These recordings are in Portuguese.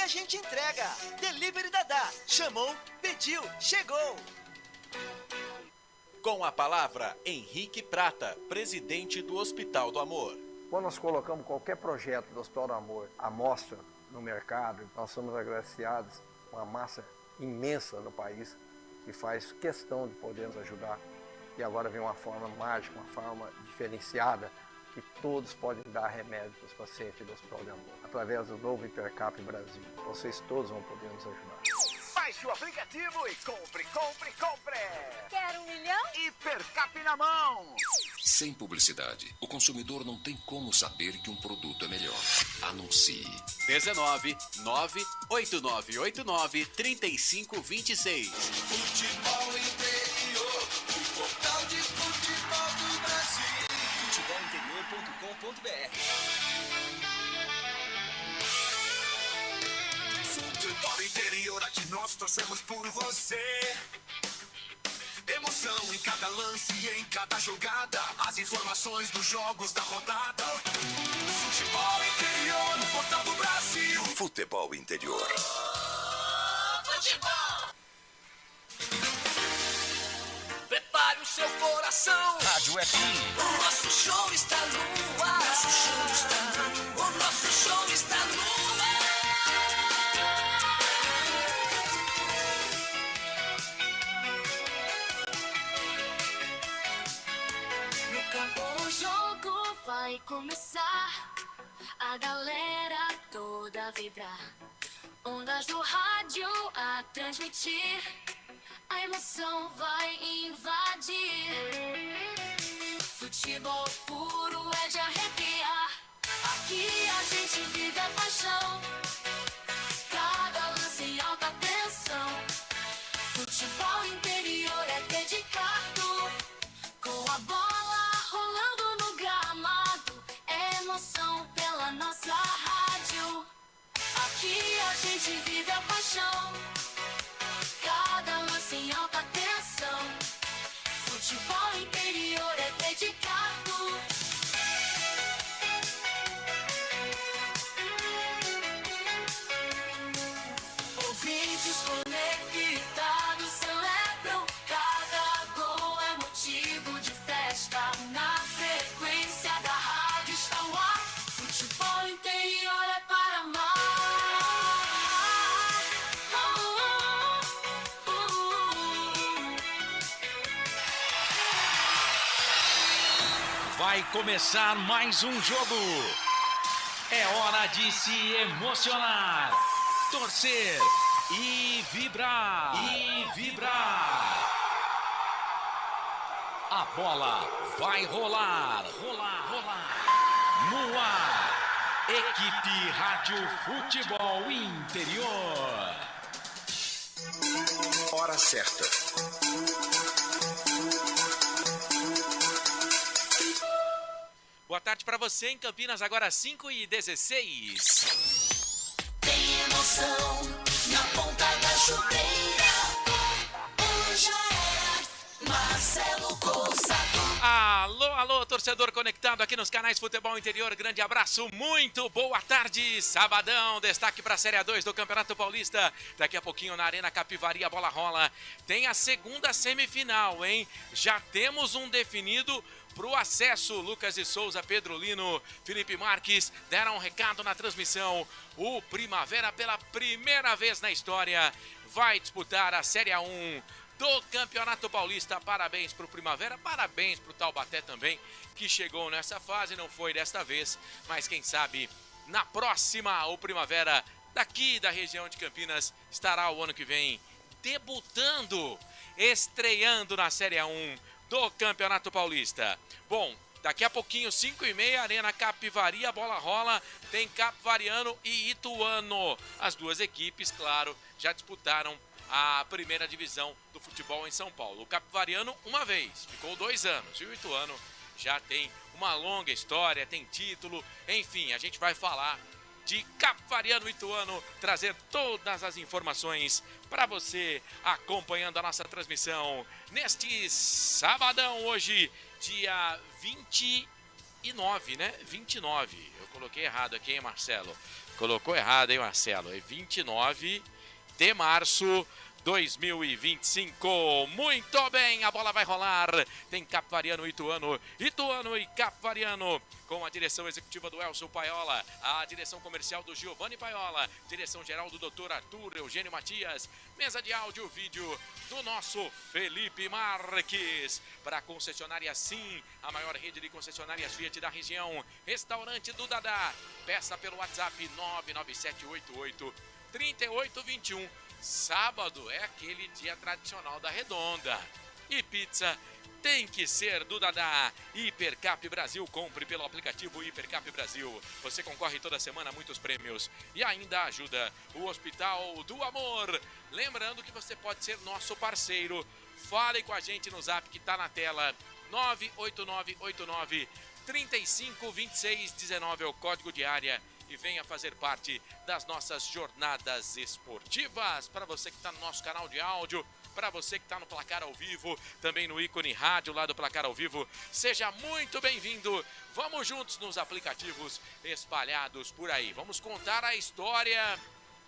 que a gente entrega. Delivery Dadá. Chamou, pediu, chegou. Com a palavra, Henrique Prata, presidente do Hospital do Amor. Quando nós colocamos qualquer projeto do Hospital do Amor à mostra no mercado, nós somos agraciados com uma massa imensa no país que faz questão de poder nos ajudar. E agora vem uma forma mágica, uma forma diferenciada, que todos podem dar remédio para os pacientes do Hospital do Amor. Através do novo Hipercap Brasil, vocês todos vão poder nos ajudar. Baixe o aplicativo e compre, compre, compre! Quer 1 milhão? Hipercap na mão! Sem publicidade, o consumidor não tem como saber que um produto é melhor. Anuncie. 19 98989 3526. Futebol Interior, o portal de futebol do Brasil. Futebolinterior.com.br. Futebol Interior, aqui nós torcemos por você. Emoção em cada lance e em cada jogada. As informações dos jogos da rodada. Futebol Interior, no portal do Brasil. Futebol Interior. Futebol! Prepare o seu coração. Rádio FM. O nosso show está no ar. O nosso show está no ar. O jogo vai começar, a galera toda vibrar, ondas do rádio a transmitir, a emoção vai invadir. Futebol puro é de arrepiar, aqui a gente vive a paixão, cada lance em alta tensão. Futebol interior é dedicado, com a bola rolando no gramado, é emoção pela nossa rádio. Aqui a gente vive a paixão, cada lance em alta tensão. Futebol interior é dedicado. Ouvintes conectados celebram, cada gol é motivo de festa. Na frequência da rádio está o ar. Futebol interior é para amar. Vai começar mais um jogo. É hora de se emocionar, torcer e vibrar. A bola vai rolar. No ar, equipe Rádio Futebol Interior. Hora certa. Boa tarde para você em Campinas, agora 5h16. Tem emoção na ponta da chuteira. Hoje é Marcelo Cousado. Alô, torcedor conectado aqui nos canais Futebol Interior, grande abraço, muito boa tarde, sabadão, destaque para a Série A2 do Campeonato Paulista, daqui a pouquinho na Arena Capivari a bola rola, tem a segunda semifinal, hein, já temos um definido pro acesso. Lucas de Souza, Pedro Lino, Felipe Marques deram um recado na transmissão, o Primavera pela primeira vez na história vai disputar a Série A1 do Campeonato Paulista. Parabéns pro Primavera, parabéns pro Taubaté também, que chegou nessa fase, não foi desta vez, mas quem sabe na próxima o Primavera daqui da região de Campinas estará o ano que vem debutando, estreando na Série A1 do Campeonato Paulista. Bom, daqui a pouquinho, 5h30, Arena Capivari, a bola rola, tem Capivariano e Ituano. As duas equipes, claro, já disputaram a primeira divisão do futebol em São Paulo. O Capivariano uma vez, ficou 2 anos, e o Ituano já tem uma longa história, tem título, enfim, a gente vai falar de Capivariano e Ituano, trazer todas as informações para você acompanhando a nossa transmissão neste sabadão, hoje, dia 29, né? 29, eu coloquei errado aqui, hein, Marcelo? Colocou errado, hein, Marcelo? É 29 de março 2025. Muito bem, a bola vai rolar. Tem Capivariano e Ituano. Ituano e Capivariano. Com a direção executiva do Elcio Paiola. A direção comercial do Giovanni Paiola. Direção geral do Dr. Arthur Eugênio Matias. Mesa de áudio e vídeo do nosso Felipe Marques. Para a concessionária Sim, a maior rede de concessionárias Fiat da região. Restaurante do Dadá. Peça pelo WhatsApp 99788-3821. Sábado é aquele dia tradicional da Redonda. E pizza tem que ser do Dadá. Hipercap Brasil, compre pelo aplicativo Hipercap Brasil. Você concorre toda semana a muitos prêmios e ainda ajuda o Hospital do Amor. Lembrando que você pode ser nosso parceiro. Fale com a gente no zap que está na tela. 98989-352619 é o código de área. E venha fazer parte das nossas jornadas esportivas. Para você que está no nosso canal de áudio, para você que está no Placar ao Vivo, também no ícone rádio lá do Placar ao Vivo, seja muito bem-vindo. Vamos juntos nos aplicativos espalhados por aí. Vamos contar a história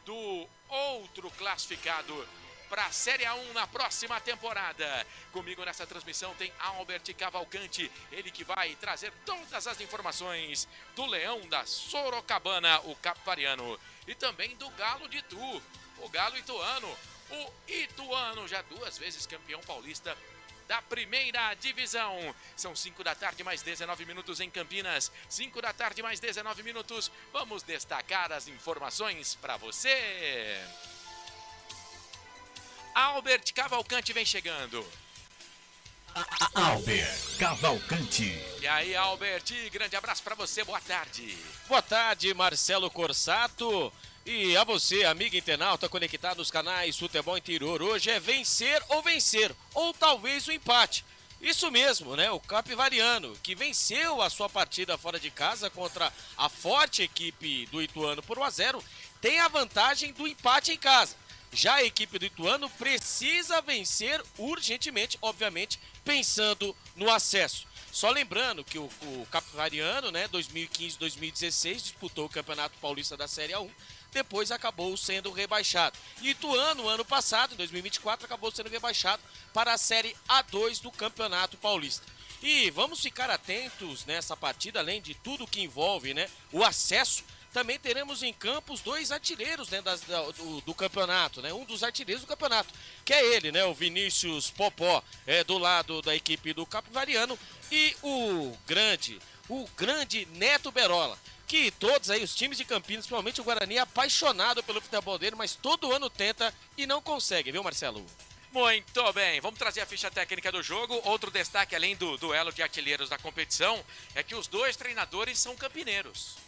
do outro classificado para a Série A1 na próxima temporada. Comigo nessa transmissão tem Albert Cavalcante, ele que vai trazer todas as informações do Leão da Sorocabana, o Capivariano, e também do Galo de Itu, o Galo Ituano, o Ituano, já 2 vezes campeão paulista da primeira divisão. São 5 da tarde mais 19 minutos em Campinas. 5 da tarde mais 19 minutos. Vamos destacar as informações para você. Albert Cavalcante vem chegando. Albert Cavalcante. E aí, Albert, grande abraço para você, boa tarde. Boa tarde, Marcelo Corsato. E a você, amigo internauta conectado nos canais Futebol Interior. Hoje é vencer, ou talvez o empate. Isso mesmo, né? O Capivariano, que venceu a sua partida fora de casa contra a forte equipe do Ituano por 1-0, tem a vantagem do empate em casa. Já a equipe do Ituano precisa vencer urgentemente, obviamente, pensando no acesso. Só lembrando que o Capivariano, né, 2015-2016, disputou o Campeonato Paulista da Série A1, depois acabou sendo rebaixado. E Ituano, ano passado, em 2024, acabou sendo rebaixado para a Série A2 do Campeonato Paulista. E vamos ficar atentos nessa partida, além de tudo que envolve, né, o acesso. Também teremos em campo os 2 artilheiros, né, do campeonato, né? Um dos artilheiros do campeonato, que é ele, né? O Vinícius Popó, do lado da equipe do Capivariano, e o grande Neto Berola, que todos aí, os times de Campinas, principalmente o Guarani, é apaixonado pelo futebol dele, mas todo ano tenta e não consegue, viu, Marcelo? Muito bem, vamos trazer a ficha técnica do jogo. Outro destaque, além do duelo de artilheiros da competição, é que os 2 treinadores são campineiros.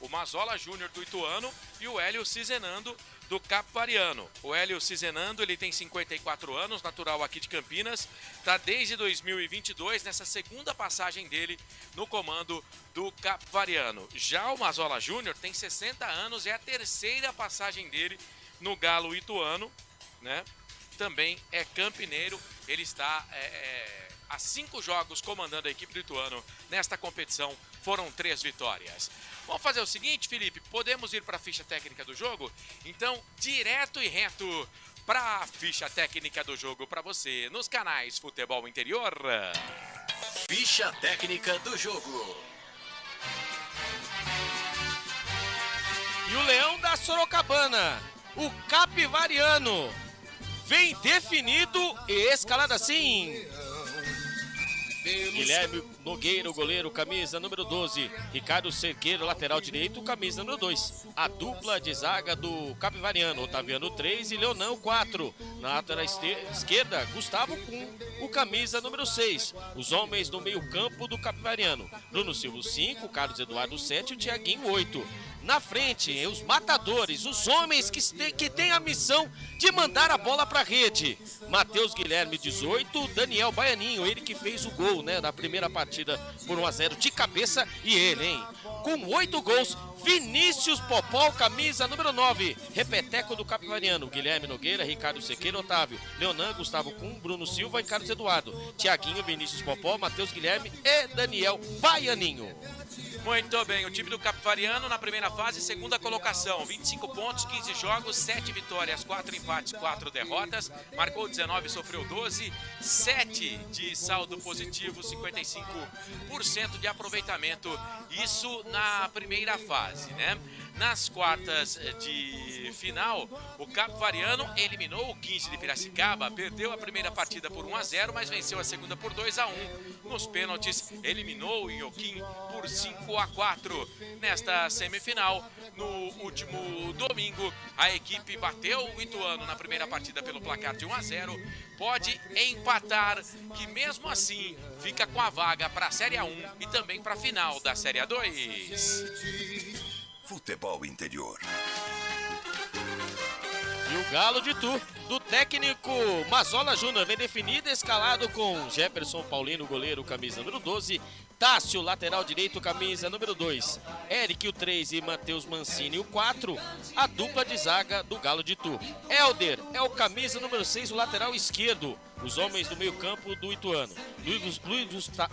O Mazola Júnior do Ituano e o Hélio Cizenando do Capivariano. O Hélio Cizenando, ele tem 54 anos, natural aqui de Campinas, está desde 2022 nessa segunda passagem dele no comando do Capivariano. Já o Mazola Júnior tem 60 anos, é a 3ª passagem dele no Galo Ituano, né? Também é campineiro, ele está há 5 jogos comandando a equipe do Ituano. Nesta competição foram 3 vitórias. Vamos fazer o seguinte, Felipe, podemos ir para a ficha técnica do jogo? Então, direto e reto para a ficha técnica do jogo para você nos canais Futebol Interior. Ficha técnica do jogo. E o Leão da Sorocabana, o Capivariano, vem definido e escalado assim. Guilherme Nogueira, o goleiro, camisa número 12. Ricardo Cerqueiro, lateral direito, camisa número 2. A dupla de zaga do Capivariano, Otaviano 3 e Leonão 4. Na lateral esquerda, Gustavo Kuhn, o camisa número 6. Os homens do meio campo do Capivariano, Bruno Silva 5, Carlos Eduardo 7 e o Thiaguinho 8. Na frente, os matadores, os homens que têm a missão de mandar a bola para a rede. Matheus Guilherme, 18, Daniel Baianinho, ele que fez o gol, né, na primeira partida por 1-0 de cabeça, e ele, hein, com 8 gols, Vinícius Popó, camisa número 9. Repeteco do Capivariano. Guilherme Nogueira, Ricardo Sequeira, Otávio, Leonan, Gustavo Kuhn, Bruno Silva e Carlos Eduardo. Tiaguinho, Vinícius Popó, Matheus Guilherme e Daniel Baianinho. Muito bem, o time do Capivariano na primeira fase, segunda colocação, 25 pontos, 15 jogos, 7 vitórias, 4 empates, 4 derrotas, marcou 19, sofreu 12, 7 de saldo positivo, 55% de aproveitamento, isso na primeira fase, né? Nas quartas de final, o Capivariano eliminou o 15 de Piracicaba, perdeu a primeira partida por 1-0, mas venceu a segunda por 2-1. Nos pênaltis, eliminou o Inhoquim por 5-4. Nesta semifinal, no último domingo, a equipe bateu o Ituano na primeira partida pelo placar de 1-0. Pode empatar, que mesmo assim fica com a vaga para a Série A1 e também para a final da Série A2. Futebol interior. E o Galo de Tu, do técnico Mazola Júnior, vem definido e escalado com Jefferson Paulino, goleiro, camisa número 12, Tássio, lateral direito, camisa número 2, Eric, o 3 e Matheus Mancini, o 4, a dupla de zaga do Galo de Tu. Helder é o camisa número 6, o lateral esquerdo. Os homens do meio campo do Ituano.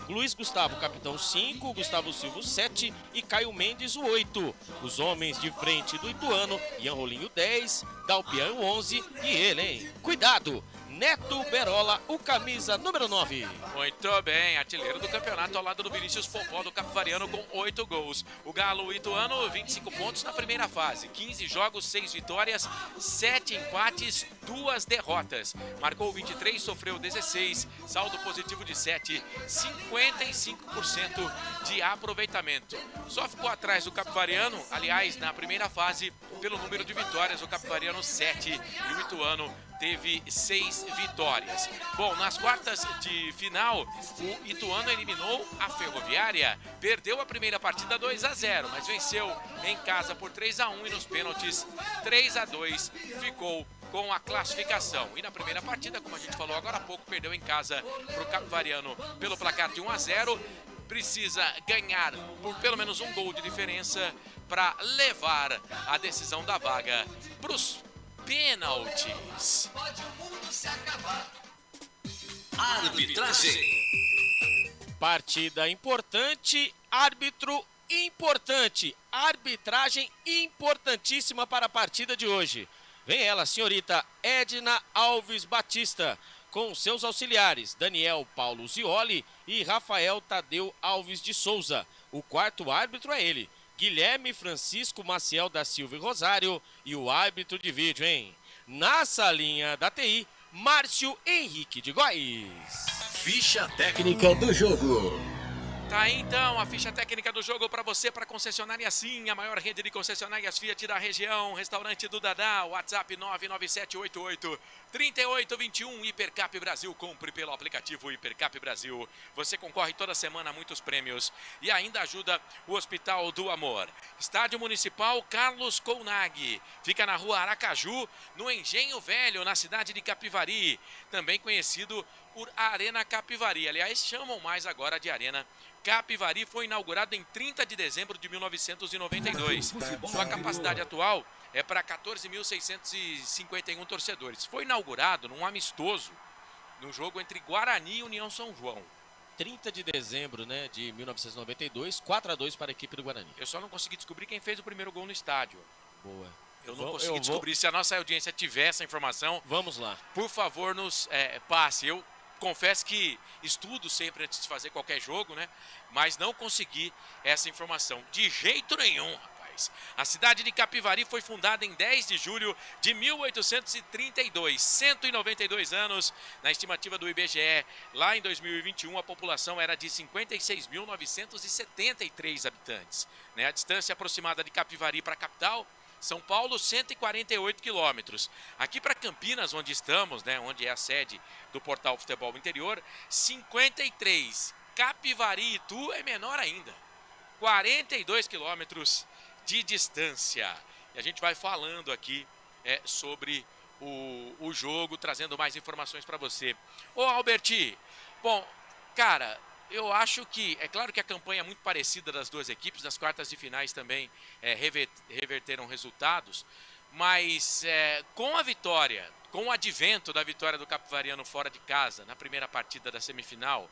Luiz Gustavo, capitão 5, Gustavo Silva 7 e Caio Mendes o 8. Os homens de frente do Ituano, Ian Rolinho 10, Dalpian 11 e ele, hein? Cuidado! Neto Berola, o camisa número 9. Muito bem, artilheiro do campeonato ao lado do Vinícius Popó do Capivariano com 8 gols. O Galo Ituano, 25 pontos na primeira fase, 15 jogos, 6 vitórias, 7 empates, 2 derrotas. Marcou 23, sofreu 16, saldo positivo de 7, 55% de aproveitamento. Só ficou atrás do Capivariano, aliás, na primeira fase, pelo número de vitórias, o Capivariano 7 e o Ituano teve 6 vitórias. Bom, nas quartas de final, o Ituano eliminou a Ferroviária, perdeu a primeira partida 2-0, mas venceu em casa por 3-1 e nos pênaltis 3-2 ficou com a classificação. E na primeira partida, como a gente falou agora há pouco, perdeu em casa para o Capivariano pelo placar de 1-0. Precisa ganhar por pelo menos um gol de diferença para levar a decisão da vaga para os pênaltis. Arbitragem. Partida importante, árbitro importante, arbitragem importantíssima para a partida de hoje. Vem ela, senhorita Edna Alves Batista, com seus auxiliares, Daniel Paulo Zioli e Rafael Tadeu Alves de Souza. O quarto árbitro é ele, Guilherme Francisco Maciel da Silva e Rosário, e o árbitro de vídeo, hein? Na salinha da TI, Márcio Henrique de Góes. Ficha técnica do jogo. Tá aí então a ficha técnica do jogo para você, para concessionária Sim, a maior rede de concessionárias Fiat da região, restaurante do Dadá, WhatsApp 997883821, Hipercap Brasil, compre pelo aplicativo Hipercap Brasil. Você concorre toda semana a muitos prêmios e ainda ajuda o Hospital do Amor. Estádio Municipal Carlos Counag, fica na rua Aracaju, no Engenho Velho, na cidade de Capivari, também conhecido por Arena Capivari. Aliás, chamam mais agora de Arena Capivari. Foi inaugurado em 30 de dezembro de 1992. Sua capacidade atual é para 14.651 torcedores. Foi inaugurado num amistoso, no jogo entre Guarani e União São João. 30 de dezembro, né, de 1992, 4-2 para a equipe do Guarani. Eu só não consegui descobrir quem fez o primeiro gol no estádio. Boa. Eu não consegui descobrir. Se a nossa audiência tiver essa informação, vamos lá. Por favor, nos passe. Eu confesso que estudo sempre antes de fazer qualquer jogo, né? Mas não consegui essa informação de jeito nenhum, rapaz. A cidade de Capivari foi fundada em 10 de julho de 1832, 192 anos. Na estimativa do IBGE, lá em 2021, a população era de 56.973 habitantes. Né? A distância aproximada de Capivari para a capital, São Paulo, 148 quilômetros. Aqui para Campinas, onde estamos, né, onde é a sede do Portal Futebol Interior, 53. Capivari e Itu é menor ainda. 42 quilômetros de distância. E a gente vai falando aqui sobre o jogo, trazendo mais informações para você. Ô Alberti, bom, cara, eu acho que, é claro que a campanha é muito parecida das duas equipes, nas quartas de finais também reverteram resultados, mas com a vitória, com o advento da vitória do Capivariano fora de casa, na primeira partida da semifinal,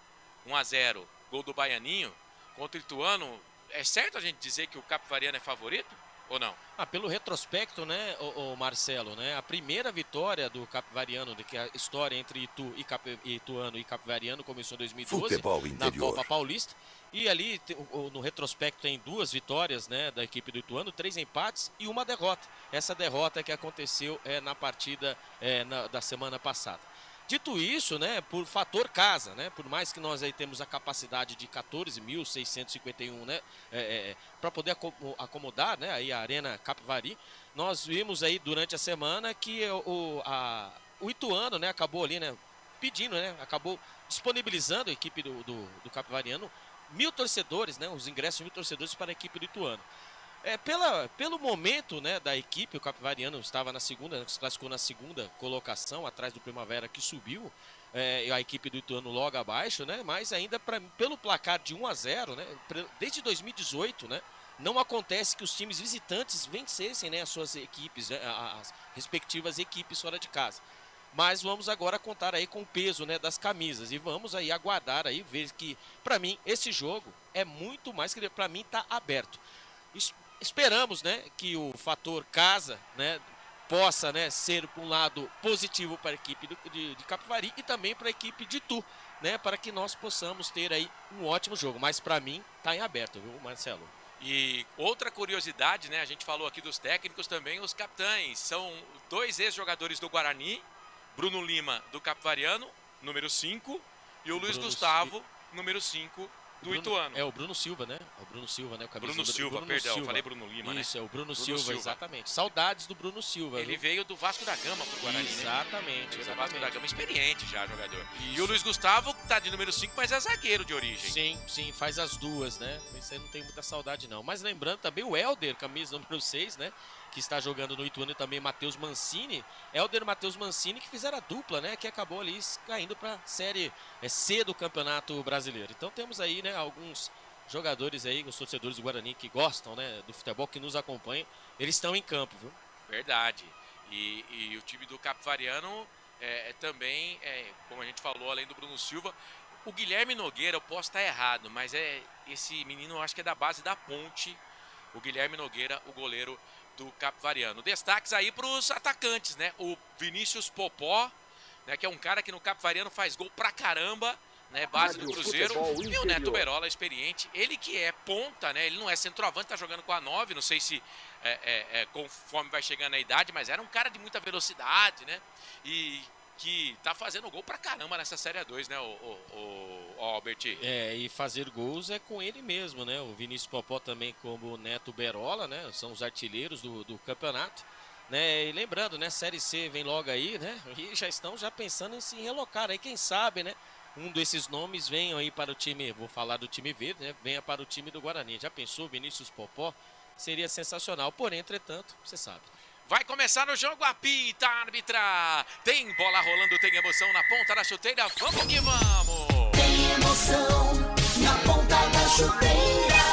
1-0, gol do Baianinho, contra o Ituano, é certo a gente dizer que o Capivariano é favorito ou não? Pelo retrospecto, né, o Marcelo, né, a primeira vitória do Capivariano, de que a história entre Ituano e Capivariano começou em 2012, na Copa Paulista, e ali no retrospecto tem 2 vitórias, né, da equipe do Ituano, 3 empates e 1 derrota. Essa derrota que aconteceu na partida da semana passada. Dito isso, né, por fator casa, né, por mais que nós aí temos a capacidade de 14.651, né, para poder acomodar, né, aí a Arena Capivari, nós vimos aí durante a semana que o Ituano, né, acabou ali, né, pedindo, né, acabou disponibilizando a equipe do Capivariano 1.000 torcedores, né, os ingressos de 1.000 torcedores para a equipe do Ituano. Pelo momento, né, da equipe, o Capivariano estava na segunda, se classificou na segunda colocação, atrás do Primavera que subiu, a equipe do Ituano logo abaixo, né, mas ainda pelo placar de 1-0, né, desde 2018, né, não acontece que os times visitantes vencessem, né, as suas equipes, as respectivas equipes fora de casa. Mas vamos agora contar aí com o peso, né, das camisas e vamos aí aguardar aí, ver que, para mim, esse jogo é muito mais que, para mim, tá aberto. Esperamos, né, que o fator casa, né, possa, né, ser por um lado positivo para a equipe de Capivari e também para a equipe de Itu, né, para que nós possamos ter aí um ótimo jogo. Mas para mim está em aberto, viu, Marcelo? E outra curiosidade, né, a gente falou aqui dos técnicos também, os capitães são 2 ex-jogadores do Guarani, Bruno Lima do Capivariano, número 5, e o Luiz Gustavo, número 5. Do Ituano. O Bruno Silva, né? O Bruno Silva, né? Bruno Silva, falei Bruno Lima, né? Isso, é o Bruno Silva, exatamente. Saudades do Bruno Silva. Ele veio do Vasco da Gama pro Guarani, exatamente, né? Vasco da Gama, experiente já, jogador. Isso. E o Luiz Gustavo tá de número 5, mas é zagueiro de origem. Sim, faz as duas, né? Mas você não tem muita saudade, não. Mas lembrando também o Helder, camisa número 6, né? Que está jogando no Ituano, e também Matheus Mancini. Helder e Matheus Mancini que fizeram a dupla, né? Que acabou ali caindo para a Série C do Campeonato Brasileiro. Então temos aí, né, alguns jogadores aí, os torcedores do Guarani que gostam, né, do futebol, que nos acompanham, eles estão em campo, viu? Verdade. E o time do Capivariano também, como a gente falou, além do Bruno Silva, o Guilherme Nogueira, eu posso estar errado, mas esse menino eu acho que é da base da Ponte, o Guilherme Nogueira, o goleiro do Capivariano. Destaques aí para os atacantes, né? O Vinícius Popó, né, que é um cara que no Capivariano faz gol pra caramba, né, base do Cruzeiro, e o Neto Berola, experiente, ele que é ponta, né, ele não é centroavante, tá jogando com a 9, não sei se conforme vai chegando a idade, mas era um cara de muita velocidade, né, e que tá fazendo gol pra caramba nessa Série A2, né, o Albert? E fazer gols é com ele mesmo, né, o Vinícius Popó também como o Neto Berola, né, são os artilheiros do campeonato. Né, e lembrando, né, Série C vem logo aí, né, e já estão pensando em se relocar, aí quem sabe, né, um desses nomes venha aí para o time, vou falar do time verde, né, venha para o time do Guarani. Já pensou, Vinícius Popó? Seria sensacional, porém, entretanto, você sabe. Vai começar o jogo, apita, árbitra, tem bola rolando, tem emoção na ponta da chuteira, vamos que vamos! Tem emoção na ponta da chuteira,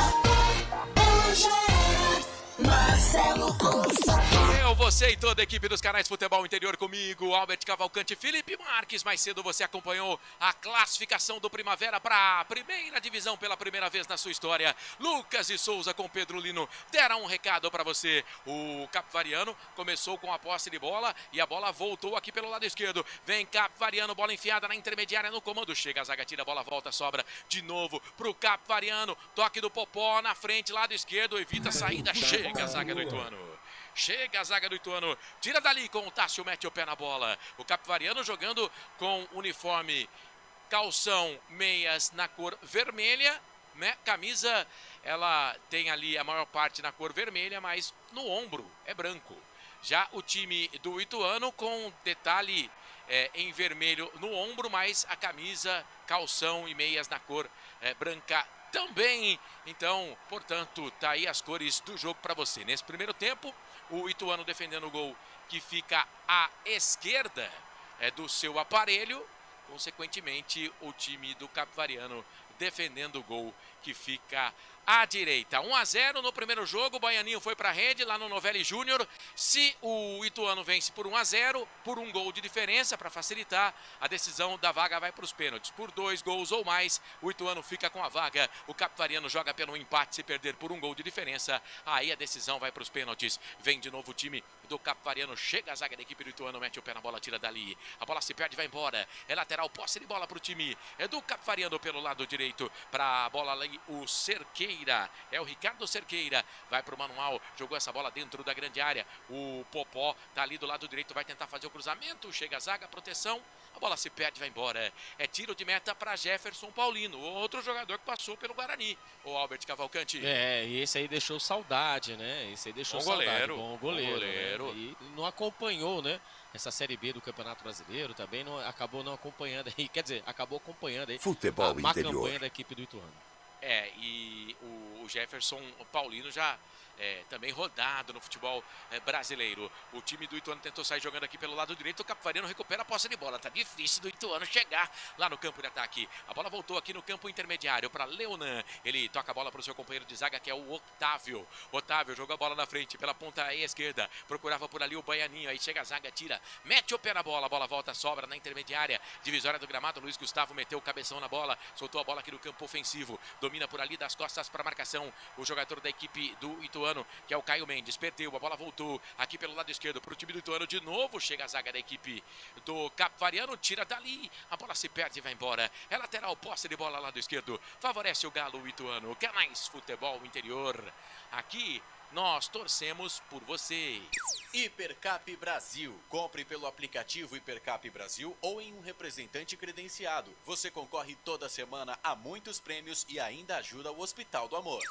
hoje é Marcelo Corsato. Você e toda a equipe dos canais Futebol Interior comigo, Albert Cavalcante, Felipe Marques. Mais cedo você acompanhou a classificação do Primavera para a primeira divisão pela primeira vez na sua história. Lucas e Souza com Pedro Lino deram um recado para você. O Capivariano começou com a posse de bola e a bola voltou aqui pelo lado esquerdo. Vem Capivariano, bola enfiada na intermediária no comando. Chega a zaga, tira a bola, volta, sobra de novo pro Capivariano. Toque do Popó na frente, lado esquerdo, evita a saída. Chega a zaga do Ituano. Chega a zaga do Ituano, tira dali com o Tássio, mete o pé na bola. O Capivariano jogando com uniforme, calção, meias na cor vermelha, né? Camisa, ela tem ali a maior parte na cor vermelha, mas no ombro é branco. Já o time do Ituano com detalhe em vermelho no ombro, mas a camisa, calção e meias na cor branca também. Então, portanto, tá aí as cores do jogo para você. Nesse primeiro tempo, o Ituano defendendo o gol que fica à esquerda do seu aparelho. Consequentemente, o time do Capivariano defendendo o gol que fica à direita. 1-0 no primeiro jogo, o Baianinho foi para a rede lá no Novelli Júnior. Se o Ituano vence por 1-0, por um gol de diferença, para facilitar, a decisão da vaga vai para os pênaltis. Por 2 gols ou mais, o Ituano fica com a vaga. O Capivariano joga pelo empate, se perder por um gol de diferença, aí a decisão vai para os pênaltis. Vem de novo o time do Capivariano, chega a zaga da equipe do Ituano, mete o pé na bola, tira dali. A bola se perde, vai embora. É lateral, posse de bola para o time. É do Capivariano pelo lado direito, para a bola ali o Cerqueira. É o Ricardo Cerqueira, vai para o manual, jogou essa bola dentro da grande área. O Popó tá ali do lado direito, vai tentar fazer o cruzamento, chega a zaga, proteção, a bola se perde, vai embora. É tiro de meta para Jefferson Paulino, outro jogador que passou pelo Guarani, o Albert Cavalcante. E esse aí deixou saudade, né? Esse aí deixou saudade. Bom goleiro. Né? E não acompanhou, né? Essa Série B do Campeonato Brasileiro também acabou não acompanhando aí, quer dizer, acabou acompanhando aí futebol a má interior. campanha da equipe do Ituano. E o Jefferson Paulino já também rodado no futebol brasileiro. O time do Ituano tentou sair jogando aqui pelo lado direito, o Capivariano recupera a posse de bola. Tá difícil do Ituano chegar lá no campo de ataque. A bola voltou aqui no campo intermediário para Leonan. Ele toca a bola para o seu companheiro de zaga, que é o Otávio. Otávio jogou a bola na frente pela ponta esquerda, procurava por ali o Baianinho, aí chega a zaga, tira, mete o pé na bola, a bola volta, sobra na intermediária, divisória do gramado. Luiz Gustavo meteu o cabeção na bola, soltou a bola aqui no campo ofensivo, domina por ali das costas para marcação o jogador da equipe do Ituano, que é o Caio Mendes, perdeu, a bola voltou aqui pelo lado esquerdo para o time do Ituano, de novo chega a zaga da equipe do Capivariano, tira dali, a bola se perde e vai embora. É lateral, posse de bola lá do esquerdo, favorece o Galo Ituano. Canais Futebol Interior, aqui nós torcemos por você. Hipercap Brasil. Compre pelo aplicativo Hipercap Brasil ou em um representante credenciado. Você concorre toda semana a muitos prêmios e ainda ajuda o Hospital do Amor.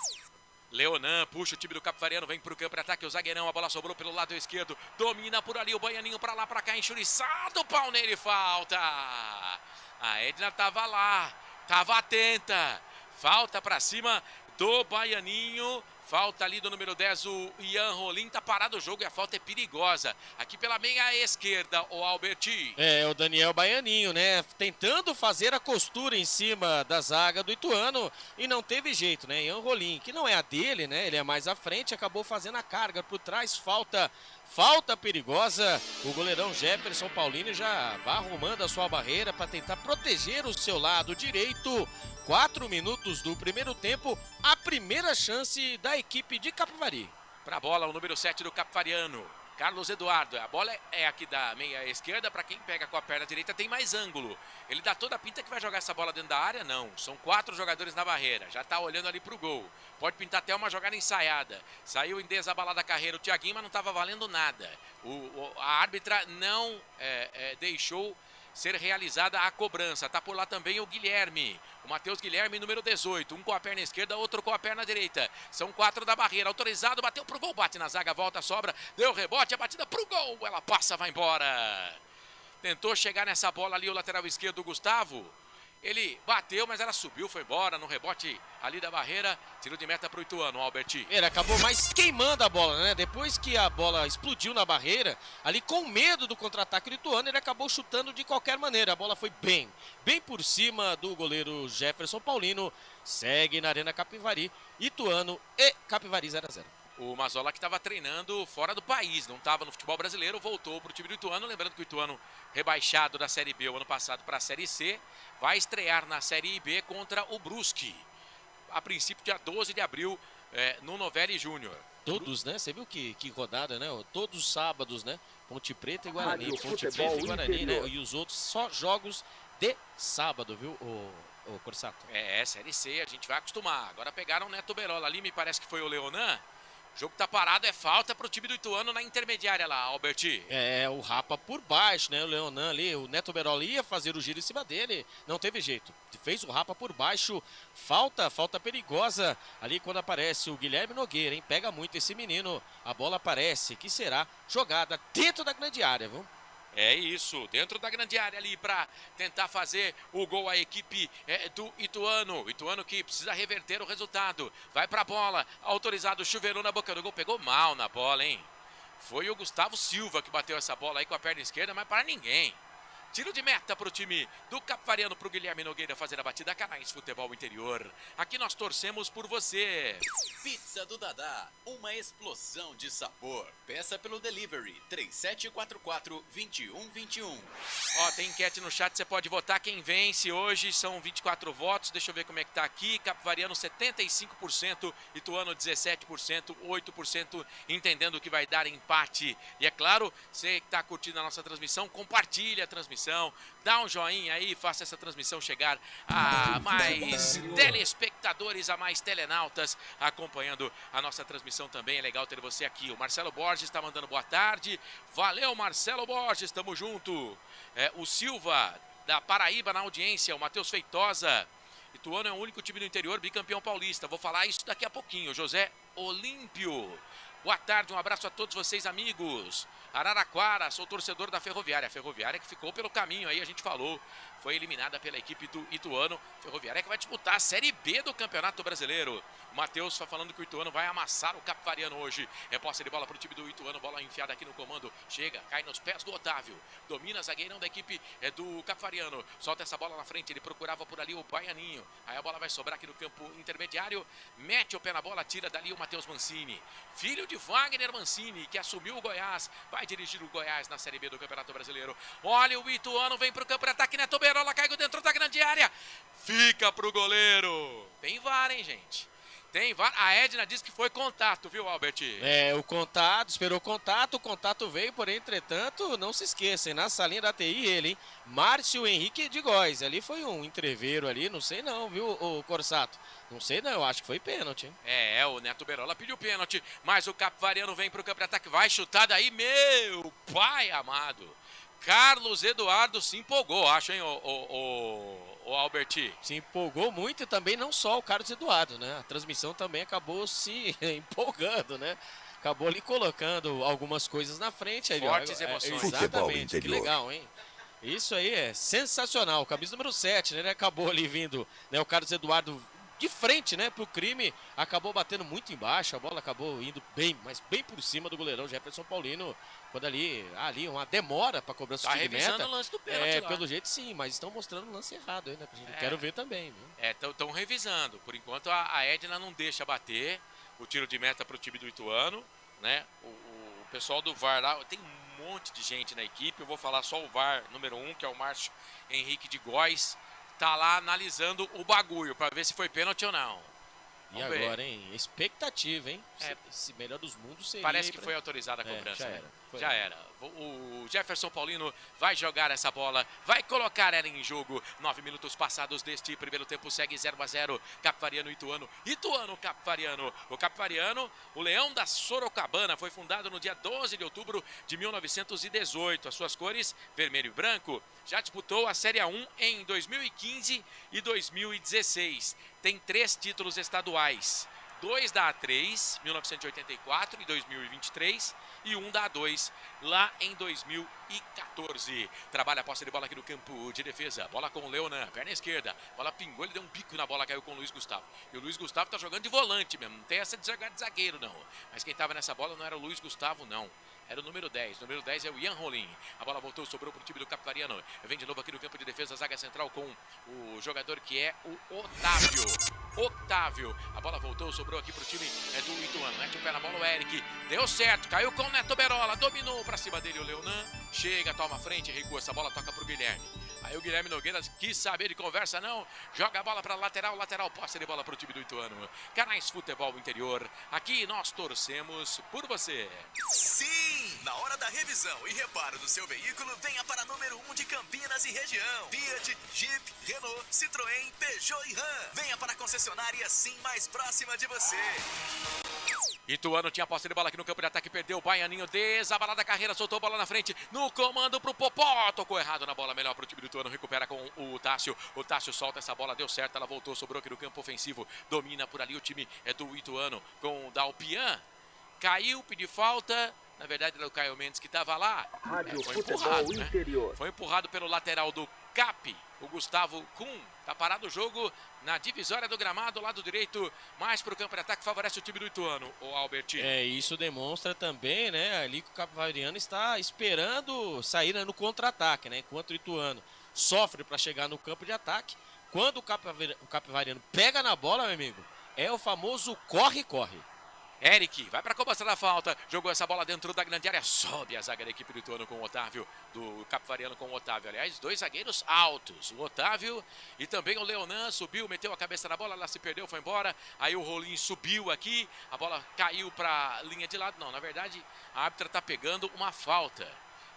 Leonan puxa o time do Capivariano, vem pro campo de ataque, o zagueirão, a bola sobrou pelo lado esquerdo, domina por ali o Baianinho, pra lá, pra cá, enxuriçado, pau nele, falta. A Edna tava lá, tava atenta, falta pra cima do Baianinho. Falta ali do número 10, o Ian Rolim, tá parado o jogo e a falta é perigosa. Aqui pela meia esquerda, o Alberti. O Daniel Baianinho, né? Tentando fazer a costura em cima da zaga do Ituano e não teve jeito, né? Ian Rolim, que não é a dele, né? Ele é mais à frente, acabou fazendo a carga por trás, falta perigosa. O goleirão Jefferson Paulino já vai arrumando a sua barreira para tentar proteger o seu lado direito. 4 minutos do primeiro tempo, a primeira chance da equipe de Capivari. Para a bola, o número 7 do Capivariano, Carlos Eduardo. A bola é aqui da meia esquerda, para quem pega com a perna direita tem mais ângulo. Ele dá toda a pinta que vai jogar essa bola dentro da área? Não, são 4 jogadores na barreira, já está olhando ali para o gol. Pode pintar até uma jogada ensaiada. Saiu em desabalada carreira o Thiaguinho, mas não estava valendo nada. A árbitra não deixou ser realizada a cobrança. Tá por lá também o Guilherme, o Matheus Guilherme, número 18, um com a perna esquerda, outro com a perna direita. São 4 da barreira, autorizado, bateu pro gol, bate na zaga, volta, sobra, deu rebote, a batida pro gol, ela passa, vai embora. Tentou chegar nessa bola ali o lateral esquerdo, o Gustavo. Ele bateu, mas ela subiu, foi embora no rebote ali da barreira. Tiro de meta pro Ituano, Alberti. Ele acabou mais queimando a bola, né? Depois que a bola explodiu na barreira, ali com medo do contra-ataque do Ituano, ele acabou chutando de qualquer maneira. A bola foi bem por cima do goleiro Jefferson Paulino. Segue na Arena Capivari, Ituano e Capivari 0-0. O Mazola, que estava treinando fora do país, não estava no futebol brasileiro, voltou para o time do Ituano. Lembrando que o Ituano, rebaixado da Série B o ano passado para a Série C, vai estrear na Série B contra o Brusque. A princípio, dia 12 de abril, no Novelli Júnior. Todos, né? Você viu que rodada, né? Todos os sábados, né? Ponte Preta e Guarani, Ponte Preta e Guarani, né? E os outros só jogos de sábado, viu, o Corsato? Série C, a gente vai acostumar. Agora pegaram o Neto Berola ali, me parece que foi o Leonan. O jogo tá parado, é falta pro time do Ituano na intermediária lá, Alberti. O Rapa por baixo, né? O Leonan ali, o Neto Berola ia fazer o giro em cima dele, não teve jeito. Fez o Rapa por baixo, falta perigosa ali quando aparece o Guilherme Nogueira, hein? Pega muito esse menino, a bola aparece, que será jogada dentro da grande área, viu? É isso, dentro da grande área ali para tentar fazer o gol a equipe do Ituano. Ituano que precisa reverter o resultado. Vai pra bola, autorizado, chuveirou na boca do gol, pegou mal na bola, hein? Foi o Gustavo Silva que bateu essa bola aí com a perna esquerda, mas para ninguém. Tiro de meta para o time do Capivariano, para o Guilherme Nogueira fazer a batida. Canais Futebol Interior. Aqui nós torcemos por você. Pizza do Dadá, uma explosão de sabor. Peça pelo delivery 3744-2121. Ó, tem enquete no chat, você pode votar quem vence hoje. São 24 votos. Deixa eu ver como é que tá aqui. Capivariano 75%, Ituano 17%, 8% entendendo que vai dar empate. E é claro, você que está curtindo a nossa transmissão, compartilha a transmissão. Dá um joinha aí, faça essa transmissão chegar a mais telespectadores, a mais telenautas acompanhando a nossa transmissão também. É legal ter você aqui. O Marcelo Borges está mandando boa tarde. Valeu, Marcelo Borges, tamo junto. O Silva, da Paraíba, na audiência. O Matheus Feitosa. Ituano é o único time do interior bicampeão paulista. Vou falar isso daqui a pouquinho. José Olímpio. Boa tarde, um abraço a todos vocês, amigos. Araraquara, sou torcedor da Ferroviária. A Ferroviária que ficou pelo caminho aí, a gente falou. Foi eliminada pela equipe do Ituano. Ferroviária que vai disputar a Série B do Campeonato Brasileiro. O Matheus está falando que o Ituano vai amassar o Capivariano hoje. É posse de bola para o time do Ituano. Bola enfiada aqui no comando. Chega, cai nos pés do Otávio. Domina zagueirão da equipe do Capivariano. Solta essa bola na frente. Ele procurava por ali o Baianinho. Aí a bola vai sobrar aqui no campo intermediário. Mete o pé na bola, tira dali o Matheus Mancini. Filho de Wagner Mancini, que assumiu o Goiás. Vai dirigir o Goiás na Série B do Campeonato Brasileiro. Olha o Ituano, vem para o campo de ataque. Neto Berola caiu dentro da grande área. Fica pro goleiro. Tem VAR, hein, gente? Tem VAR. A Edna disse que foi contato, viu, Albert? O contato, esperou o contato veio, porém, entretanto, não se esqueçam, na salinha da TI ele, hein? Márcio Henrique de Góes, ali foi um entreveiro ali, não sei não, viu, o Corsato? Não sei não, eu acho que foi pênalti, hein? O Neto Berola pediu pênalti, mas o Capivariano vem pro campo de ataque, vai chutar daí, meu pai amado. Carlos Eduardo se empolgou, acho, hein, o Alberti? Se empolgou muito e também não só o Carlos Eduardo, né? A transmissão também acabou se empolgando, né? Acabou ali colocando algumas coisas na frente. Fortes emoções. Exatamente, que legal, hein? Isso aí é sensacional. Camisa número 7, né? Acabou ali vindo, né, o Carlos Eduardo de frente, né, pro crime, acabou batendo muito embaixo, a bola acabou indo bem, mas bem por cima do goleirão Jefferson Paulino, quando ali uma demora para cobrança de meta. Revisando o lance do pênalti lá. Pelo jeito sim, mas estão mostrando o lance errado aí, né? Quero ver também, viu? Estão revisando. Por enquanto a Edna não deixa bater o tiro de meta pro time do Ituano, né? O pessoal do VAR lá, tem um monte de gente na equipe, eu vou falar só o VAR número 1, que é o Márcio Henrique de Góes, tá lá analisando o bagulho para ver se foi pênalti ou não. E agora, hein? Expectativa, hein? Esse melhor dos mundos seria... Parece que foi autorizada a cobrança. Já era. O Jefferson Paulino vai jogar essa bola, vai colocar ela em jogo. 9 minutos passados deste primeiro tempo, segue 0-0. Capivariano, Ituano. Ituano, Capivariano. O Capivariano, o Leão da Sorocabana, foi fundado no dia 12 de outubro de 1918. As suas cores, vermelho e branco. Já disputou a Série A1 em 2015 e 2016. Tem 3 títulos estaduais. 2 da A3, 1984 e 2023, e 1 da A2, lá em 2014. Trabalha a posse de bola aqui no campo de defesa. Bola com o Leonan, perna esquerda. Bola pingou, ele deu um bico na bola, caiu com o Luiz Gustavo. E o Luiz Gustavo tá jogando de volante mesmo, não tem essa de jogar de zagueiro, não. Mas quem tava nessa bola não era o Luiz Gustavo, não. Era o número 10. O número 10 é o Ian Rolim. A bola voltou, sobrou para o time do Capivariano. Vem de novo aqui no campo de defesa, zaga central com o jogador que é o Otávio. A bola voltou, sobrou aqui para o time do Ituano. Mete o pé na bola o Eric. Deu certo, caiu com o Neto Berola. Dominou para cima dele o Leonan. Chega, toma a frente, recua essa bola, toca para o Guilherme. Aí o Guilherme Nogueira quis saber de conversa, não. Joga a bola para lateral, posse de bola para o time do Ituano. Canais Futebol Interior. Aqui nós torcemos por você. Sim! Na hora da revisão e reparo do seu veículo, venha para a número 1 de Campinas e região. Fiat, Jeep, Renault, Citroën, Peugeot e Ram. Venha para a concessionária assim mais próxima de você. Ituano tinha posse de bola aqui no campo de ataque, perdeu o Baianinho, desabalada a carreira, soltou a bola na frente, no comando pro Popó, tocou errado na bola, melhor pro time do Ituano, recupera com o Tássio solta essa bola, deu certo, ela voltou, sobrou aqui no campo ofensivo, domina por ali o time do Ituano com o Dalpian, caiu, pediu falta, na verdade era o Caio Mendes que estava lá, foi empurrado, né? Foi empurrado pelo lateral do Cap, o Gustavo Kuhn, tá parado o jogo na divisória do gramado, lado direito, mais pro campo de ataque, favorece o time do Ituano, o Albertino. Isso demonstra também, né, ali que o Capivariano está esperando sair no contra-ataque, né, enquanto o Ituano sofre para chegar no campo de ataque. Quando o Capivariano pega na bola, meu amigo, é o famoso corre-corre. Eric vai para a cobrança da falta, jogou essa bola dentro da grande área, sobe a zaga da equipe do Ituano com o Otávio, do Capivariano com o Otávio. Aliás, dois zagueiros altos, o Otávio e também o Leonan, subiu, meteu a cabeça na bola, ela se perdeu, foi embora. Aí o Rolim subiu aqui, a bola caiu para a linha de lado. Não, na verdade, a árbitra está pegando uma falta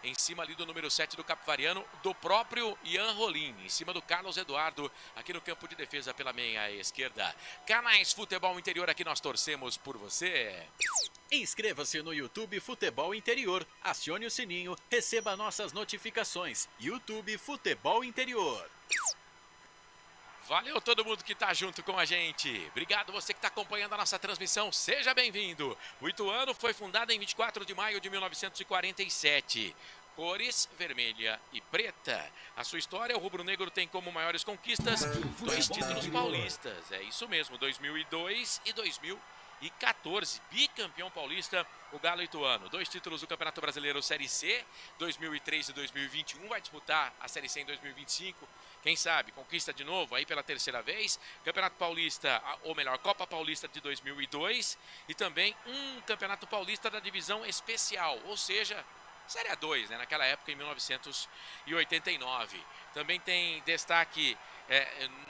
em cima ali do número 7 do Capivariano, do próprio Ian Rolim, em cima do Carlos Eduardo, aqui no campo de defesa pela meia esquerda. Canais Futebol Interior, aqui nós torcemos por você. Inscreva-se no YouTube Futebol Interior, acione o sininho, receba nossas notificações. YouTube Futebol Interior. Valeu todo mundo que está junto com a gente. Obrigado você que está acompanhando a nossa transmissão. Seja bem-vindo. O Ituano foi fundado em 24 de maio de 1947. Cores vermelha e preta. A sua história, o rubro-negro tem como maiores conquistas 2 títulos paulistas. É isso mesmo, 2002 e 2014. Bicampeão paulista, o Galo Ituano. 2 títulos do Campeonato Brasileiro Série C, 2003 e 2021. Vai disputar a Série C em 2025. Quem sabe, conquista de novo aí pela terceira vez. Campeonato Paulista, ou melhor, Copa Paulista de 2002. E também um Campeonato Paulista da divisão especial, ou seja, Série A2, né? Naquela época, em 1989. Também tem destaque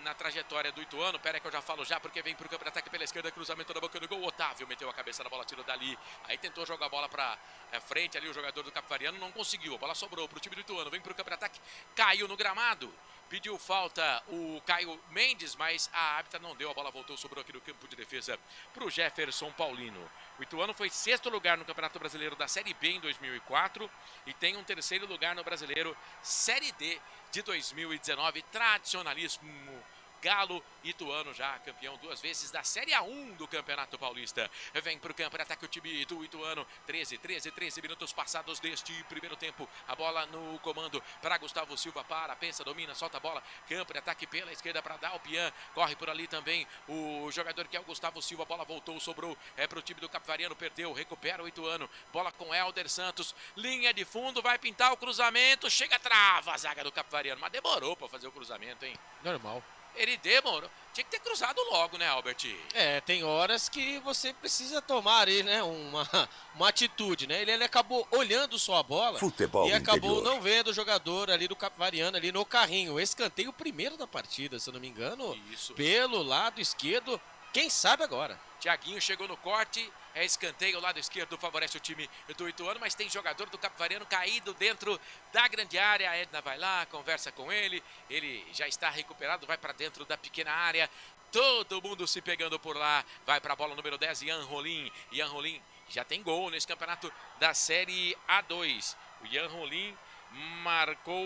na trajetória do Ituano. Pera aí que eu já falo já, porque vem pro campo de ataque pela esquerda, cruzamento da boca do gol. Otávio meteu a cabeça na bola, tirou dali. Aí tentou jogar a bola pra frente ali, o jogador do Capivariano não conseguiu. A bola sobrou pro time do Ituano, vem pro campo de ataque, caiu no gramado. Pediu falta o Caio Mendes, mas a árbitra não deu. A bola voltou, sobrou aqui no campo de defesa para o Jefferson Paulino. O Ituano foi 6º lugar no Campeonato Brasileiro da Série B em 2004 e tem um 3º lugar no Brasileiro Série D de 2019. Tradicionalíssimo Galo Ituano, já campeão 2 vezes da Série A1 do Campeonato Paulista. Vem para o campo de ataque o time do Ituano. 13 minutos passados deste primeiro tempo. A bola no comando para Gustavo Silva. Pensa, domina, solta a bola. Campo de ataque pela esquerda para Dalpian. Corre por ali também o jogador que é o Gustavo Silva. A bola voltou, sobrou para o time do Capivariano. Perdeu, recupera o Ituano. Bola com Helder Santos. Linha de fundo, vai pintar o cruzamento. Chega, trava a zaga do Capivariano. Mas demorou para fazer o cruzamento, hein? Normal. Ele demorou. Tinha que ter cruzado logo, né, Albert? Tem horas que você precisa tomar aí, né, uma atitude, né? Ele acabou olhando só a bola Futebol e acabou interior. não vendo o jogador ali do Capivariano ali no carrinho. Escanteio primeiro da partida, se eu não me engano. Isso. Pelo lado esquerdo. Quem sabe agora? Thiaguinho chegou no corte, escanteio, o lado esquerdo favorece o time do Ituano, mas tem jogador do Capivariano caído dentro da grande área. A Edna vai lá, conversa com ele já está recuperado, vai para dentro da pequena área, todo mundo se pegando por lá, vai para a bola número 10, Ian Rolim já tem gol nesse campeonato da Série A2, o Ian Rolim marcou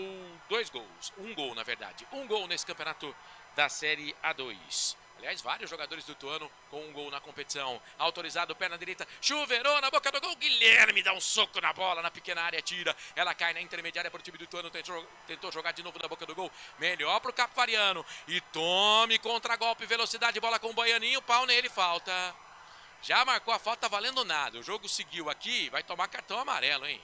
2 gols, um gol na verdade, um gol nesse campeonato da Série A2. Aliás, vários jogadores do Ituano com um gol na competição. Autorizado, perna direita, chuveirou na boca do gol. Guilherme dá um soco na bola, na pequena área, tira. Ela cai na intermediária para o time do Ituano. Tentou jogar de novo na boca do gol. Melhor para o Capivariano. E tome contra-golpe, velocidade, bola com o Baianinho. Pau nele, falta. Já marcou a falta, tá valendo nada. O jogo seguiu aqui, vai tomar cartão amarelo, hein?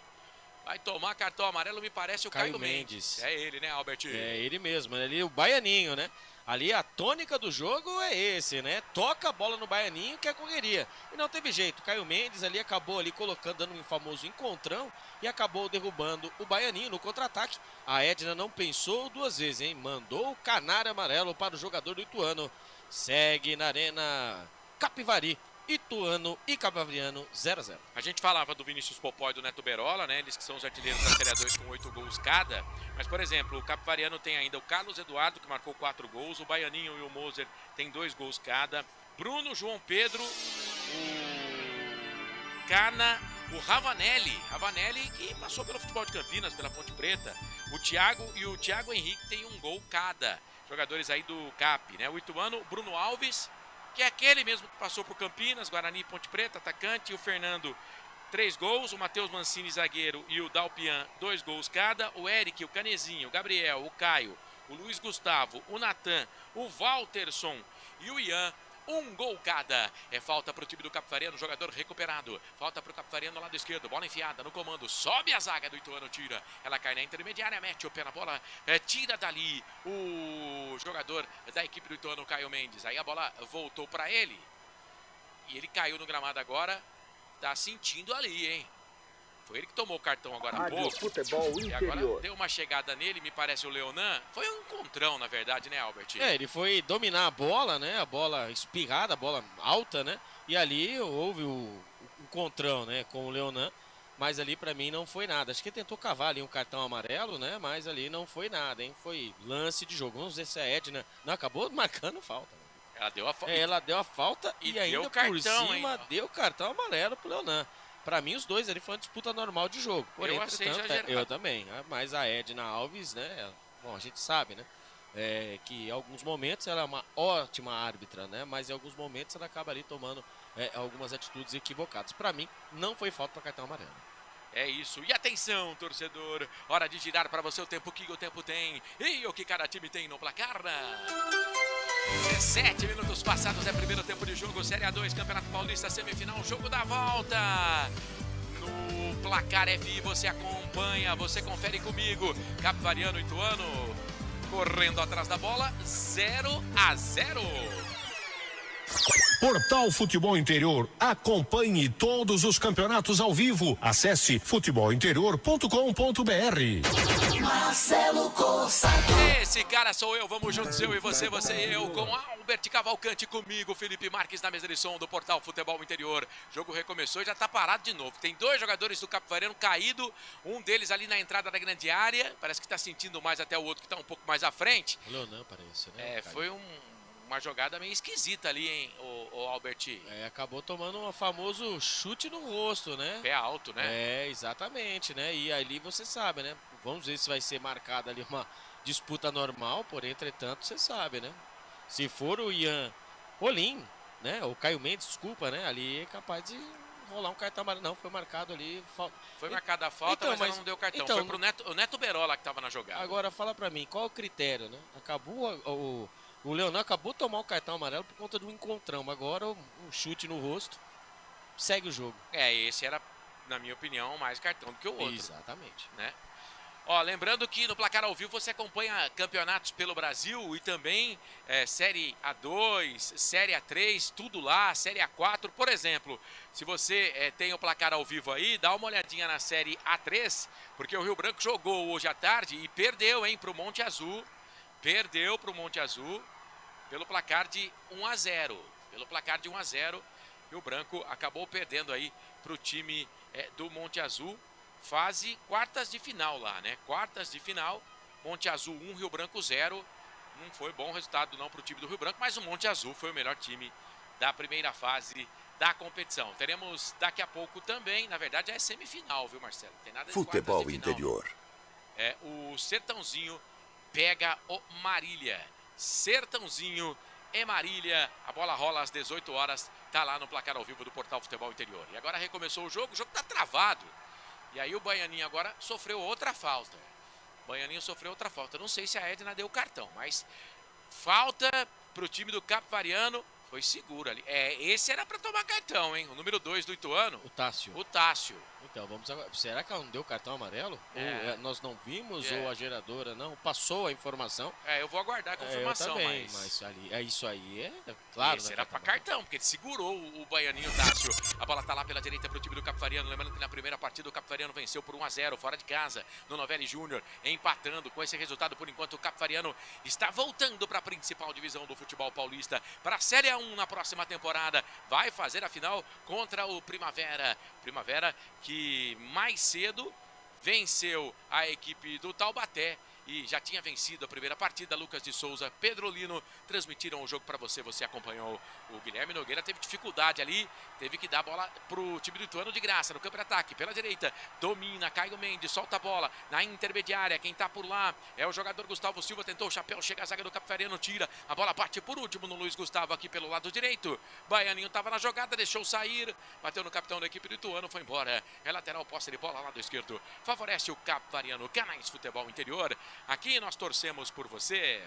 Vai tomar cartão amarelo, me parece o Caio Mendes. É ele, né, Albert? É ele mesmo, ali o Baianinho, né? Ali a tônica do jogo é esse, né? Toca a bola no Baianinho que é correria. E não teve jeito, Caio Mendes ali acabou ali colocando, dando um famoso encontrão e acabou derrubando o Baianinho no contra-ataque. A Edna não pensou 2 vezes, hein? Mandou o canário amarelo para o jogador do Ituano. Segue na Arena Capivari. Ituano e Capivariano 0-0. A gente falava do Vinícius Popó e do Neto Berola, né? Eles que são os artilheiros da Série A2 com 8 gols cada. Mas, por exemplo, o Capivariano tem ainda o Carlos Eduardo, que marcou 4 gols. O Baianinho e o Moser tem 2 gols cada. Bruno, João Pedro, o Cana, o Ravanelli que passou pelo futebol de Campinas, pela Ponte Preta. O Thiago e o Thiago Henrique tem 1 gol cada. Jogadores aí do Cap, né? O Ituano, Bruno Alves, que é aquele mesmo que passou por Campinas, Guarani e Ponte Preta, atacante. E o Fernando, 3 gols. O Matheus Mancini, zagueiro, e o Dalpian, 2 gols cada. O Eric, o Canezinho, o Gabriel, o Caio, o Luiz Gustavo, o Natan, o Walterson e o Ian. Um gol cada. É falta para o time do Capivariano, jogador recuperado. Falta para o Capivariano lado esquerdo. Bola enfiada no comando. Sobe a zaga do Ituano, tira. Ela cai na intermediária, mete o pé na bola. Tira dali o jogador da equipe do Ituano, Caio Mendes. Aí a bola voltou para ele. E ele caiu no gramado agora. Tá sentindo ali, hein? Foi ele que tomou o cartão agora há pouco. Futebol e agora deu uma chegada nele, me parece o Leonan. Foi um encontrão, na verdade, né, Albert? Ele foi dominar a bola, né? A bola espirrada, a bola alta, né? E ali houve o encontrão, né? Com o Leonan. Mas ali pra mim não foi nada. Acho que ele tentou cavar ali um cartão amarelo, né? Mas ali não foi nada, hein? Foi lance de jogo. Vamos ver se a Edna não acabou marcando falta. Ela deu a falta. Ela deu a falta e ainda deu cartão, por cima hein? deu cartão amarelo pro Leonan. Pra mim, os dois ali foi uma disputa normal de jogo. Porém, eu também. Mas a Edna Alves, né? Bom, a gente sabe, né? Que em alguns momentos ela é uma ótima árbitra, né? Mas em alguns momentos ela acaba ali tomando algumas atitudes equivocadas. Pra mim, não foi falta para cartão amarelo. É isso. E atenção, torcedor. Hora de girar para você o tempo que o tempo tem. E o que cada time tem no placar. 17 minutos passados é primeiro tempo de jogo. Série A2, Campeonato Paulista, semifinal, jogo da volta. No placar FI você acompanha, você confere comigo. Capivariano e Ituano correndo atrás da bola, 0-0. Portal Futebol Interior. Acompanhe todos os campeonatos ao vivo. Acesse futebolinterior.com.br. Marcelo Corsato. Esse cara sou eu, vamos juntos, eu e você e eu, com Albert Cavalcante, comigo, Felipe Marques na mesa de som do Portal Futebol Interior. O jogo recomeçou e já tá parado de novo. Tem dois jogadores do Capivariano caído, um deles ali na entrada da grande área, parece que tá sentindo mais até o outro que tá um pouco mais à frente. O Leonan parece, né? Foi uma jogada meio esquisita ali, hein, o Albert? Acabou tomando um famoso chute no rosto, né? Pé alto, né? Exatamente, né? E ali você sabe, né? Vamos ver se vai ser marcada ali uma disputa normal, porém, entretanto, você sabe, né? Se for o Ian Rolim, né? O Caio Mendes, desculpa, né? Ali é capaz de rolar um cartão amarelo. Não, foi marcado ali. Foi marcada a falta, então, mas ela não deu cartão. Foi pro Neto Berola que tava na jogada. Agora, fala pra mim, qual é o critério, né? Acabou o Leonan acabou de tomar o cartão amarelo por conta do encontrão. Agora, um chute no rosto, segue o jogo. Esse era, na minha opinião, mais cartão do que o outro. Exatamente. Né? Lembrando que no Placar ao Vivo você acompanha campeonatos pelo Brasil e também Série A2, Série A3, tudo lá, Série A4. Por exemplo, se você tem o Placar ao Vivo aí, dá uma olhadinha na Série A3, porque o Rio Branco jogou hoje à tarde e perdeu, hein, pro Monte Azul. Perdeu pro Monte Azul pelo placar de 1-0. Pelo placar de 1-0, Rio Branco acabou perdendo aí pro time do Monte Azul. Fase quartas de final lá, né? Quartas de final, Monte Azul 1, Rio Branco 0. Não foi bom resultado não para o time do Rio Branco, mas o Monte Azul foi o melhor time da primeira fase da competição. Teremos daqui a pouco também, na verdade é semifinal, viu, Marcelo? Tem nada de Futebol quartas de final, Interior. O Sertãozinho pega o Marília. Sertãozinho e Marília. A bola rola às 18 horas, tá lá no Placar ao Vivo do Portal Futebol Interior. E agora recomeçou o jogo tá travado. E aí o Baianinho agora sofreu outra falta. Baianinho sofreu outra falta. Não sei se a Edna deu cartão, mas falta pro time do Capivariano. Foi seguro ali. Esse era para tomar cartão, hein? O número 2 do Ituano. O Tássio. Então, vamos agora. Será que ela não deu cartão amarelo? Ou nós não vimos, ou a geradora não passou a informação? Eu vou aguardar a confirmação, eu também, mas ali, isso aí claro. Esse era para cartão, porque ele segurou o Baianinho Tássio. A bola tá lá pela direita pro time do Capivariano. Lembrando que na primeira partida o Capivariano venceu por 1-0, fora de casa, no Novelli Júnior, empatando. Com esse resultado, por enquanto, o Capivariano está voltando para a principal divisão do futebol paulista, para a Série A1 na próxima temporada. Vai fazer a final contra o Primavera. Primavera que mais cedo venceu a equipe do Taubaté e já tinha vencido a primeira partida. Lucas de Souza, Pedro Lino transmitiram o jogo para você. Você acompanhou. O Guilherme Nogueira teve dificuldade ali, teve que dar a bola pro time do Ituano de graça no campo de ataque. Pela direita, domina, Caio Mendes, solta a bola na intermediária. Quem tá por lá é o jogador Gustavo Silva, tentou o chapéu, chega a zaga do Capivariano, tira. A bola bate por último no Luiz Gustavo aqui pelo lado direito. Baianinho tava na jogada, deixou sair, bateu no capitão da equipe do Ituano, foi embora. É lateral, posse de bola, lado esquerdo. Favorece o Capivariano. Canais Futebol Interior. Aqui nós torcemos por você.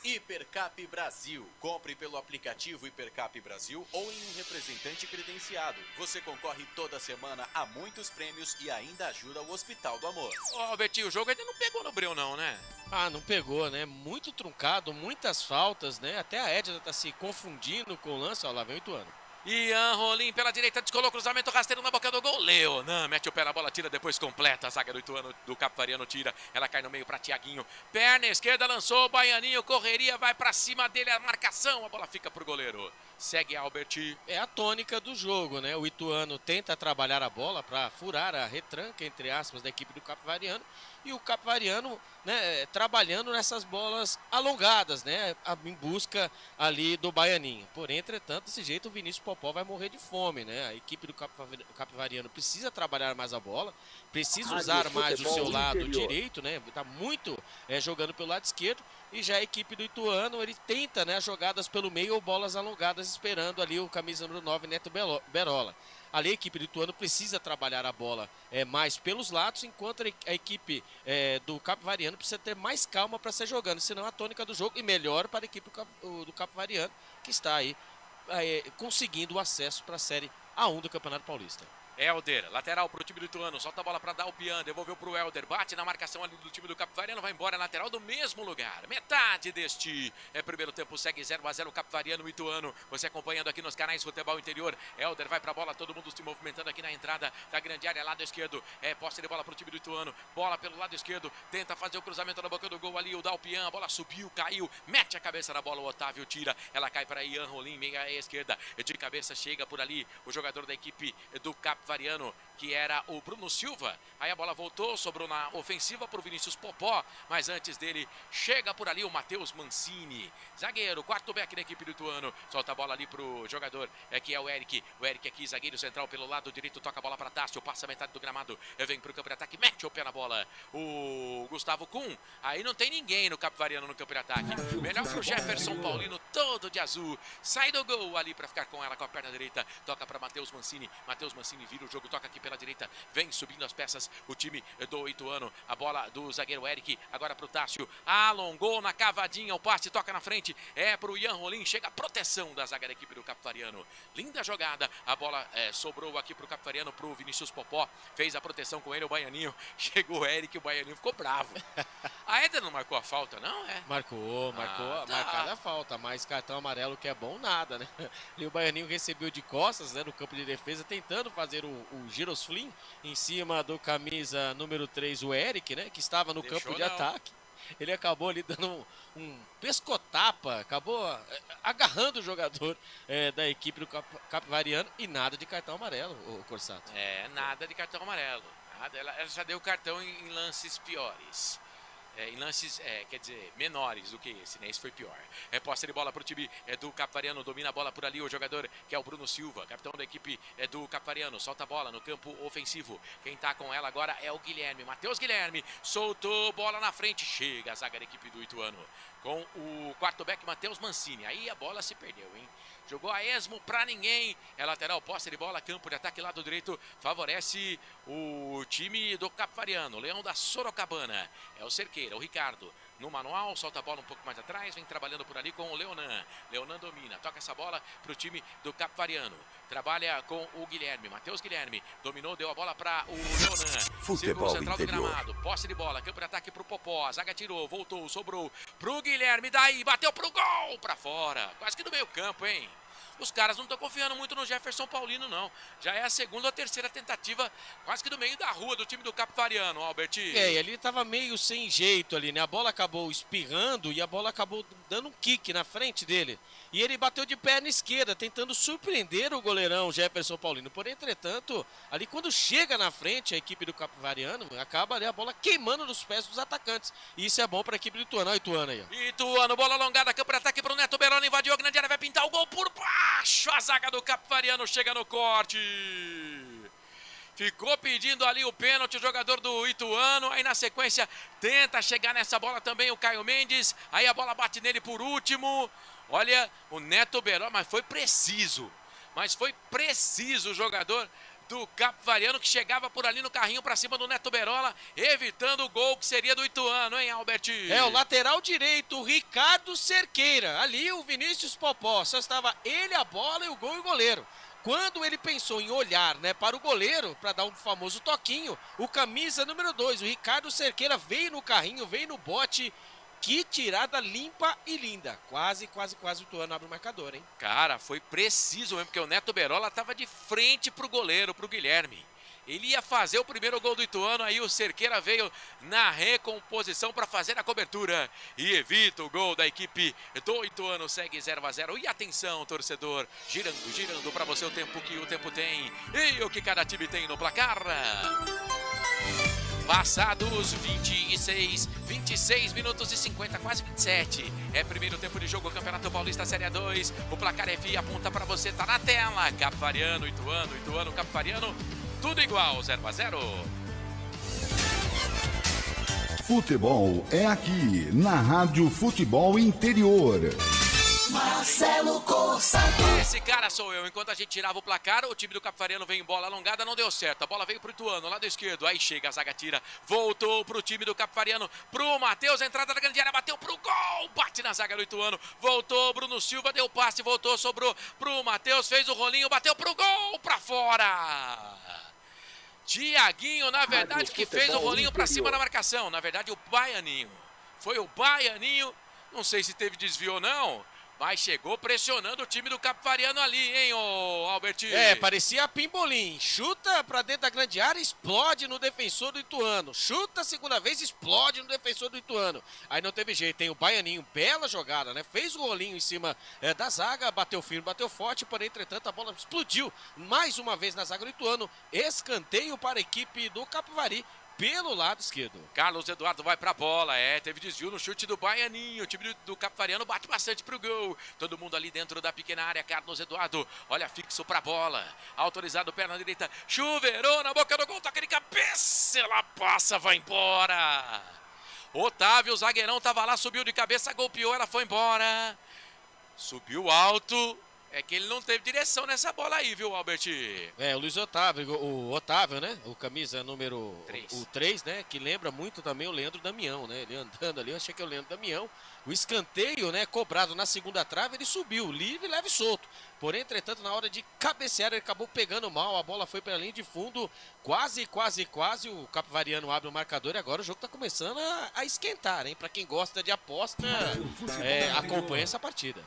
Hipercap Brasil. Compre pelo aplicativo Hipercap Brasil ou em um representante credenciado. Você concorre toda semana a muitos prêmios e ainda ajuda o Hospital do Amor. Ô, Albertinho, o jogo ainda não pegou no breu não, né? Ah, não pegou, né? Muito truncado, muitas faltas, né? Até a Edna tá se confundindo com o lance. Ó, lá vem o Ituano. Ian Rolim pela direita, descolou cruzamento rasteiro na boca do gol. Leonan mete o pé na bola, tira, depois completa. A zaga do Ituano, do Capivariano, tira. Ela cai no meio pra Tiaguinho. Perna esquerda, lançou o Baianinho, correria, vai pra cima dele, a marcação. A bola fica pro goleiro. Segue Albert. É a tônica do jogo, né? O Ituano tenta trabalhar a bola para furar a retranca, entre aspas, da equipe do Capivariano. E o Capivariano, né, trabalhando nessas bolas alongadas, né? Em busca ali do Baianinho. Porém, entretanto, desse jeito o Vinícius Popó vai morrer de fome, né? A equipe do Capivariano precisa trabalhar mais a bola, precisa usar mais o seu lado direito, né? Tá muito jogando pelo lado esquerdo. E já a equipe do Ituano, ele tenta, né, jogadas pelo meio ou bolas alongadas, esperando ali o camisa número 9, Neto Berola. Ali a equipe do Ituano precisa trabalhar a bola mais pelos lados, enquanto a equipe do Capivariano precisa ter mais calma para ser jogando, senão a tônica do jogo, e melhor para a equipe do Capivariano, que está aí conseguindo o acesso para a Série A1 do Campeonato Paulista. Helder, lateral pro time do Ituano, solta a bola pra Dalpian, devolveu pro Helder, bate na marcação ali do time do Capivariano, vai embora, lateral do mesmo lugar. Metade deste primeiro tempo, segue 0-0 o Capivariano, o Ituano, você acompanhando aqui nos canais Futebol Interior. Helder vai pra bola, todo mundo se movimentando aqui na entrada da grande área, lado esquerdo, posse de bola pro time do Ituano, bola pelo lado esquerdo, tenta fazer o cruzamento na boca do gol ali, o Dalpian, a bola subiu, caiu, mete a cabeça na bola, o Otávio tira, ela cai para Ian Rolim, meia esquerda, de cabeça chega por ali o jogador da equipe do Capivariano, que era o Bruno Silva. Aí a bola voltou, sobrou na ofensiva para o Vinícius Popó, mas antes dele chega por ali o Matheus Mancini, zagueiro, quarto back da equipe do Ituano, solta a bola ali pro jogador, que é o Eric aqui, zagueiro central pelo lado direito, toca a bola para Tássio, passa a metade do gramado, vem pro campo de ataque, mete o pé na bola, o Gustavo Kuhn, aí não tem ninguém no Capivariano no campo de ataque, melhor que o Jefferson Paulino, todo de azul, sai do gol ali para ficar com ela com a perna direita, toca para Matheus Mancini vira o jogo, toca aqui pela direita, vem subindo as peças o time do Ituano, a bola do zagueiro Eric, agora pro Tássio, alongou na cavadinha, o passe toca na frente, pro Ian Rolim, chega a proteção da zaga da equipe do Capivariano, linda jogada, a bola sobrou aqui pro Capivariano, pro Vinícius Popó, fez a proteção com ele, o Baianinho, chegou o Eric, o Baianinho ficou bravo. A Eder não marcou a falta, não? Marcou marcada a falta, mas cartão amarelo que é bom nada, né? E o Baianinho recebeu de costas, né, no campo de defesa, tentando fazer o girosflim em cima do camisa número 3, o Eric, né, que estava no campo de ataque. Ele acabou ali dando um pescotapa, acabou agarrando o jogador da equipe do Capivariano, e nada de cartão amarelo, o Corsato. Nada de cartão amarelo. Nada, ela já deu cartão em lances piores. Em lances, quer dizer, menores do que esse, né? Esse foi pior. Posse de bola pro time do Capivariano, domina a bola por ali o jogador que é o Bruno Silva, capitão da equipe do Capivariano, solta a bola no campo ofensivo. Quem tá com ela agora é o Guilherme, Matheus Guilherme, soltou bola na frente, chega a zaga da equipe do Ituano com o quarto back Matheus Mancini. Aí a bola se perdeu, hein? Jogou a esmo pra ninguém. É lateral, posse de bola, campo de ataque lado direito. Favorece o time do Capivariano. Leão da Sorocabana. É o Cerqueira, o Ricardo. No manual, solta a bola um pouco mais atrás. Vem trabalhando por ali com o Leonan. Leonan domina, toca essa bola pro time do Capivariano. Trabalha com o Guilherme, Matheus Guilherme. Dominou, deu a bola para o Leonan. Círculo central do gramado. Posse de bola, campo de ataque pro Popó. A zaga tirou, voltou, sobrou pro Guilherme. Daí, bateu pro gol, pra fora. Quase que no meio campo, hein? Os caras não estão confiando muito no Jefferson Paulino, não. Já é a segunda ou terceira tentativa, quase que do meio da rua do time do Capivariano, Albert. E ele estava meio sem jeito ali, né? A bola acabou espirrando e a bola acabou dando um kick na frente dele. E ele bateu de perna esquerda, tentando surpreender o goleirão Jefferson Paulino. Porém, entretanto, ali quando chega na frente a equipe do Capivariano, acaba ali a bola queimando nos pés dos atacantes. E isso é bom para a equipe do Ituano. Olha o Ituano aí. Ituano, bola alongada, campo de ataque para o Neto Berola, invadiu a grande área, vai pintar o gol por baixo. A zaga do Capivariano chega no corte. Ficou pedindo ali o pênalti o jogador do Ituano. Aí na sequência tenta chegar nessa bola também o Caio Mendes. Aí a bola bate nele por último. Olha o Neto Berola, mas foi preciso. O jogador do Capivariano, que chegava por ali no carrinho pra cima do Neto Berola, evitando o gol que seria do Ituano, hein, Albert? É, o lateral direito, o Ricardo Cerqueira. Ali o Vinícius Popó, só estava ele, a bola e o gol e o goleiro. Quando ele pensou em olhar, né, para o goleiro, para dar um famoso toquinho, o camisa número 2, o Ricardo Cerqueira, veio no carrinho, veio no bote. Que tirada limpa e linda. Quase o Ituano abre o marcador, hein? Cara, foi preciso mesmo, porque o Neto Berola estava de frente pro goleiro, pro Guilherme. Ele ia fazer o primeiro gol do Ituano, aí o Cerqueira veio na recomposição para fazer a cobertura e evita o gol da equipe do Ituano. Segue 0-0. E atenção, torcedor, girando para você o tempo que o tempo tem e o que cada time tem no placar. Passados 26 minutos e 50, quase 27. É primeiro tempo de jogo, Campeonato Paulista Série 2. O placar FI aponta para você, tá na tela. Capivariano, Ituano, Capivariano. Tudo igual, 0-0. Futebol é aqui, na Rádio Futebol Interior. Marcelo Corsato. Esse cara sou eu. Enquanto a gente tirava o placar, o time do Capivariano veio em bola alongada, não deu certo. A bola veio pro Ituano, lado esquerdo. Aí chega a zaga, tira. Voltou pro time do Capivariano, pro Matheus, entrada da grande área, bateu pro gol. Bate na zaga do Ituano. Voltou, Bruno Silva, deu passe, voltou, sobrou pro Matheus, fez o rolinho, bateu pro gol, pra fora. Tiaguinho, na verdade, que fez o rolinho pra cima na marcação. Na verdade, o Baianinho. Foi o Baianinho. Não sei se teve desvio ou não, mas chegou pressionando o time do Capivariano ali, hein, ô Albert? É, parecia pimbolim. Chuta pra dentro da grande área, explode no defensor do Ituano. Chuta a segunda vez, explode no defensor do Ituano. Aí não teve jeito, tem o Baianinho, bela jogada, né? Fez o rolinho em cima da zaga, bateu firme, bateu forte, porém, entretanto, a bola explodiu mais uma vez na zaga do Ituano. Escanteio para a equipe do Capivari. Pelo lado esquerdo. Carlos Eduardo vai pra bola, teve desvio no chute do Baianinho, o time do Capivariano bate bastante pro gol. Todo mundo ali dentro da pequena área, Carlos Eduardo, olha fixo pra bola, autorizado, perna direita, chuveirou na boca do gol, toca de cabeça, ela passa, vai embora. Otávio, o zagueirão, tava lá, subiu de cabeça, golpeou, ela foi embora. Subiu alto. É que ele não teve direção nessa bola aí, viu, Albert? É, o Luiz Otávio, o Otávio, né? O camisa número 3, né? Que lembra muito também o Leandro Damião, né? Ele andando ali, eu achei que é o Leandro Damião. O escanteio, né? Cobrado na segunda trave, ele subiu, livre, leve e solto. Porém, entretanto, na hora de cabecear, ele acabou pegando mal. A bola foi para a linha de fundo. Quase. O Capivariano abre o marcador e agora o jogo está começando a esquentar, hein? Para quem gosta de aposta, acompanha essa partida.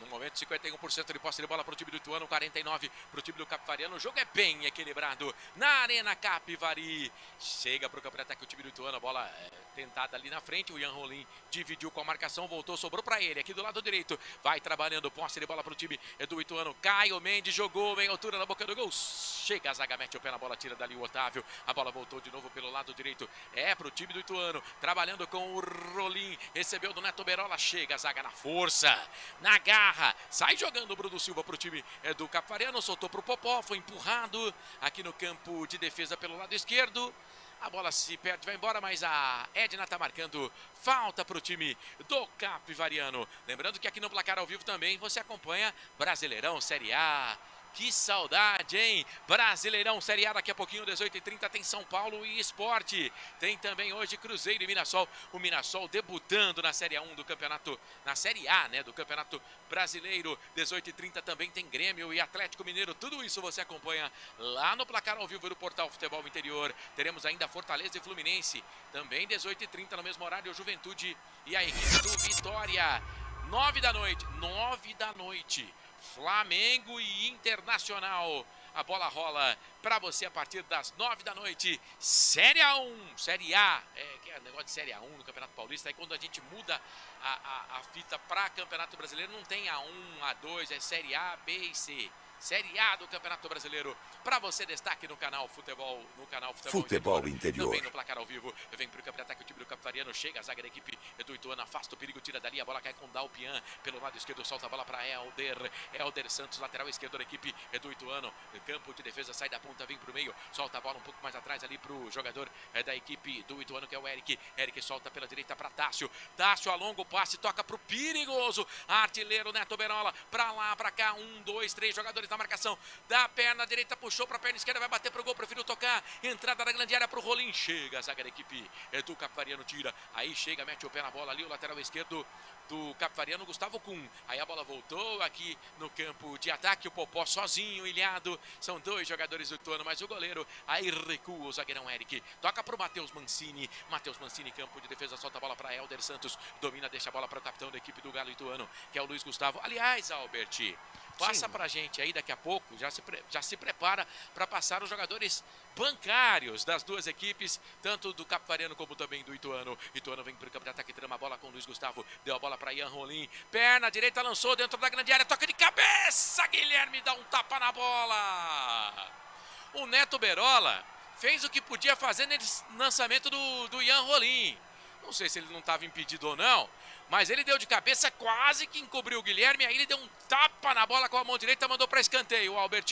No momento, 51% de posse de bola para o time do Ituano, 49% para o time do Capivariano. O jogo é bem equilibrado na Arena Capivari. Chega para o campeonato aqui o time do Ituano. A bola tentada ali na frente. O Ian Rolim dividiu com a marcação, voltou, sobrou para ele. Aqui do lado direito, vai trabalhando, posse de bola para o time do Ituano. Caio Mendes jogou em altura na boca do gol. Chega a zaga, mete o pé na bola, tira dali o Otávio. A bola voltou de novo pelo lado direito. É pro time do Ituano, trabalhando com o Rolim. Recebeu do Neto Berola, chega a zaga na força, na garra. Sai jogando o Bruno Silva pro time do Capivariano. Soltou pro Popó, foi empurrado aqui no campo de defesa pelo lado esquerdo. A bola se perde, vai embora, mas a Edna tá marcando falta para o time do Capivariano. Lembrando que aqui no Placar ao Vivo também você acompanha Brasileirão Série A. Que saudade, hein? Brasileirão Série A, daqui a pouquinho, 18h30, tem São Paulo e Sport. Tem também hoje Cruzeiro e Mirassol. O Mirassol debutando na Série A1 do campeonato, na Série A, né, do Campeonato Brasileiro. 18h30 também tem Grêmio e Atlético Mineiro. Tudo isso você acompanha lá no Placar ao Vivo do Portal Futebol Interior. Teremos ainda Fortaleza e Fluminense. Também 18h30 no mesmo horário, Juventude e a equipe do Vitória. 9 da noite. Flamengo e Internacional. A bola rola para você a partir das 9 da noite. Série A1, Série A. Que é negócio de Série A1 no Campeonato Paulista. Aí quando a gente muda a fita para Campeonato Brasileiro, não tem A1, A2, é Série A, B e C. Série A do Campeonato Brasileiro. Para você, destaque no canal Futebol, Interior. Interior. Também no Placar ao Vivo. Vem para o campeonato aqui o time do Capivariano. Capivariano, chega a zaga da equipe do Ituano, afasta o perigo, tira dali, a bola cai com Dalpian, pelo lado esquerdo, solta a bola para Helder Santos, lateral esquerdo da equipe do Ituano, campo de defesa, sai da ponta, vem pro meio, solta a bola um pouco mais atrás ali pro jogador da equipe do Ituano, que é o Eric solta pela direita para Tássio alonga o passe, toca pro perigoso artilheiro Neto Berola, pra lá, pra cá, 1, 2, 3 jogadores na marcação, da perna direita, puxou pra perna esquerda, vai bater pro gol, preferiu tocar, entrada da grande área pro Rolim, chega a zaga da equipe do Capivariano, tira, aí chega, mete o pé na bola ali, o lateral esquerdo do Capivariano, Gustavo Kuhn, aí a bola voltou aqui no campo de ataque, o Popó sozinho, ilhado, são 2 jogadores do Ituano, mas o goleiro, aí recua o zagueirão Eric, toca pro Matheus Mancini, campo de defesa, solta a bola para Helder Santos, domina, deixa a bola para o capitão da equipe do Galo Ituano, que é o Luiz Gustavo. Aliás, Albert, passa pra gente aí daqui a pouco, já se prepara para passar os jogadores bancários das duas equipes, tanto do Capivariano como também do Ituano. Ituano vem para o campo de ataque, trama a bola com o Luiz Gustavo, deu a bola para Ian Rolim, perna direita, lançou dentro da grande área, toca de cabeça, Guilherme dá um tapa na bola. O Neto Berola fez o que podia fazer nesse lançamento do Ian Rolim. Não sei se ele não estava impedido ou não, mas ele deu de cabeça, quase que encobriu o Guilherme, aí ele deu um tapa na bola com a mão direita, mandou para escanteio, Albert.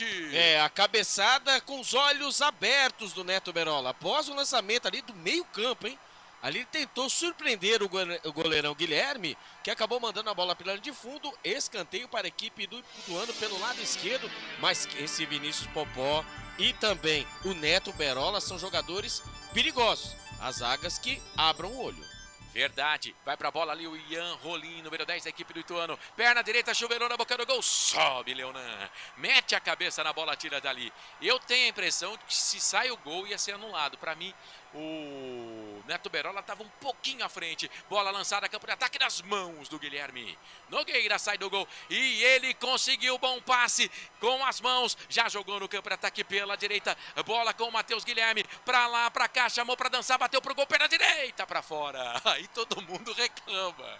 A cabeçada com os olhos abertos do Neto Berola, após o lançamento ali do meio campo, hein? Ali ele tentou surpreender o goleirão Guilherme, que acabou mandando a bola pela linha de fundo, escanteio para a equipe do Ituano pelo lado esquerdo, mas esse Vinícius Popó e também o Neto Berola são jogadores perigosos, as zagas que abram o olho. Verdade, vai pra bola ali o Ian Rolim, número 10 da equipe do Ituano, perna direita, chuveirou na boca do gol, sobe Leonan, mete a cabeça na bola, tira dali. Eu tenho a impressão que se sai o gol ia ser anulado, pra mim o Neto Berola estava um pouquinho à frente, bola lançada, campo de ataque nas mãos do Guilherme Nogueira, sai do gol e ele conseguiu bom passe com as mãos, já jogou no campo de ataque pela direita, bola com o Matheus Guilherme, pra lá, pra cá, chamou pra dançar, bateu pro gol, pela direita, pra fora, aí todo mundo reclama.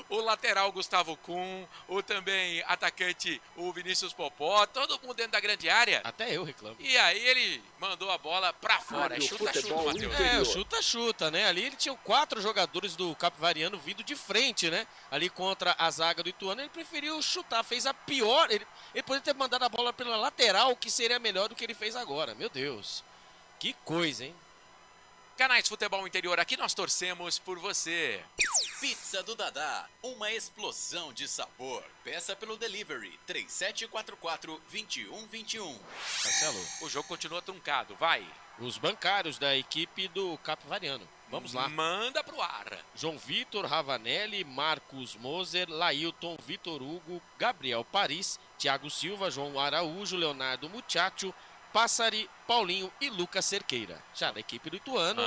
O lateral Gustavo Kuhn, o também atacante o Vinícius Popó, todo mundo dentro da grande área. Até eu reclamo. E aí ele mandou a bola pra fora, chuta, Matheus. O chuta, né? Ali ele tinha 4 jogadores do Capivariano vindo de frente, né? Ali contra a zaga do Ituano, ele preferiu chutar, fez a pior. Ele poderia ter mandado a bola pela lateral, que seria melhor do que ele fez agora. Meu Deus, que coisa, hein? Canais Futebol Interior, aqui nós torcemos por você. Pizza do Dadá, uma explosão de sabor. Peça pelo delivery 3744-2121. Marcelo, o jogo continua truncado, vai. Os bancários da equipe do Capivariano. Vamos lá. Manda pro ar. João Vitor Ravanelli, Marcos Moser, Lailton, Vitor Hugo, Gabriel Paris, Thiago Silva, João Araújo, Leonardo Muchacho, Passari, Paulinho e Lucas Cerqueira. Já da equipe do Ituano,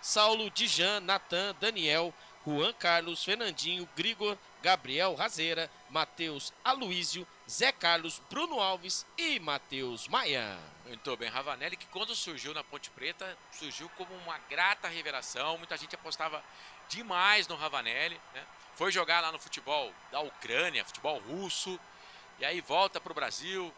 Saulo, Dijan, Natan, Daniel, Juan Carlos, Fernandinho, Grigor, Gabriel Razeira, Matheus Aloísio, Zé Carlos, Bruno Alves e Matheus Maia. Muito bem, Ravanelli, que quando surgiu na Ponte Preta, surgiu como uma grata revelação. Muita gente apostava demais no Ravanelli, né? Foi jogar lá no futebol da Ucrânia, futebol russo, e aí volta para o Brasil.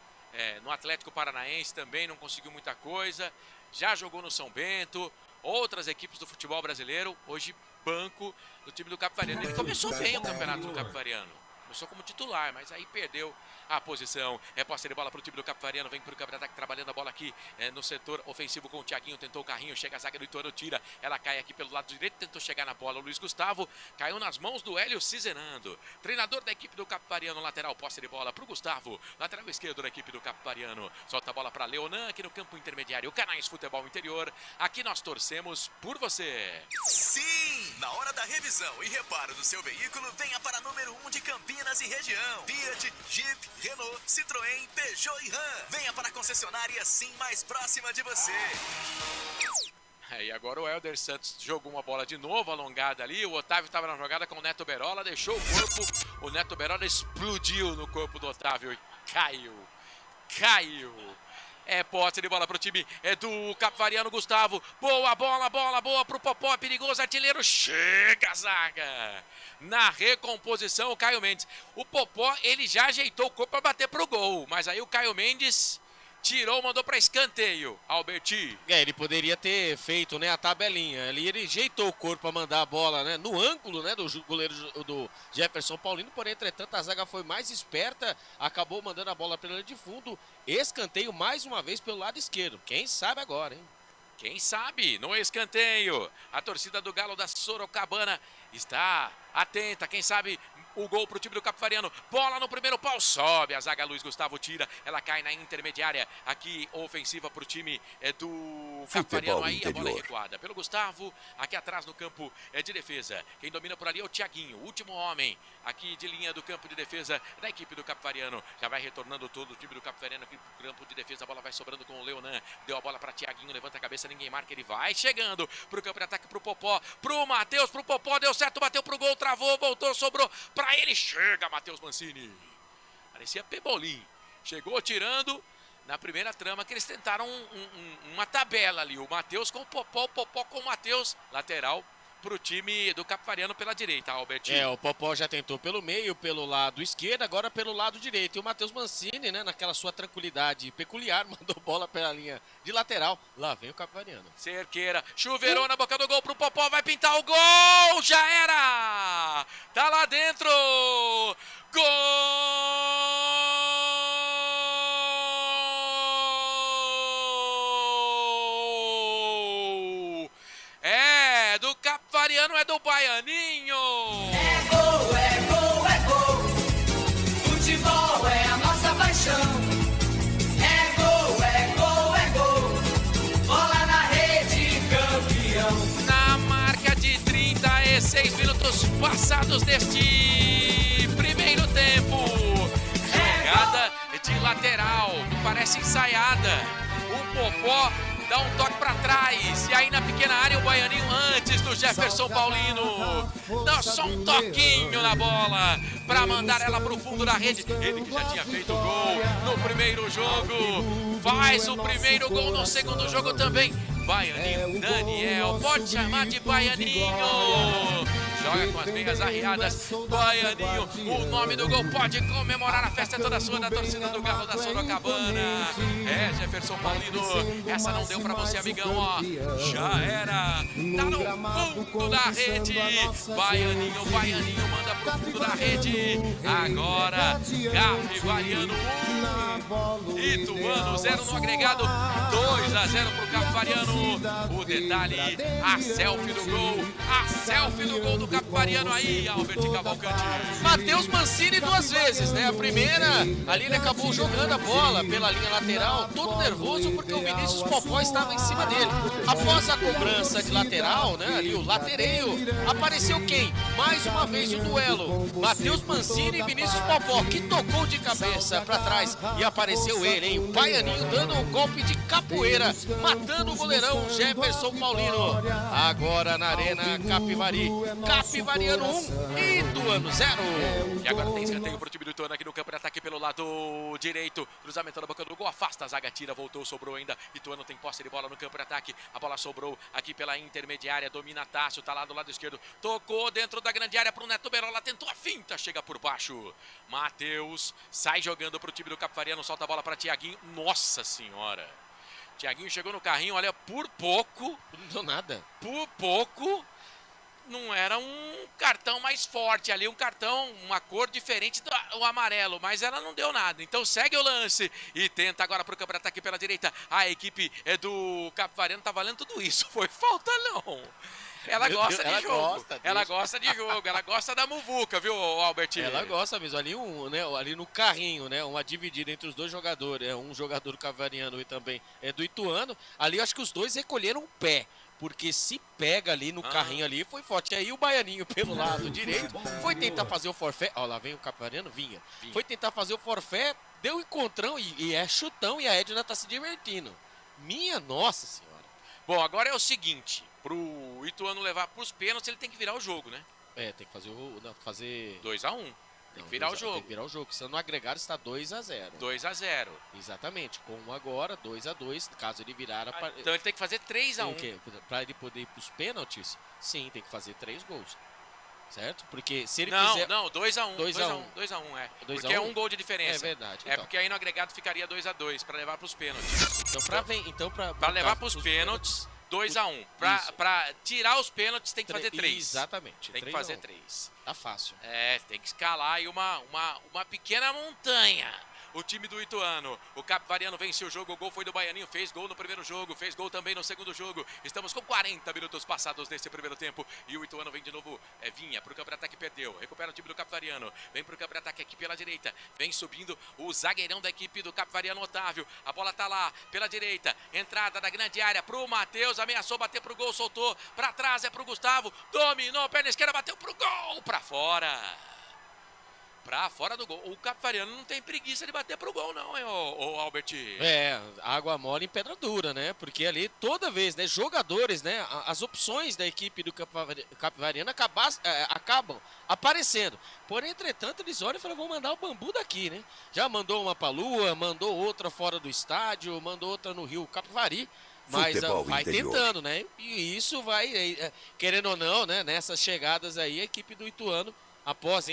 No Atlético Paranaense também não conseguiu muita coisa, já jogou no São Bento, outras equipes do futebol brasileiro, hoje banco do time do Capivariano. Ele começou bem o campeonato do Capivariano, começou como titular, mas aí perdeu a posição. Posse de bola para o time do Capivariano, vem para o campo de ataque, trabalhando a bola aqui no setor ofensivo com o Thiaguinho, tentou o carrinho, chega a zaga do Ituano, tira, ela cai aqui pelo lado direito, tentou chegar na bola, o Luiz Gustavo, caiu nas mãos do Hélio Cizenando, treinador da equipe do Capivariano, lateral, posse de bola para o Gustavo, lateral esquerdo da equipe do Capivariano, solta a bola para Leonan aqui no campo intermediário, Canais Futebol Interior, aqui nós torcemos por você. Sim, na hora da revisão e reparo do seu veículo, venha para número 1 de Campinas e região, Fiat, Jeep, Renault, Citroën, Peugeot e Ram. Venha para a concessionária Sim mais próxima de você. E agora o Helder Santos jogou uma bola de novo, alongada ali. O Otávio estava na jogada com o Neto Berola, deixou o corpo. O Neto Berola explodiu no corpo do Otávio e caiu. Posse de bola pro time do Capivariano, Gustavo. Boa boa pro Popó, perigoso, artilheiro, chega a zaga. Na recomposição, o Caio Mendes. O Popó, ele já ajeitou o corpo para bater pro gol, mas aí o Caio Mendes tirou, mandou para escanteio. Alberti. Ele poderia ter feito, né, a tabelinha. Ali ele ajeitou o corpo para mandar a bola, né, no ângulo, né, do goleiro do Jefferson Paulino. Porém, entretanto, a zaga foi mais esperta, acabou mandando a bola pela linha de fundo. Escanteio mais uma vez pelo lado esquerdo. Quem sabe agora, hein? Quem sabe, no escanteio, a torcida do Galo da Sorocabana está atenta, quem sabe o gol para o time do Capivariano, bola no primeiro pau, sobe a zaga, Luiz Gustavo tira, ela cai na intermediária, aqui ofensiva para o time do Capivariano, aí a bola é recuada pelo Gustavo, aqui atrás no campo de defesa, quem domina por ali é o Thiaguinho, o último homem aqui de linha do campo de defesa da equipe do Capivariano, já vai retornando todo o time do Capivariano aqui pro campo de defesa, a bola vai sobrando com o Leonan, deu a bola para Thiaguinho, levanta a cabeça, ninguém marca, ele vai chegando pro campo de ataque, pro Popó, pro Matheus, pro Popó, deu certo, bateu pro gol, travou, voltou, sobrou pra ele, chega Matheus Mancini, parecia Pebolim, chegou tirando na primeira trama que eles tentaram uma tabela ali, o Matheus com o Popó com o Matheus, lateral pro time do Capivariano pela direita, Albertinho. O Popó já tentou pelo meio, pelo lado esquerdo, agora pelo lado direito. E o Matheus Mancini, né, naquela sua tranquilidade peculiar, mandou bola pela linha de lateral. Lá vem o Capivariano. Cerqueira, chuveirou na boca do gol pro Popó, vai pintar o gol, já era! Tá lá dentro! Gol! É do Capivariano, é do Baianinho! É gol, é gol, é gol. Futebol é a nossa paixão. É gol, é gol, é gol. Bola na rede, campeão. Na marca de 36 minutos passados deste primeiro tempo. Jogada de lateral, parece ensaiada. O Popó dá um toque para trás. E aí na pequena área o Baianinho antes do Jefferson Paulino. Dá só um toquinho na bola para mandar ela pro fundo da rede. Ele que já tinha feito o gol no primeiro jogo. Faz o primeiro gol no segundo jogo também. Baianinho, Daniel, pode chamar de Baianinho. Joga com as meias arriadas, Baianinho, o nome do gol, pode comemorar, a festa é toda sua, da torcida do Galo da Sorocabana. É, Jefferson Paulino, essa não deu pra você, amigão, ó, já era, tá no fundo da rede, Baianinho manda pro fundo da rede, agora, Capivariano 1, Ituano 0 no agregado, 2-0 pro Capivariano, o detalhe, a selfie do gol do Capivariano aí, Albert Cavalcante. Matheus Mancini 2 vezes, né? A primeira, ali ele acabou jogando a bola pela linha lateral, todo nervoso porque o Vinícius Popó estava em cima dele. Após a cobrança de lateral, né? Ali o latereio, apareceu quem? Mais uma vez o duelo. Matheus Mancini e Vinícius Popó, que tocou de cabeça para trás e apareceu ele, hein? O Baianinho dando um golpe de capoeira, matando o goleirão Jefferson Paulino. Agora na Arena Capivari. Capivariano 1, Ituano 0. E agora tem escanteio pro time do Ituano aqui no campo de ataque pelo lado direito. Cruzamento na boca do gol, afasta a zaga, tira, voltou, sobrou ainda. Ituano tem posse de bola no campo de ataque. A bola sobrou aqui pela intermediária, domina Tássio, tá lá do lado esquerdo. Tocou dentro da grande área pro Neto Berola, tentou a finta, chega por baixo. Matheus sai jogando pro time do Capivariano, solta a bola pra Thiaguinho. Nossa senhora. Thiaguinho chegou no carrinho, olha, por pouco. Não deu nada. Por pouco. Não era um cartão mais forte ali, um cartão, uma cor diferente do amarelo, mas ela não deu nada. Então segue o lance e tenta agora pro campo de ataque pela direita. A equipe do Capivariano tá valendo tudo isso. Foi falta não. Ela gosta de jogo. Ela gosta de jogo, ela gosta da muvuca, viu, Albertinho? Ela gosta mesmo. Ali, ali no carrinho, né? Uma dividida entre os dois jogadores. Um jogador do Capivariano e também do Ituano. Ali eu acho que os dois recolheram o pé. Porque se pega ali no carrinho ali, foi forte. Aí o Baianinho pelo lado direito foi tentar fazer o forfé. Ó, lá vem o Capivariano, vinha. Foi tentar fazer o forfé, deu um encontrão e é chutão e a Edna tá se divertindo. Minha nossa senhora. Bom, agora é o seguinte, pro Ituano levar pros pênaltis, ele tem que virar o jogo, né? Tem que fazer 2-1. Tem que virar o jogo. Tem que virar o jogo, se no agregado está 2-0. 2-0. Exatamente, com um agora, 2-2, caso ele virar... Então ele tem que fazer 3-1. Para ele poder ir para os pênaltis, sim, tem que fazer 3 gols. certo? Porque se ele Não, quiser... não, 2x1. 2x1. 2x1, é. 2 Porque a é 1? um gol de diferença. É verdade. É Então. porque aí no agregado ficaria 2x2 pra levar pros pênaltis. Então pra levar pros pênaltis, 2x1. Pra tirar os pênaltis tem que fazer 3. Exatamente. Tem que fazer 3. Tá fácil. É, tem que escalar aí uma pequena montanha. O time do Ituano, o Capivariano vence o jogo, o gol foi do Baianinho, fez gol no primeiro jogo, fez gol também no segundo jogo. Estamos com 40 minutos passados nesse primeiro tempo e o Ituano vem de novo, vinha pro campo de ataque, perdeu, recupera o time do Capivariano, vem pro campo de ataque aqui pela direita, vem subindo o zagueirão da equipe do Capivariano, Otávio, a bola tá lá pela direita, entrada da grande área pro Matheus, ameaçou bater pro gol, soltou pra trás, é pro Gustavo, dominou, perna esquerda, bateu pro gol, pra fora. Pra fora do gol. O Capivariano não tem preguiça de bater pro gol, não, hein, ô Albert? É, água mole em pedra dura, né? Porque ali toda vez, né? Jogadores, né? As opções da equipe do Capivariano acabam aparecendo. Porém, entretanto, eles olham e falam, vou mandar o bambu daqui, né? Já mandou uma pra Lua, mandou outra fora do estádio, mandou outra no Rio Capivari. Mas vai interior. Tentando, né? E isso vai, querendo ou não, né? Nessas chegadas aí, a equipe do Ituano, após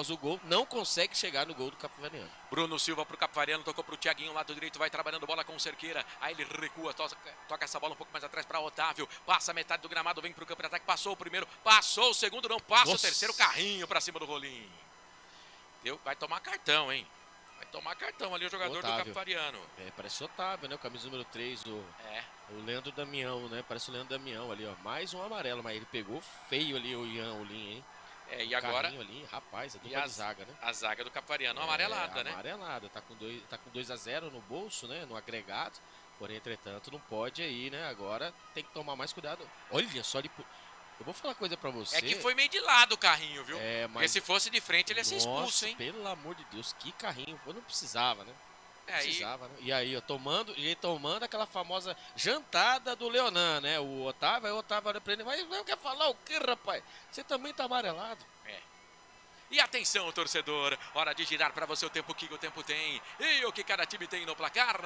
o gol, não consegue chegar no gol do Capivariano. Bruno Silva pro Capivariano, tocou pro Thiaguinho, lado direito, vai trabalhando bola com o Cerqueira, aí ele recua, toca essa bola um pouco mais atrás para Otávio, passa a metade do gramado, vem pro campo de ataque, passou o primeiro, passou o segundo, não passa. Nossa. O terceiro, carrinho pra cima do Rolim. Vai tomar cartão, hein? Vai tomar cartão ali o jogador Otávio. Do Capivariano. Parece o Otávio, né? O camisa número 3, o Leandro Damião, né? Parece o Leandro Damião ali, ó. Mais um amarelo, mas ele pegou feio ali o Ian Olim, hein? E agora ali, rapaz, a dupla de zaga, né? A zaga do Capivariano amarelada, né? Amarelada, tá com 2-0 no bolso, né? No agregado. Porém, entretanto, não pode aí, né? Agora tem que tomar mais cuidado. Olha só, eu vou falar uma coisa pra você. É que foi meio de lado o carrinho, viu? Mas... Porque se fosse de frente, ele ia ser expulso, hein? Pelo amor de Deus, que carrinho. Eu não precisava, né? Precisava, né? E aí, ó, tomando aquela famosa jantada do Leonan, né? O Otávio olha pra ele, mas quer falar o quê, rapaz? Você também tá amarelado. E atenção, torcedor, hora de girar para você o tempo que o tempo tem e o que cada time tem no placar.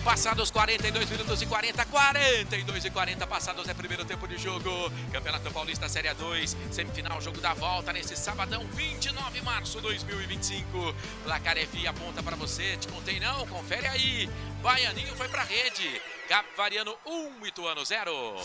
Passados 42 minutos e 42 e 40 passados é primeiro tempo de jogo. Campeonato Paulista Série A2, semifinal, jogo da volta nesse sabadão, 29 de março de 2025. Placar é via, aponta para você, te contei não, confere aí. Baianinho foi pra rede, Capivariano 1, Ituano 0.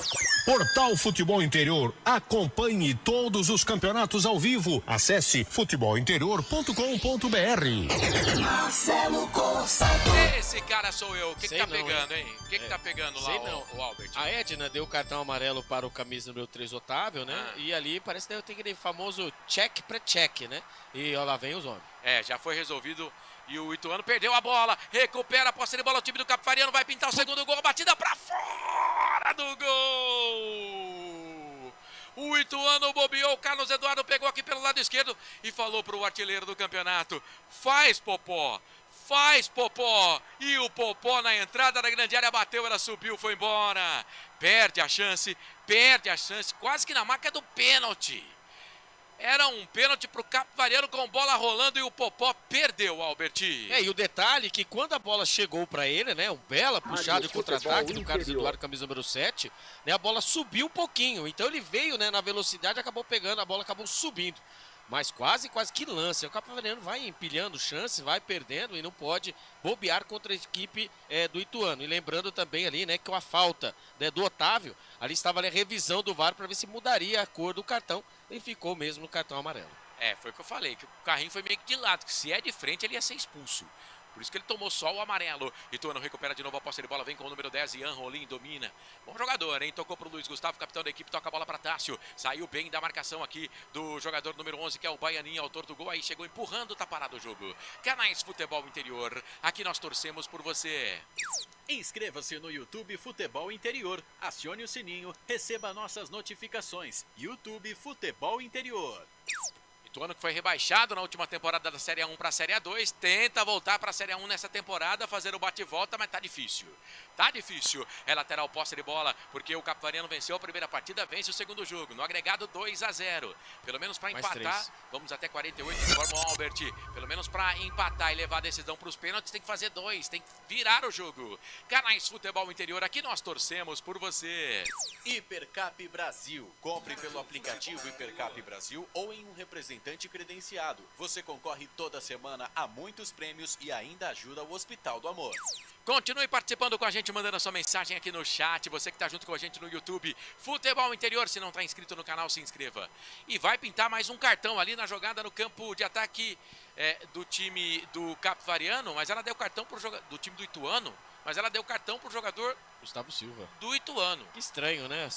Portal Futebol Interior, acompanhe todos os campeonatos ao vivo. Acesse futebolinterior.com.br. Marcelo Corsato. Esse cara sou eu. O que tá pegando, hein? O que tá pegando lá, o Albert? A Edna deu o cartão amarelo para o camisa número 3, Otávio, né? E ali parece que tem aquele famoso check pré-check, né? E ó, lá vem os homens. Já foi resolvido. E o Ituano perdeu a bola, recupera a posse de bola, o time do Capivariano vai pintar o segundo gol, a batida pra fora do gol. O Ituano bobeou, o Carlos Eduardo pegou aqui pelo lado esquerdo e falou pro artilheiro do campeonato, faz Popó. E o Popó na entrada da grande área bateu, ela subiu, foi embora. Perde a chance, quase que na marca do pênalti. Era um pênalti pro Capivariano com bola rolando e o Popó perdeu, Albert. E o detalhe que quando a bola chegou pra ele, né, um bela puxada de contra-ataque do Carlos Eduardo, camisa número 7, né, a bola subiu um pouquinho, então ele veio, né, na velocidade, acabou pegando, a bola acabou subindo. Mas quase que lance. O Capivariano vai empilhando chances, vai perdendo e não pode bobear contra a equipe do Ituano. E lembrando também ali, né, que a falta, né, do Otávio, ali estava ali a revisão do VAR para ver se mudaria a cor do cartão e ficou mesmo no cartão amarelo. Foi o que eu falei, que o carrinho foi meio que de lado, que se é de frente ele ia ser expulso. Por isso que ele tomou só o amarelo. Ituano recupera de novo a posse de bola, vem com o número 10, Ian Rolim, domina. Bom jogador, hein? Tocou pro Luiz Gustavo, capitão da equipe, toca a bola para Tássio. Saiu bem da marcação aqui do jogador número 11, que é o Baianinho, autor do gol. Aí chegou empurrando, tá parado o jogo. Canais Futebol Interior, aqui nós torcemos por você. Inscreva-se no YouTube Futebol Interior. Acione o sininho, receba nossas notificações. YouTube Futebol Interior. Ituano, que foi rebaixado na última temporada da Série A1 para a Série A2, tenta voltar para a Série A1 nessa temporada, fazer o bate-volta, mas tá difícil. Tá difícil. É lateral, posse de bola, porque o Capivariano venceu a primeira partida, vence o segundo jogo. No agregado 2-0. Pelo menos para empatar, 3. vamos até 48, informa o Albert. Pelo menos para empatar e levar a decisão para os pênaltis, tem que fazer 2, tem que virar o jogo. Canais Futebol Interior, aqui nós torcemos por você. Hipercap Brasil. Compre pelo aplicativo Hipercap Brasil ou em um representante credenciado. Você concorre toda semana a muitos prêmios e ainda ajuda o Hospital do Amor. Continue participando com a gente, mandando a sua mensagem aqui no chat. Você que está junto com a gente no YouTube, Futebol Interior. Se não está inscrito no canal, se inscreva. E vai pintar mais um cartão ali na jogada no campo de ataque do time do Capivariano. Mas ela deu cartão pro do time do Ituano. Mas ela deu cartão pro jogador Gustavo Silva. Do Ituano. Que estranho, né?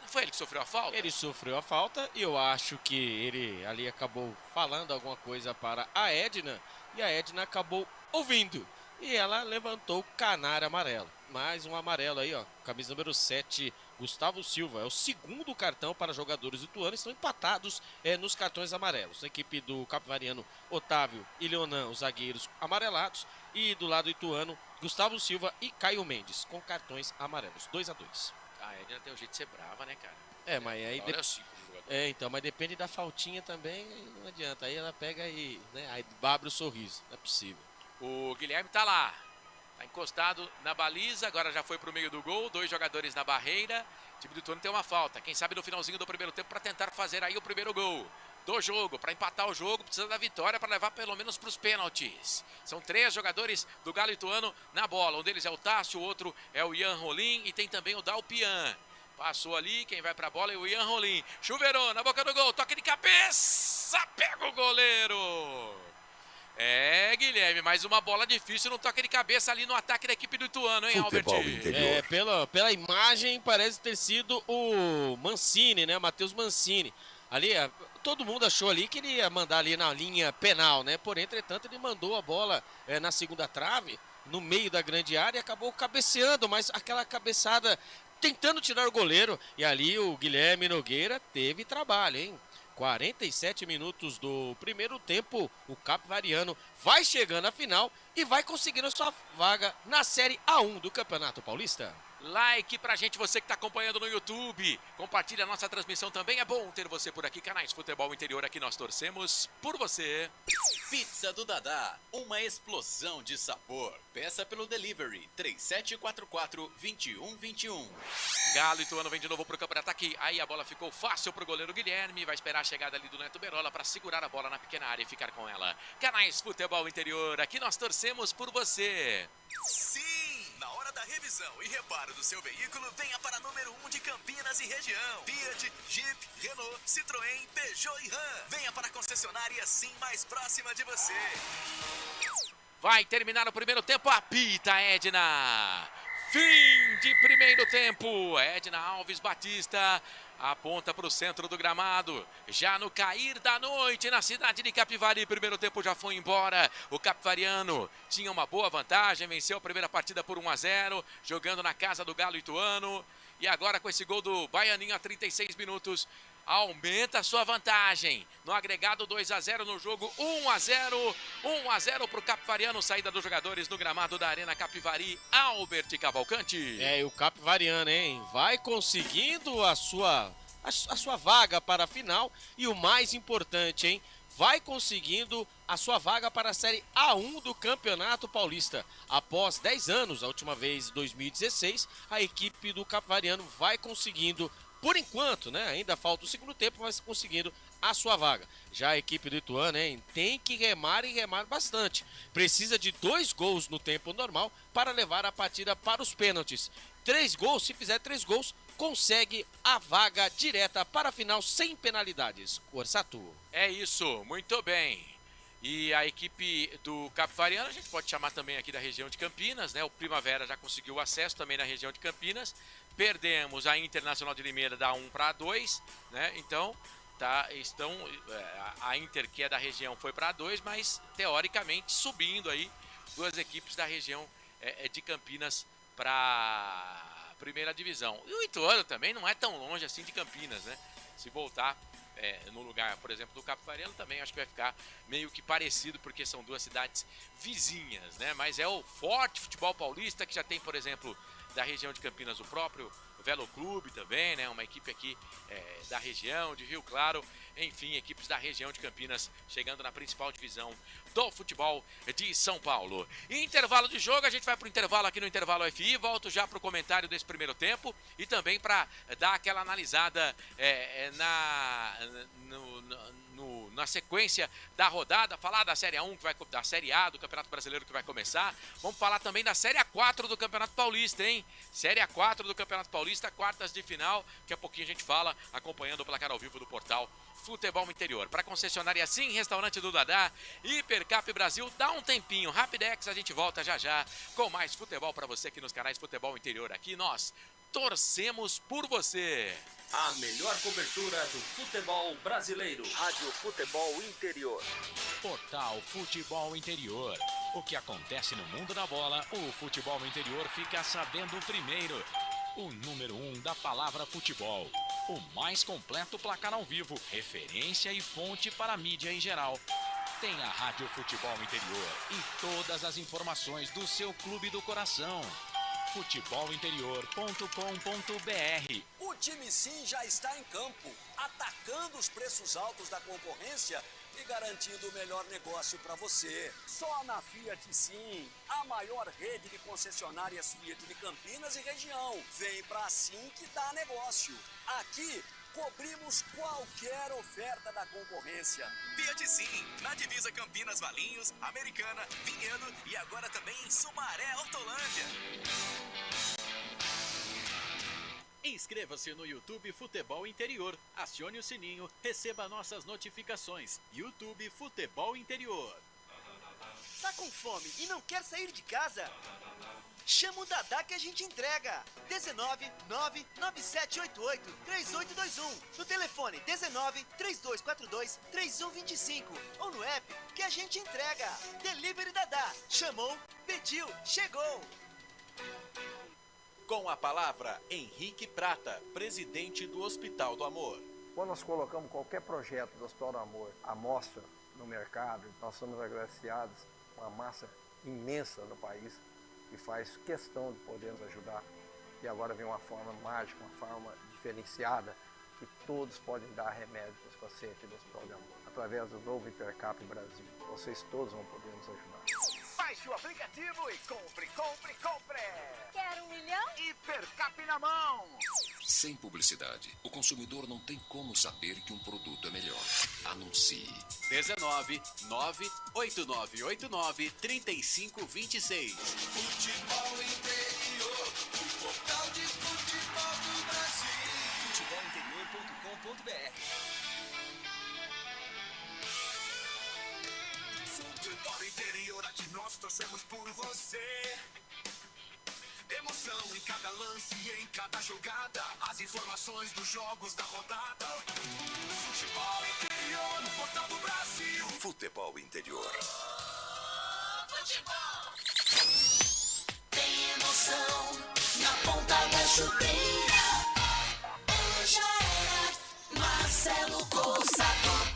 Foi ele que sofreu a falta? Ele sofreu a falta e eu acho que ele ali acabou falando alguma coisa para a Edna. E a Edna acabou ouvindo. E ela levantou o canário amarelo. Mais um amarelo aí, ó. Camisa número 7, Gustavo Silva. É o segundo cartão para jogadores ituanos. Estão empatados nos cartões amarelos. A equipe do Capivariano, Otávio e Leonan, os zagueiros amarelados. E do lado ituano, Gustavo Silva e Caio Mendes, com cartões amarelos. 2-2. A Edna tem um jeito de ser brava, né, cara? Mas aí... então, mas depende da faltinha também, não adianta. Aí ela pega e, né, aí abre o sorriso. Não é possível. O Guilherme tá lá, tá encostado na baliza, agora já foi pro meio do gol, 2 jogadores na barreira. O time do Ituano tem uma falta, quem sabe no finalzinho do primeiro tempo para tentar fazer aí o primeiro gol do jogo, para empatar o jogo, precisa da vitória para levar pelo menos para os pênaltis. São 3 jogadores do Galo Ituano na bola, um deles é o Tássio, o outro é o Ian Rolim e tem também o Dalpian. Passou ali, quem vai pra bola é o Ian Rolim. Chuveirou na boca do gol, toque de cabeça, pega o goleiro. Guilherme, mais uma bola difícil no toque de cabeça ali no ataque da equipe do Ituano, hein, Albert? Pela imagem parece ter sido o Mancini, né, Matheus Mancini. Ali, todo mundo achou ali que ele ia mandar ali na linha penal, né, porém, entretanto, ele mandou a bola na segunda trave, no meio da grande área e acabou cabeceando, mas aquela cabeçada tentando tirar o goleiro, e ali o Guilherme Nogueira teve trabalho, hein? 47 minutos do primeiro tempo, o Capivariano vai chegando à final e vai conseguindo a sua vaga na Série A1 do Campeonato Paulista. Like pra gente, você que tá acompanhando no YouTube. Compartilha a nossa transmissão também. É bom ter você por aqui. Canais Futebol Interior, aqui nós torcemos por você. Pizza do Dadá, uma explosão de sabor. Peça pelo delivery 3744-2121. Galo Ituano vem de novo pro campo de ataque. Aí a bola ficou fácil pro goleiro Guilherme. Vai esperar a chegada ali do Neto Berola para segurar a bola na pequena área e ficar com ela. Canais Futebol Interior, aqui nós torcemos por você. Sim! Na hora da revisão e reparo do seu veículo, venha para número 1 de Campinas e região. Fiat, Jeep, Renault, Citroën, Peugeot e Ram. Venha para a concessionária Sim mais próxima de você. Vai terminar o primeiro tempo, apita Edna. Fim de primeiro tempo. Edna Alves Batista aponta para o centro do gramado. Já no cair da noite na cidade de Capivari. Primeiro tempo já foi embora. O Capivariano tinha uma boa vantagem. Venceu a primeira partida por 1-0. Jogando na casa do Galo Ituano. E agora com esse gol do Baianinho a 36 minutos. Aumenta a sua vantagem. No agregado 2-0 no jogo, 1-0. 1-0 para o Capivariano. Saída dos jogadores no gramado da Arena Capivari. Albert Cavalcante. E o Capivariano, hein? Vai conseguindo a sua vaga para a final. E o mais importante, hein? Vai conseguindo a sua vaga para a Série A1 do Campeonato Paulista. Após 10 anos, a última vez em 2016, a equipe do Capivariano vai conseguindo, por enquanto, né? Ainda falta o segundo tempo, mas conseguindo a sua vaga. Já a equipe do Ituano, hein? Tem que remar e remar bastante. Precisa de 2 gols no tempo normal para levar a partida para os pênaltis. 3 gols, se fizer 3 gols, consegue a vaga direta para a final sem penalidades. Orsato. É isso, muito bem. E a equipe do Capivariano, a gente pode chamar também aqui da região de Campinas, né? O Primavera já conseguiu acesso também na região de Campinas. Perdemos a Internacional de Limeira da 1 para 2, né? Então, a Inter, que é da região, foi para 2, mas teoricamente subindo aí 2 equipes da região de Campinas para a primeira divisão. E o Ituano também não é tão longe assim de Campinas, né? Se voltar no lugar, por exemplo, do Capivariano, também acho que vai ficar meio que parecido, porque são duas cidades vizinhas, né? Mas é o Forte Futebol Paulista, que já tem, por exemplo, da região de Campinas, o próprio Velo Clube também, né? Uma equipe aqui da região, de Rio Claro, enfim, equipes da região de Campinas chegando na principal divisão do futebol de São Paulo. Intervalo de jogo, a gente vai pro intervalo aqui no Intervalo FI, volto já pro comentário desse primeiro tempo e também para dar aquela analisada na sequência da rodada, falar da Série A1, da Série A do Campeonato Brasileiro que vai começar. Vamos falar também da Série A4 do Campeonato Paulista, hein? Série A4 do Campeonato Paulista, quartas de final. Daqui a pouquinho a gente fala, acompanhando o placar ao vivo do portal Futebol Interior. Para concessionária Sim, Restaurante do Dadá, Hipercap Brasil, dá um tempinho, Rapidex, a gente volta já já com mais futebol para você aqui nos canais Futebol Interior. Aqui nós torcemos por você. A melhor cobertura do futebol brasileiro. Rádio Futebol Interior. Portal Futebol Interior. O que acontece no mundo da bola, o Futebol Interior fica sabendo primeiro. O número 1 da palavra futebol. O mais completo placar ao vivo, referência e fonte para a mídia em geral. Tem a Rádio Futebol Interior e todas as informações do seu clube do coração. futebolinterior.com.br. O time Sim já está em campo, atacando os preços altos da concorrência e garantindo o melhor negócio para você. Só na Fiat Sim, a maior rede de concessionárias Fiat de Campinas e região. Vem pra Sim que dá negócio. Aqui cobrimos qualquer oferta da concorrência. Fiat Sim, na divisa Campinas, Valinhos, Americana, Vinhedo e agora também em Sumaré, Hortolândia. Inscreva-se no YouTube Futebol Interior, acione o sininho, receba nossas notificações. YouTube Futebol Interior. Tá com fome e não quer sair de casa? Chama o Dadá que a gente entrega. 19 99788 3821. No telefone 19 3242 3125. Ou no app que a gente entrega. Delivery Dadá. Chamou, pediu, chegou. Com a palavra, Henrique Prata, presidente do Hospital do Amor. Quando nós colocamos qualquer projeto do Hospital do Amor à mostra no mercado, nós somos agraciados com uma massa imensa no país que faz questão de poder nos ajudar. E agora vem uma forma mágica, uma forma diferenciada, que todos podem dar remédio para os pacientes do Hospital do Amor. Através do novo Hipercap Brasil. Vocês todos vão poder nos ajudar. Baixe o aplicativo e compre, compre, compre. Quer 1 milhão? Hipercap na mão. Sem publicidade, o consumidor não tem como saber que um produto é melhor. Anuncie. 19 98989 3526. Futebol Interior, o portal de futebol do Brasil. futebolinterior.com.br. Futebol Interior, aqui nós torcemos por você. Emoção em cada lance e em cada jogada. As informações dos jogos da rodada. Futebol Interior, no portal do Brasil. Futebol Interior. Futebol. Tem emoção na ponta da chuteira. Hoje era Marcelo Corsato.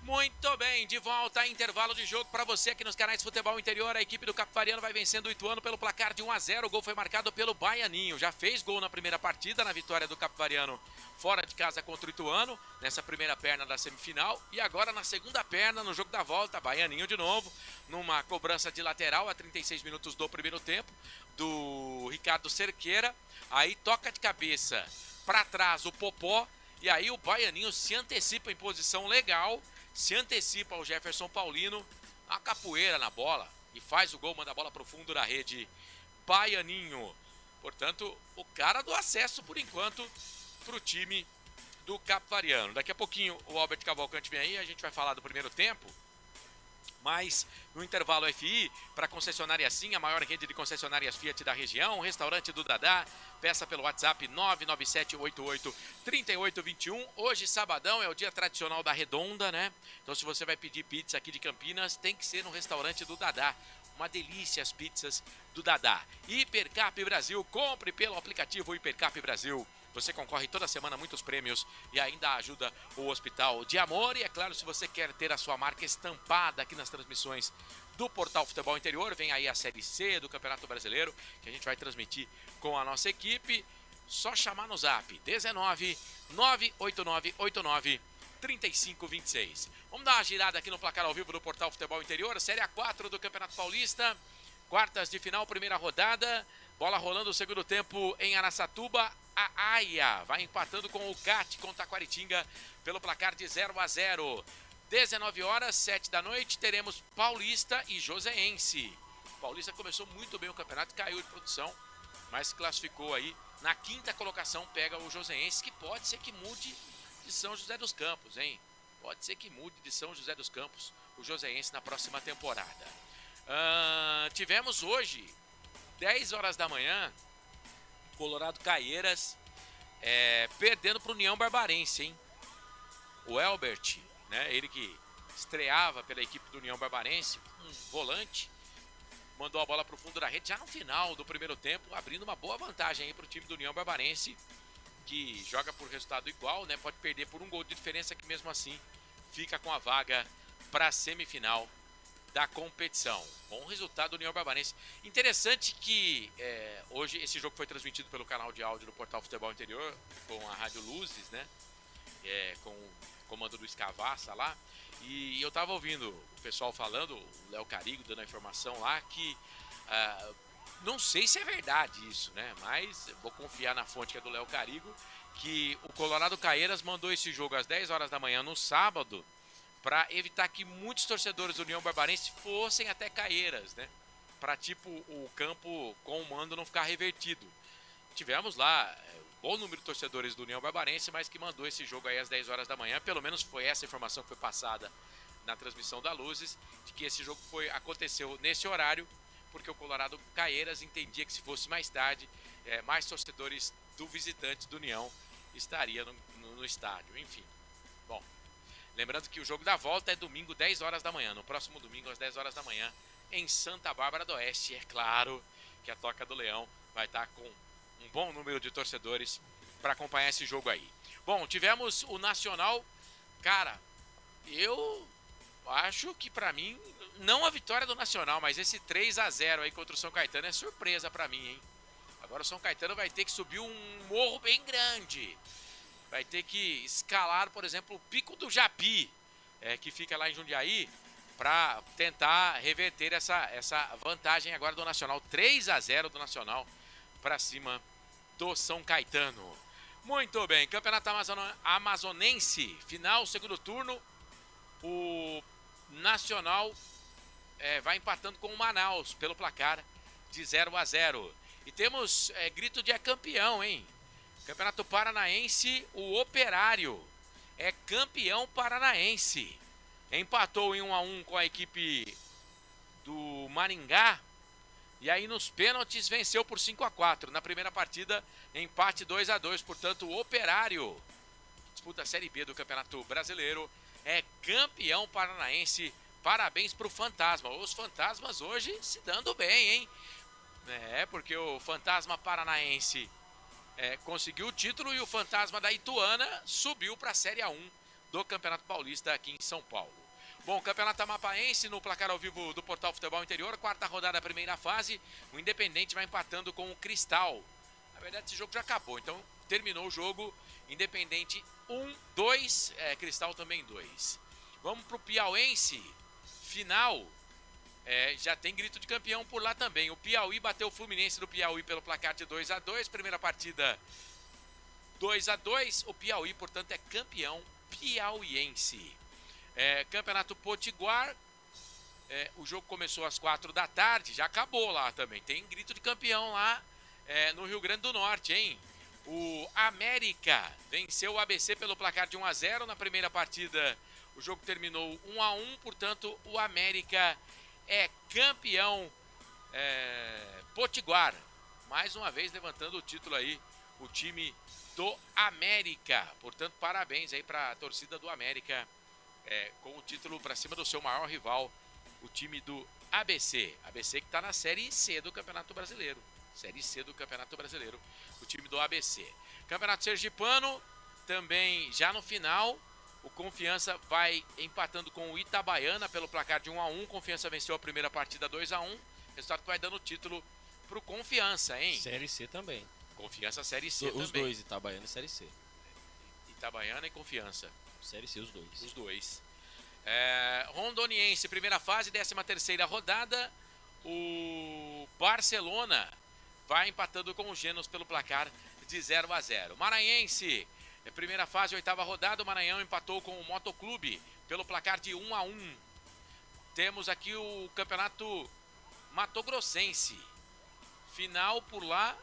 Muito bem, de volta a intervalo de jogo para você aqui nos canais Futebol Interior. A equipe do Capivariano vai vencendo o Ituano pelo placar de 1-0. O gol foi marcado pelo Baianinho. Já fez gol na primeira partida, na vitória do Capivariano fora de casa contra o Ituano, nessa primeira perna da semifinal. E agora na segunda perna, no jogo da volta, Baianinho de novo, numa cobrança de lateral a 36 minutos do primeiro tempo, do Ricardo Cerqueira. Aí toca de cabeça para trás o Popó. E aí o Baianinho se antecipa em posição legal, se antecipa ao Jefferson Paulino, a capoeira na bola e faz o gol, manda a bola pro fundo da rede. Baianinho, portanto, o cara do acesso por enquanto pro time do Capivariano. Daqui a pouquinho o Albert Cavalcante vem aí, a gente vai falar do primeiro tempo. Mas no intervalo FI, para concessionária Sim, a maior rede de concessionárias Fiat da região, restaurante do Dadá, peça pelo WhatsApp 997883821. Hoje, sabadão, é o dia tradicional da Redonda, né? Então, se você vai pedir pizza aqui de Campinas, tem que ser no restaurante do Dadá. Uma delícia as pizzas do Dadá. Hipercap Brasil, compre pelo aplicativo Hipercap Brasil. Você concorre toda semana a muitos prêmios e ainda ajuda o Hospital de Amor. E é claro, se você quer ter a sua marca estampada aqui nas transmissões do Portal Futebol Interior, vem aí a Série C do Campeonato Brasileiro, que a gente vai transmitir com a nossa equipe. Só chamar no zap 19 98989 3526. Vamos dar uma girada aqui no placar ao vivo do Portal Futebol Interior, Série A4 do Campeonato Paulista, quartas de final, primeira rodada, bola rolando o segundo tempo em Araçatuba. A Aia vai empatando com o CAT, com Taquaritinga, pelo placar de 0-0. 19 horas, 7 da noite, teremos Paulista e Joseense. Paulista começou muito bem o campeonato, caiu de produção, mas se classificou aí na quinta colocação, pega o Joseense, que pode ser que mude de São José dos Campos, hein? Pode ser que mude de São José dos Campos o Joseense na próxima temporada. Tivemos hoje, 10 horas da manhã, Colorado Caieiras perdendo para o União Barbarense, hein? O Elbert, né? Ele que estreava pela equipe do União Barbarense, um volante, mandou a bola para o fundo da rede já no final do primeiro tempo, abrindo uma boa vantagem aí para o time do União Barbarense, que joga por resultado igual, né? Pode perder por um gol de diferença, que mesmo assim fica com a vaga para a semifinal da competição. Bom resultado do União Barbarense. Interessante que hoje esse jogo foi transmitido pelo canal de áudio do Portal Futebol Interior, com a Rádio Luzes, né? Com o comando do Escavaça lá. E eu tava ouvindo o pessoal falando, o Léo Carigo dando a informação lá, que não sei se é verdade isso, né? Mas vou confiar na fonte que é do Léo Carigo, que o Colorado Caieiras mandou esse jogo às 10 horas da manhã no sábado, para evitar que muitos torcedores do União Barbarense fossem até Caieiras, né? Para tipo o campo com o mando não ficar revertido. Tivemos lá bom número de torcedores do União Barbarense, mas que mandou esse jogo aí às 10 horas da manhã. Pelo menos foi essa informação que foi passada na transmissão da Luzes, de que esse jogo aconteceu nesse horário, porque o Colorado Caieiras entendia que se fosse mais tarde, mais torcedores do visitante do União estaria no estádio. Enfim, bom. Lembrando que o jogo da volta é domingo, 10 horas da manhã. No próximo domingo, às 10 horas da manhã, em Santa Bárbara do Oeste. É claro que a Toca do Leão vai estar com um bom número de torcedores para acompanhar esse jogo aí. Bom, tivemos o Nacional. Cara, eu acho que para mim, não a vitória do Nacional, mas esse 3-0 aí contra o São Caetano é surpresa para mim, hein? Agora o São Caetano vai ter que subir um morro bem grande. Vai ter que escalar, por exemplo, o Pico do Japi, que fica lá em Jundiaí, para tentar reverter essa vantagem agora do Nacional. 3-0 do Nacional para cima do São Caetano. Muito bem, Campeonato Amazonense, final, segundo turno. O Nacional vai empatando com o Manaus pelo placar de 0-0. E temos grito de campeão, hein? Campeonato Paranaense, o Operário é campeão paranaense. Empatou em 1-1 com a equipe do Maringá. E aí nos pênaltis venceu por 5-4. Na primeira partida, empate 2-2. Portanto, o Operário, disputa a Série B do Campeonato Brasileiro, é campeão paranaense. Parabéns para o Fantasma. Os Fantasmas hoje se dando bem, hein? Porque o Fantasma Paranaense conseguiu o título e o Fantasma da Ituana subiu para a Série A1 do Campeonato Paulista aqui em São Paulo. Bom, Campeonato Amapaense no placar ao vivo do Portal Futebol Interior, quarta rodada, primeira fase. O Independente vai empatando com o Cristal. Na verdade, esse jogo já acabou, então terminou o jogo. Independente 1-2, Cristal também 2. Vamos para o Piauense, final. Já tem grito de campeão por lá também. O Piauí bateu o Fluminense do Piauí pelo placar de 2-2. Primeira partida 2-2. O Piauí, portanto, é campeão piauiense. Campeonato Potiguar. O jogo começou às 4 da tarde. Já acabou lá também. Tem grito de campeão lá no Rio Grande do Norte, hein? O América venceu o ABC pelo placar de 1-0. Na primeira partida, o jogo terminou 1-1. Portanto, o América é campeão potiguar. Mais uma vez levantando o título aí, o time do América. Portanto, parabéns aí para a torcida do América, com o título para cima do seu maior rival, o time do ABC. ABC que está na Série C do Campeonato Brasileiro. Série C do Campeonato Brasileiro, o time do ABC. Campeonato Sergipano, também já no final, o Confiança vai empatando com o Itabaiana pelo placar de 1-1. Confiança venceu a primeira partida 2-1. Resultado que vai dando o título pro Confiança, hein? Série C também. Confiança Série C Os também. dois, Itabaiana e Série C. Itabaiana e Confiança. Série C, os dois. Os dois. Rondoniense, primeira fase, 13ª rodada. O Barcelona vai empatando com o Genos pelo placar de 0-0. Maranhense, primeira fase, 8ª rodada. O Maranhão empatou com o Motoclube pelo placar de 1-1. Temos aqui o campeonato Matogrossense. Final por lá.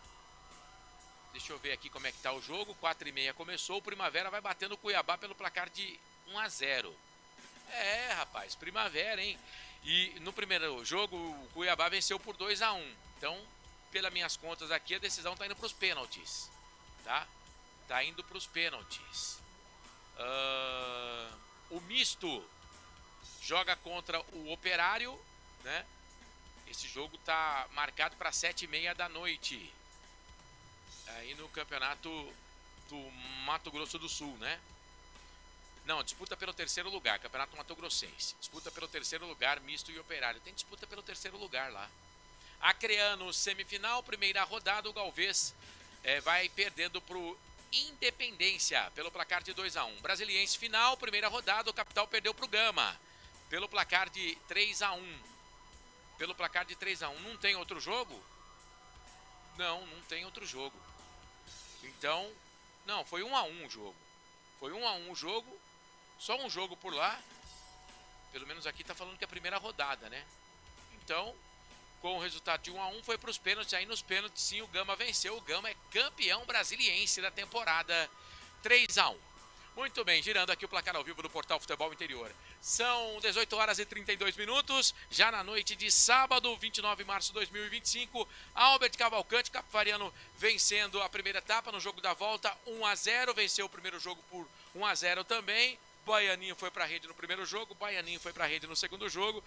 Deixa eu ver aqui como é que tá o jogo. 4h30 começou. O Primavera vai batendo o Cuiabá pelo placar de 1-0. Rapaz, Primavera, hein? E no primeiro jogo, o Cuiabá venceu por 2-1. Então, pelas minhas contas aqui, a decisão tá indo pros pênaltis. Tá? Tá indo pros pênaltis. O Misto joga contra o Operário, né? Esse jogo tá marcado para 7h30 da noite. Aí no campeonato do Mato Grosso do Sul, né? Não, disputa pelo terceiro lugar, campeonato mato-grossense. Disputa pelo terceiro lugar, Misto e Operário. Tem disputa pelo terceiro lugar lá. Acreano, semifinal, primeira rodada, o Galvez vai perdendo pro Independência pelo placar de 2-1. Brasiliense, final, primeira rodada, o Capital perdeu pro Gama pelo placar de 3-1. Pelo placar de 3-1. Não tem outro jogo? Não tem outro jogo. Então, não, foi 1-1 o jogo. Foi 1-1 o jogo. Só um jogo por lá. Pelo menos aqui tá falando que é a primeira rodada, né? Então, com o resultado de 1-1, foi para os pênaltis. Aí nos pênaltis, sim, o Gama venceu. O Gama é campeão brasiliense da temporada 3-1. Muito bem, girando aqui o placar ao vivo do Portal Futebol Interior. São 18h32, já na noite de sábado, 29 de março de 2025. Albert Cavalcante, Capivariano, vencendo a primeira etapa no jogo da volta, 1-0. Venceu o primeiro jogo por 1-0 também. Baianinho foi para a rede no primeiro jogo, Baianinho foi para a rede no segundo jogo.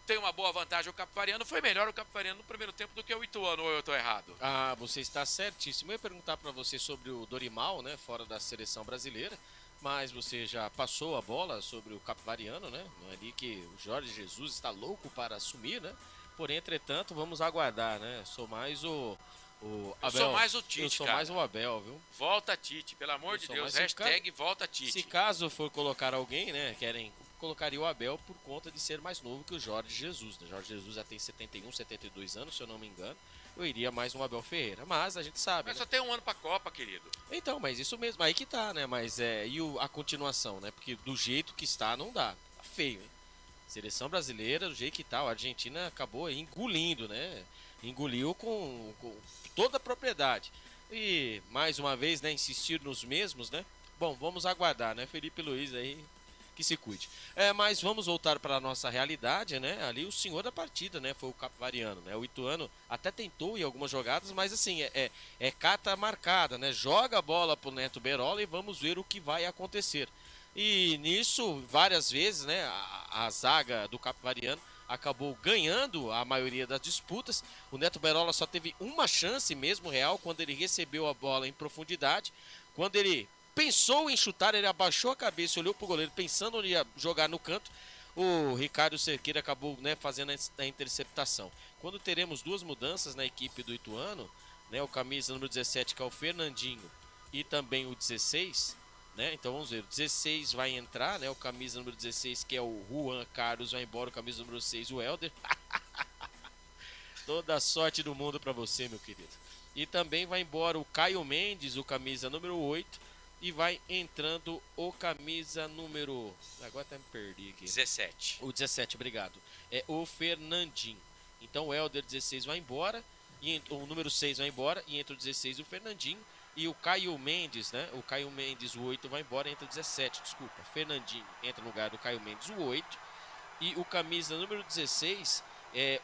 Tem uma boa vantagem o Capivariano. Foi melhor o Capivariano no primeiro tempo do que o Ituano, ou eu estou errado? Ah, você está certíssimo. Eu ia perguntar para você sobre o Dorimal, né, fora da seleção brasileira, mas você já passou a bola sobre o Capivariano, né? Não é ali que o Jorge Jesus está louco para assumir, né? Porém, entretanto, vamos aguardar, né? Sou mais o Abel. Eu sou mais o Tite, Eu sou cara. mais o Abel, viu? Volta Tite, pelo amor de Deus. Hashtag volta Tite. Se caso for colocar alguém, né, colocaria o Abel por conta de ser mais novo que o Jorge Jesus. O Jorge Jesus já tem 71, 72 anos, se eu não me engano. Eu iria mais um Abel Ferreira, mas a gente sabe. Mas né? só tem um ano pra Copa, querido. Então, mas isso mesmo, aí que tá, né? Mas e a continuação, né? Porque do jeito que está, não dá. Tá feio, hein? Seleção brasileira, do jeito que tá, a Argentina acabou engolindo, né? Engoliu com toda a propriedade. E, mais uma vez, né? Insistir nos mesmos, né? Bom, vamos aguardar, né? Felipe Luiz aí, que se cuide. Mas vamos voltar para a nossa realidade, né? Ali o senhor da partida, né? Foi o Capivariano, né? O Ituano até tentou em algumas jogadas, mas assim, é carta marcada, né? Joga a bola pro Neto Berola e vamos ver o que vai acontecer. E nisso, várias vezes, né? A zaga do Capivariano acabou ganhando a maioria das disputas. O Neto Berola só teve uma chance mesmo real quando ele recebeu a bola em profundidade. Quando ele pensou em chutar, ele abaixou a cabeça, olhou pro goleiro pensando em ia jogar no canto. O Ricardo Cerqueira acabou, né, fazendo a interceptação. Quando teremos duas mudanças na equipe do Ituano, né, o camisa número 17, que é o Fernandinho, e também o 16, né? Então vamos ver, o 16 vai entrar, né? O camisa número 16, que é o Juan Carlos, vai embora, o camisa número 6, o Helder. Toda a sorte do mundo para você, meu querido. E também vai embora o Caio Mendes, o camisa número 8. E vai entrando o camisa número... Agora até me perdi aqui. 17. O 17, obrigado. É o Fernandinho. Então o Helder 16 vai embora. E o número 6 vai embora. E entra o 16 o Fernandinho. E o Caio Mendes, né? O Caio Mendes, o 8 vai embora. Entra o 17, desculpa. Fernandinho entra no lugar do Caio Mendes, o 8. E o camisa número 16...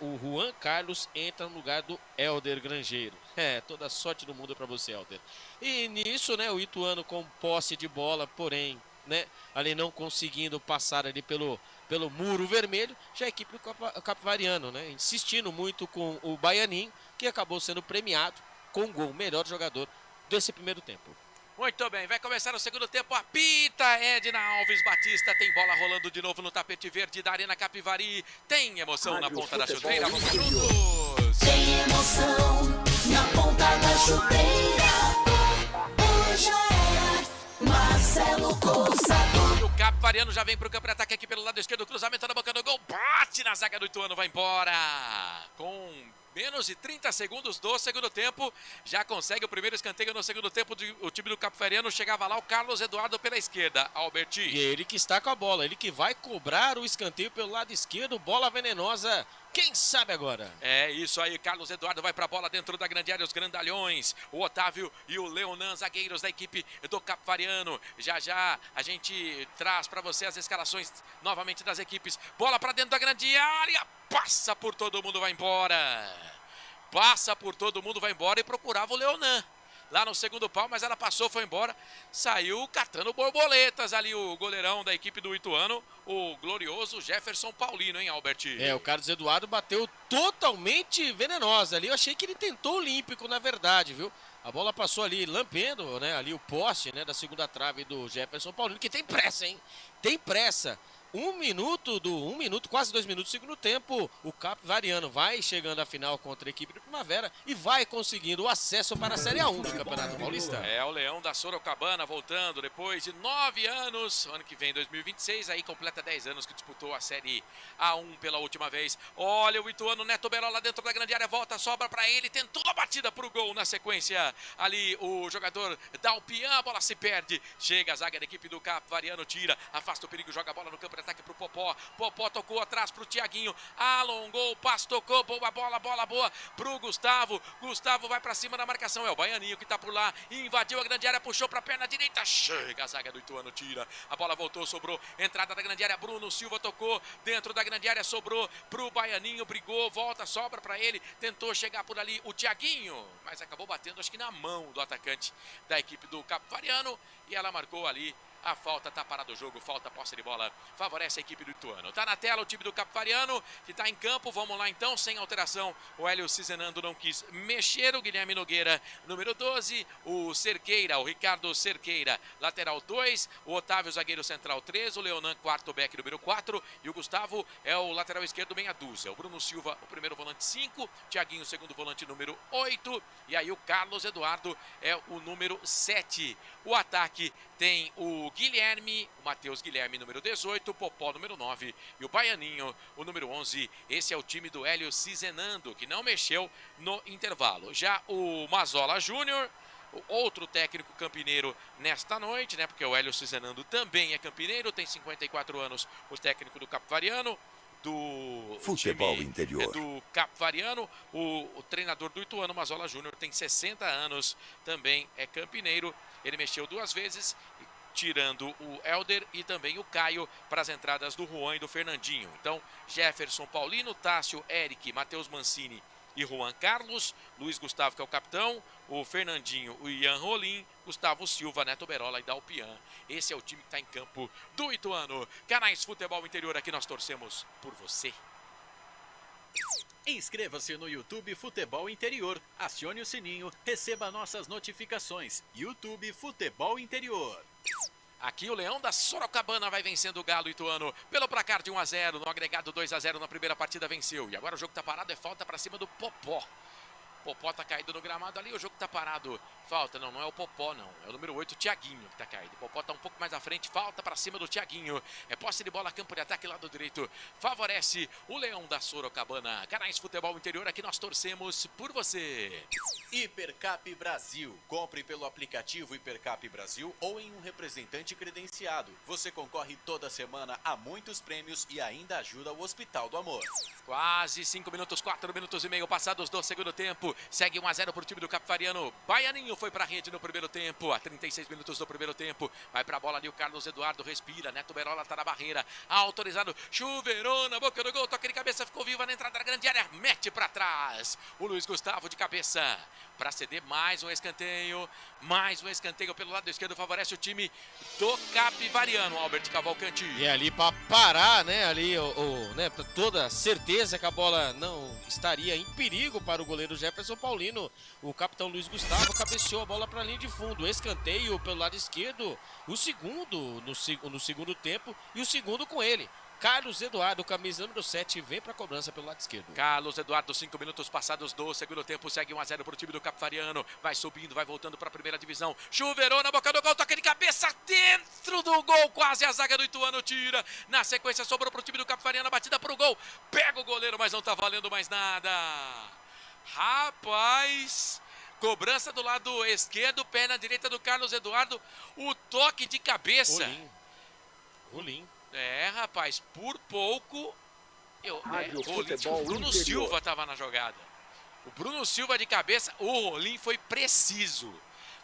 o Juan Carlos entra no lugar do Helder Grangeiro. Toda a sorte do mundo para você, Helder. E nisso, né, o Ituano com posse de bola, porém, né, ali não conseguindo passar ali pelo muro vermelho, já a equipe do Capivariano, né, insistindo muito com o Baianinho, que acabou sendo premiado com o gol, melhor jogador desse primeiro tempo. Muito bem, vai começar o segundo tempo, apita Edna Alves Batista, tem bola rolando de novo no tapete verde da Arena Capivari, tem emoção na ponta da chuteira, vamos juntos! Tem emoção na ponta da chuteira, hoje é Marcelo Corsato. O Capivariano já vem pro campo de ataque aqui pelo lado esquerdo, cruzamento na boca do gol, bate na zaga do Ituano, vai embora, com menos de 30 segundos do segundo tempo, já consegue o primeiro escanteio no segundo tempo. O time do Capivariano chegava lá, o Carlos Eduardo pela esquerda, Alberti. E ele que está com a bola, ele que vai cobrar o escanteio pelo lado esquerdo, bola venenosa, quem sabe agora? É isso aí, Carlos Eduardo vai pra bola dentro da grande área, os grandalhões, o Otávio e o Leonan, zagueiros da equipe do Capivariano. Já a gente traz pra você as escalações novamente das equipes, bola pra dentro da grande área, passa por todo mundo, vai embora. Passa por todo mundo, vai embora e procurava o Leonan lá no segundo pau, mas ela passou, foi embora, saiu catando borboletas ali o goleirão da equipe do Ituano, o glorioso Jefferson Paulino, hein, Alberti? O Carlos Eduardo bateu totalmente venenosa ali, eu achei que ele tentou olímpico, na verdade, viu? A bola passou ali, lampendo, né, ali o poste, né, da segunda trave do Jefferson Paulino, que tem pressa, hein? Tem pressa. 1 minuto, quase 2 minutos do segundo tempo, o Capivariano vai chegando à final contra a equipe do Primavera e vai conseguindo o acesso para a Série A1 do Campeonato Paulista. É o Leão da Sorocabana voltando depois de 9 anos, ano que vem 2026, aí completa 10 anos que disputou a Série A1 pela última vez. Olha o Ituano, Neto Berola dentro da grande área, volta, sobra para ele, tentou a batida pro gol na sequência, ali o jogador Dalpian, a bola se perde, chega a zaga da equipe do Capivariano, tira, afasta o perigo, joga a bola no campo de ataque pro Popó, Popó tocou atrás pro Tiaguinho, alongou o passo, tocou, boa bola boa pro Gustavo, Gustavo vai pra cima da marcação, é o Baianinho que tá por lá, invadiu a grande área, puxou pra perna direita, chega a zaga do Ituano, tira, a bola voltou, sobrou, entrada da grande área, Bruno Silva tocou, dentro da grande área, sobrou pro Baianinho, brigou, volta, sobra pra ele, tentou chegar por ali o Tiaguinho, mas acabou batendo acho que na mão do atacante da equipe do Capivariano, e ela marcou ali a falta, tá parado o jogo, falta, posse de bola, favorece a equipe do Ituano. Tá na tela o time do Capivariano, que tá em campo, vamos lá então, sem alteração, o Hélio Cizenando não quis mexer, o Guilherme Nogueira, número 12, o Cerqueira, o Ricardo Cerqueira, lateral 2, o Otávio, zagueiro central 3, o Leonan, quarto back, número 4, e o Gustavo é o lateral esquerdo, meia dúzia, o Bruno Silva, o primeiro volante 5, Tiaguinho, segundo volante, número 8, e aí o Carlos Eduardo é o número 7. O ataque tem o Guilherme, o Matheus Guilherme, número 18, o Popó, número 9 e o Baianinho, o número 11. Esse é o time do Hélio Cizenando, que não mexeu no intervalo. Já o Mazola Júnior, o outro técnico campineiro nesta noite, né? Porque o Hélio Cizenando também é campineiro, tem 54 anos, o técnico do Capivariano. Do futebol time, interior do Capivariano, o treinador do Ituano, Mazola Júnior, tem 60 anos, também é campineiro, ele mexeu 2 vezes, tirando o Helder e também o Caio para as entradas do Juan e do Fernandinho. Então, Jefferson Paulino, Tássio, Eric, Matheus Mancini e Juan Carlos, Luiz Gustavo, que é o capitão, o Fernandinho, o Ian Rolim, Gustavo Silva, Neto Berola e Dalpian. Esse é o time que está em campo do Ituano. Canais Futebol Interior, aqui nós torcemos por você. Inscreva-se no YouTube Futebol Interior, acione o sininho, receba nossas notificações. YouTube Futebol Interior. Aqui o Leão da Sorocabana vai vencendo o Galo Ituano pelo placar de 1-0, no agregado 2-0 na primeira partida venceu. E agora o jogo tá parado, é falta para cima do Popó. Popó tá caído no gramado ali, o jogo tá parado. Falta, não é o Popó não, é o número 8, o Tiaguinho que tá caído. O Popó tá um pouco mais à frente, falta pra cima do Tiaguinho. É posse de bola, campo de ataque lado direito. Favorece o Leão da Sorocabana. Canais Futebol Interior, aqui nós torcemos por você. Hipercap Brasil. Compre pelo aplicativo Hipercap Brasil ou em um representante credenciado. Você concorre toda semana a muitos prêmios e ainda ajuda o Hospital do Amor. Quase 5 minutos, 4 minutos e meio passados do segundo tempo. Segue 1-0 pro time do Capivariano. Baianinho foi pra rede no primeiro tempo. A 36 minutos do primeiro tempo. Vai pra bola ali o Carlos Eduardo. Respira. Neto Berola tá na barreira. Autorizado. Chuveirou na boca do gol. Toque de cabeça. Ficou viva na entrada da grande área. Mete pra trás. O Luiz Gustavo de cabeça. Pra ceder mais um escanteio. Mais um escanteio pelo lado esquerdo. Favorece o time do Capivariano. Albert Cavalcanti. E ali pra parar, né? Ali, né, pra toda certeza que a bola não estaria em perigo para o goleiro Jefferson Jefferson Paulino. O capitão Luiz Gustavo cabeceou a bola para a linha de fundo. Escanteio pelo lado esquerdo, o segundo no segundo tempo e o segundo com ele. Carlos Eduardo, camisa número 7, vem para a cobrança pelo lado esquerdo. Carlos Eduardo, 5 minutos passados do segundo tempo, segue 1-0 para o time do Capivariano. Vai subindo, vai voltando para a primeira divisão. Chuveirou na boca do gol, toca de cabeça dentro do gol. Quase a zaga do Ituano tira. Na sequência sobrou para o time do Capivariano, a batida para o gol. Pega o goleiro, mas não tá valendo mais nada. Rapaz... Cobrança do lado esquerdo, perna direita do Carlos Eduardo. O toque de cabeça. Rolim. É, rapaz, por pouco. Futebol o Bruno interior. Silva estava na jogada. O Bruno Silva de cabeça, o Rolim foi preciso.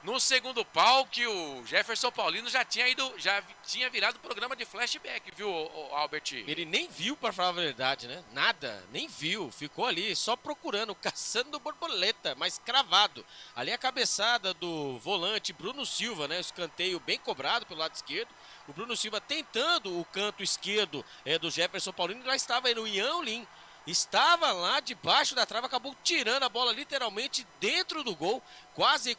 No segundo pau, que o Jefferson Paulino já tinha virado programa de flashback, viu, Albert? Ele nem viu, para falar a verdade, né? Nada, nem viu. Ficou ali só procurando, caçando borboleta, mas cravado. Ali a cabeçada do volante Bruno Silva, né? O escanteio bem cobrado pelo lado esquerdo. O Bruno Silva tentando o canto esquerdo do Jefferson Paulino. Lá estava aí no Ian Lin. Estava lá debaixo da trave, acabou tirando a bola literalmente dentro do gol. Quase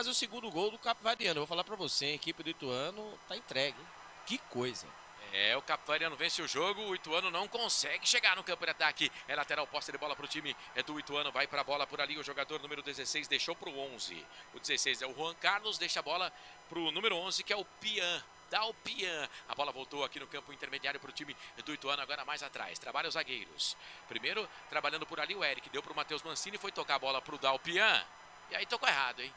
o segundo gol do Capivariano. Eu vou falar pra você, a equipe do Ituano tá entregue, hein? Que coisa. É, o Capivariano vence o jogo, o Ituano não consegue chegar no campo de ataque. É lateral, posse de bola pro time do Ituano, vai pra bola por ali, o jogador número 16 deixou pro 11. O 16 é o Juan Carlos, deixa a bola pro número 11, que é o Pian. Dá o Pian. A bola voltou aqui no campo intermediário para o time do Ituano, agora mais atrás. Trabalha os zagueiros. Primeiro, trabalhando por ali o Eric. Deu para o Matheus Mancini, foi tocar a bola para o Dalpian. E aí tocou errado, hein?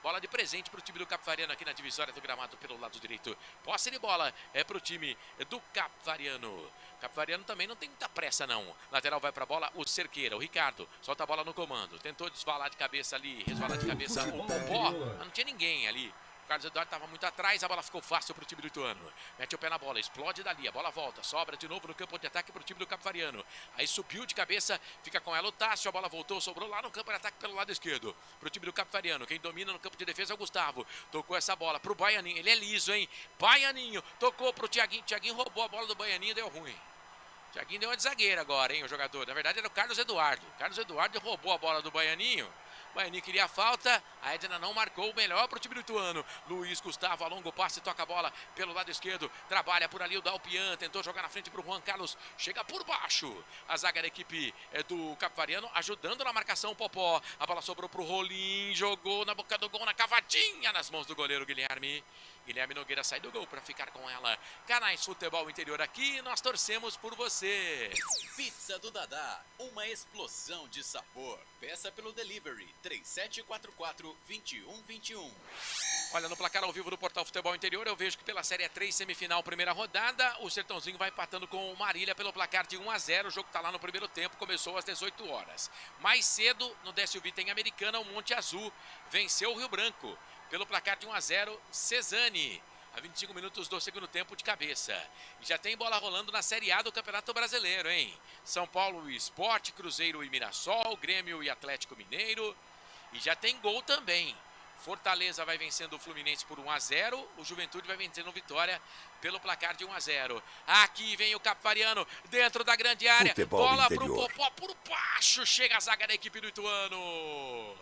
Bola de presente para o time do Capivariano aqui na divisória do gramado pelo lado direito. Posse de bola é para o time do Capivariano. O Capivariano também não tem muita pressa, não. Lateral vai para a bola, o Cerqueira, o Ricardo. Solta a bola no comando. Tentou desvalar de cabeça ali. Resvalar de cabeça o Popó. Mas não tinha ninguém ali. O Carlos Eduardo estava muito atrás, a bola ficou fácil para o time do Ituano. Mete o pé na bola, explode dali, a bola volta, sobra de novo no campo de ataque para o time do Capivariano. Aí subiu de cabeça, fica com ela o Tássio, a bola voltou, sobrou lá no campo de ataque pelo lado esquerdo. Para o time do Capivariano, quem domina no campo de defesa é o Gustavo. Tocou essa bola para o Baianinho, ele é liso, hein? Baianinho, tocou para o Thiaguinho, Thiaguinho roubou a bola do Baianinho, deu ruim. Thiaguinho deu uma de zagueira agora, hein, o jogador. Na verdade era o Carlos Eduardo. Carlos Eduardo roubou a bola do Baianinho. Baianinho queria a falta, a Edna não marcou, o melhor para o time do Ituano. Luiz Gustavo, alonga o passe, toca a bola pelo lado esquerdo, trabalha por ali o Dalpian, tentou jogar na frente para o Juan Carlos, chega por baixo. A zaga da equipe do Capivariano, ajudando na marcação o Popó. A bola sobrou para o Rolim, jogou na boca do gol, na cavadinha nas mãos do goleiro Guilherme. Guilherme Nogueira sai do gol para ficar com ela. Canais Futebol Interior aqui, nós torcemos por você. Pizza do Dadá, uma explosão de sabor. Peça pelo delivery 3744-2121. Olha, no placar ao vivo do Portal Futebol Interior, eu vejo que pela Série 3, semifinal, primeira rodada, o Sertãozinho vai empatando com o Marília pelo placar de 1-0. O jogo está lá no primeiro tempo, começou às 18 horas. Mais cedo, no Décio Vita em Americana, o Monte Azul venceu o Rio Branco pelo placar de 1-0, Cesani, a 25 minutos do segundo tempo de cabeça. E já tem bola rolando na Série A do Campeonato Brasileiro, hein? São Paulo e Sport, Cruzeiro e Mirassol, Grêmio e Atlético Mineiro. E já tem gol também. Fortaleza vai vencendo o Fluminense por 1-0. O Juventude vai vencendo o Vitória pelo placar de 1-0. Aqui vem o Capivariano dentro da grande área. Futebol bola interior. pro Popó por baixo. Chega a zaga da equipe do Ituano.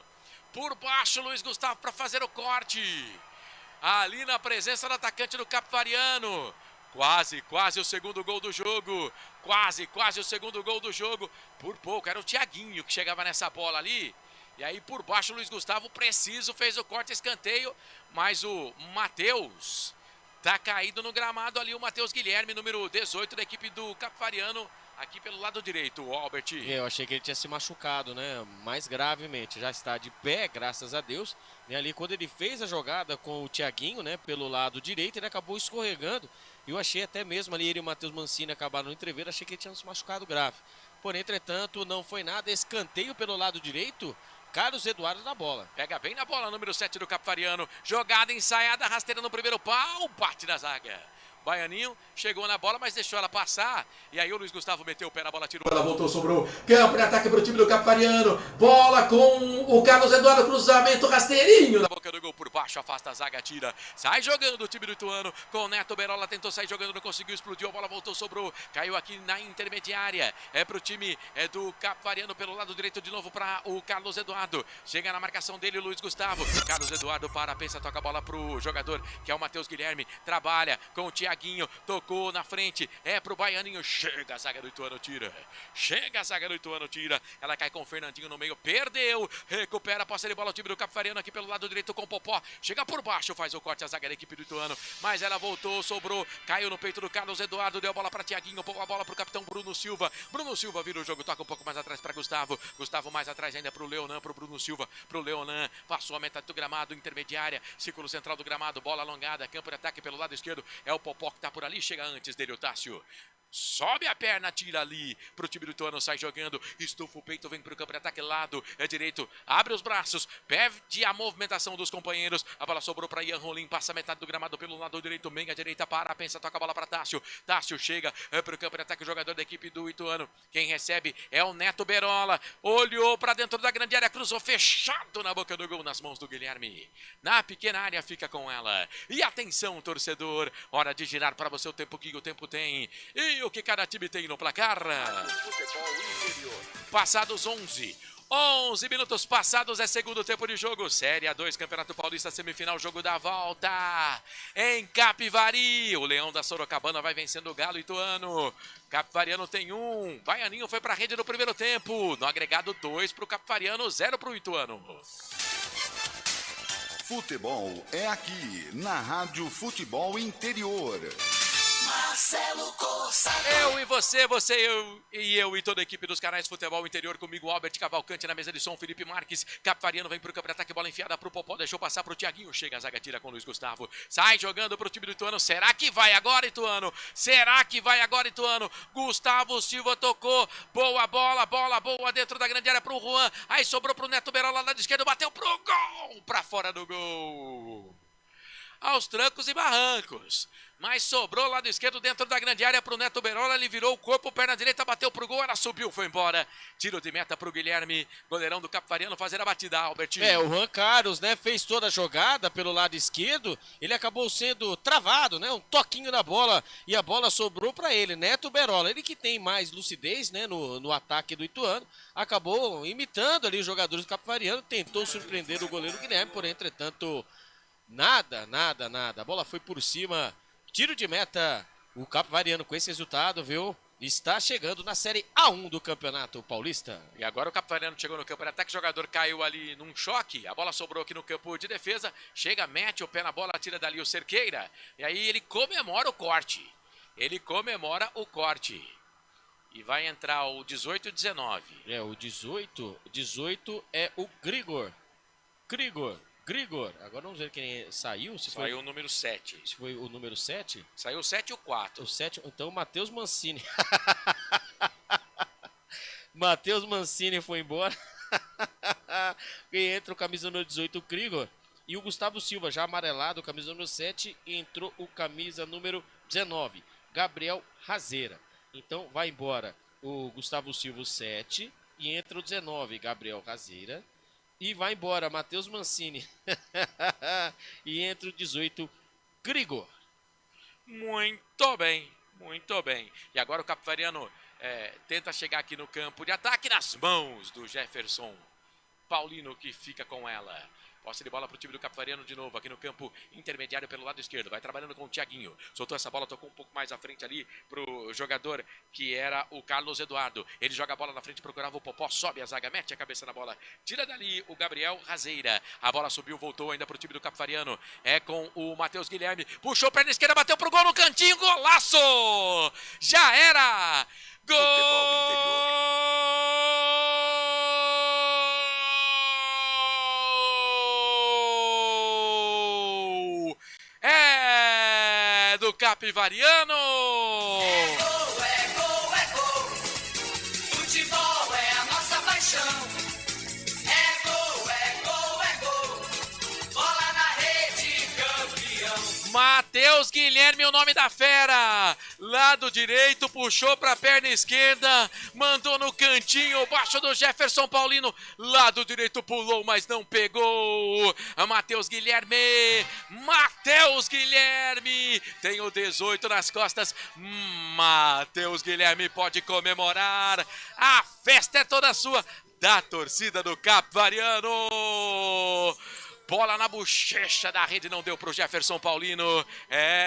Por baixo, Luiz Gustavo para fazer o corte. Ali na presença do atacante do Capivariano. Quase o segundo gol do jogo. Quase o segundo gol do jogo. Por pouco, era o Thiaguinho que chegava nessa bola ali. E aí por baixo, Luiz Gustavo preciso, fez o corte, escanteio. Mas o Matheus tá caído no gramado ali. O Matheus Guilherme, número 18 da equipe do Capivariano. Aqui pelo lado direito, o Albert. Eu achei que ele tinha se machucado, né? Mais gravemente. Já está de pé, graças a Deus. E ali quando ele fez a jogada com o Thiaguinho, né? Pelo lado direito, ele acabou escorregando. E eu achei até mesmo ali ele e o Matheus Mancini acabaram no entreveiro. Achei que ele tinha se machucado grave. Porém, entretanto, não foi nada. Escanteio pelo lado direito. Carlos Eduardo na bola. Pega bem na bola, número 7 do Capivariano. Jogada ensaiada, rasteira no primeiro pau. Bate na zaga. Baianinho chegou na bola, mas deixou ela passar. E aí o Luiz Gustavo meteu o pé na bola, tirou. Ela voltou, sobrou. Campo de ataque para o time do Capivariano. Bola com o Carlos Eduardo, cruzamento rasteirinho. Na boca do gol por baixo, afasta a zaga, tira. Sai jogando o time do Ituano com o Neto Berola. Tentou sair jogando, não conseguiu, explodiu. A bola voltou, sobrou. Caiu aqui na intermediária. É pro time do Capivariano pelo lado direito de novo para o Carlos Eduardo. Chega na marcação dele o Luiz Gustavo. Carlos Eduardo para, pensa, toca a bola pro jogador que é o Matheus Guilherme. Trabalha com o Thiaguinho. Tocou na frente. É pro Baianinho. Chega a zaga do Ituano, tira. Chega a zaga do Ituano, tira. Ela cai com o Fernandinho no meio. Perdeu. Recupera a posse de bola o time do Capivariano aqui pelo lado direito com o Popó. Chega por baixo, faz o corte a zaga da equipe do Ituano. Mas ela voltou, sobrou. Caiu no peito do Carlos Eduardo. Deu a bola para Thiaguinho. Pôs a bola pro capitão Bruno Silva. Bruno Silva vira o jogo. Toca um pouco mais atrás para Gustavo. Gustavo mais atrás ainda pro Leonan, pro Bruno Silva. Pro Leonan. Passou a metade do gramado. Intermediária. Círculo central do gramado. Bola alongada. Campo de ataque pelo lado esquerdo. É o Popó que tá por ali. Chega antes dele o Tássio. Sobe a perna, tira ali pro time do Ituano, sai jogando, estufa o peito, vem pro campo de ataque, lado é direito, abre os braços, pede a movimentação dos companheiros, a bola sobrou para Ian Rolim, passa metade do gramado pelo lado direito, meia direita para, pensa, toca a bola para Tássio, Tássio chega pro campo de ataque, o jogador da equipe do Ituano, quem recebe é o Neto Berola, olhou para dentro da grande área, cruzou fechado na boca do gol, nas mãos do Guilherme, na pequena área fica com ela, e atenção torcedor, hora de girar para você o tempo que o tempo tem, e o que cada time tem no placar. Passados 11 minutos passados é segundo tempo de jogo. Série A2, Campeonato Paulista, semifinal, jogo da volta. Em Capivari, o Leão da Sorocabana vai vencendo o Galo Ituano. Capivariano tem 1. Baianinho foi para a rede no primeiro tempo. No agregado 2 para o Capivariano, 0 para o Ituano. Futebol é aqui, na Rádio Futebol Interior. Marcelo Coçador. Eu e você e toda a equipe dos canais Futebol Interior, comigo Albert Cavalcante na mesa de som, Felipe Marques, Capivariano vem pro campo de ataque, bola enfiada pro Popó, deixou passar pro Thiaguinho, chega a zaga, tira com o Luiz Gustavo, sai jogando pro time do Ituano, será que vai agora Ituano? Será que vai agora Ituano? Gustavo Silva tocou, boa bola boa dentro da grande área pro Juan, aí sobrou pro Neto Berola, lado esquerdo, bateu pro gol, pra fora do gol. Aos trancos e barrancos, mas sobrou lado esquerdo dentro da grande área pro Neto Berola, ele virou o corpo, perna direita, bateu pro gol, ela subiu, foi embora, tiro de meta pro Guilherme, goleirão do Capivariano fazer a batida, Albertinho. O Juan Carlos, né, fez toda a jogada pelo lado esquerdo, ele acabou sendo travado, né, um toquinho na bola, e a bola sobrou para ele, Neto Berola, ele que tem mais lucidez, né, no ataque do Ituano, acabou imitando ali os jogadores do Capivariano, tentou surpreender o goleiro Guilherme, porém, entretanto, nada, a bola foi por cima, tiro de meta, o Capivariano com esse resultado, viu, está chegando na Série A1 do Campeonato Paulista. E agora o Capivariano chegou no campo de ataque, o jogador caiu ali num choque, a bola sobrou aqui no campo de defesa, chega, mete o pé na bola, tira dali o Cerqueira, e aí ele comemora o corte, e vai entrar o 18 e 19. O 18 é o Grigor, agora vamos ver quem saiu. Saiu o número 7. Se foi o número 7? Saiu o 7 e o 4. O 7, então o Matheus Mancini. Matheus Mancini foi embora. E entra o camisa número 18, o Krigor. E o Gustavo Silva, já amarelado, camisa número 7. E entrou o camisa número 19, Gabriel Razeira. Então vai embora o Gustavo Silva, o 7. E entra o 19, Gabriel Razeira. E vai embora Matheus Mancini. E entra o 18, Grigor. Muito bem. E agora o Capivariano tenta chegar aqui no campo de ataque nas mãos do Jefferson Paulino, que fica com ela. Posse de bola para o time do Capivariano de novo, aqui no campo intermediário pelo lado esquerdo. Vai trabalhando com o Thiaguinho. Soltou essa bola, tocou um pouco mais à frente ali para o jogador que era o Carlos Eduardo. Ele joga a bola na frente, procurava o Popó, sobe a zaga, mete a cabeça na bola. Tira dali o Gabriel Razeira. A bola subiu, voltou ainda para o time do Capivariano. É com o Matheus Guilherme. Puxou perna esquerda, bateu pro gol no cantinho, golaço! Já era! Gol! Capivariano! É gol, futebol é a nossa paixão. É gol, bola na rede, campeão. Matheus Matheus Guilherme, o nome da fera. Lado direito, puxou pra perna esquerda, mandou no cantinho, baixo do Jefferson Paulino. Lado direito pulou, mas não pegou. Matheus Guilherme. Matheus Guilherme. Tem o 18 nas costas. Matheus Guilherme pode comemorar. A festa é toda sua, da torcida do Capivariano. Bola na bochecha da rede, não deu pro Jefferson Paulino.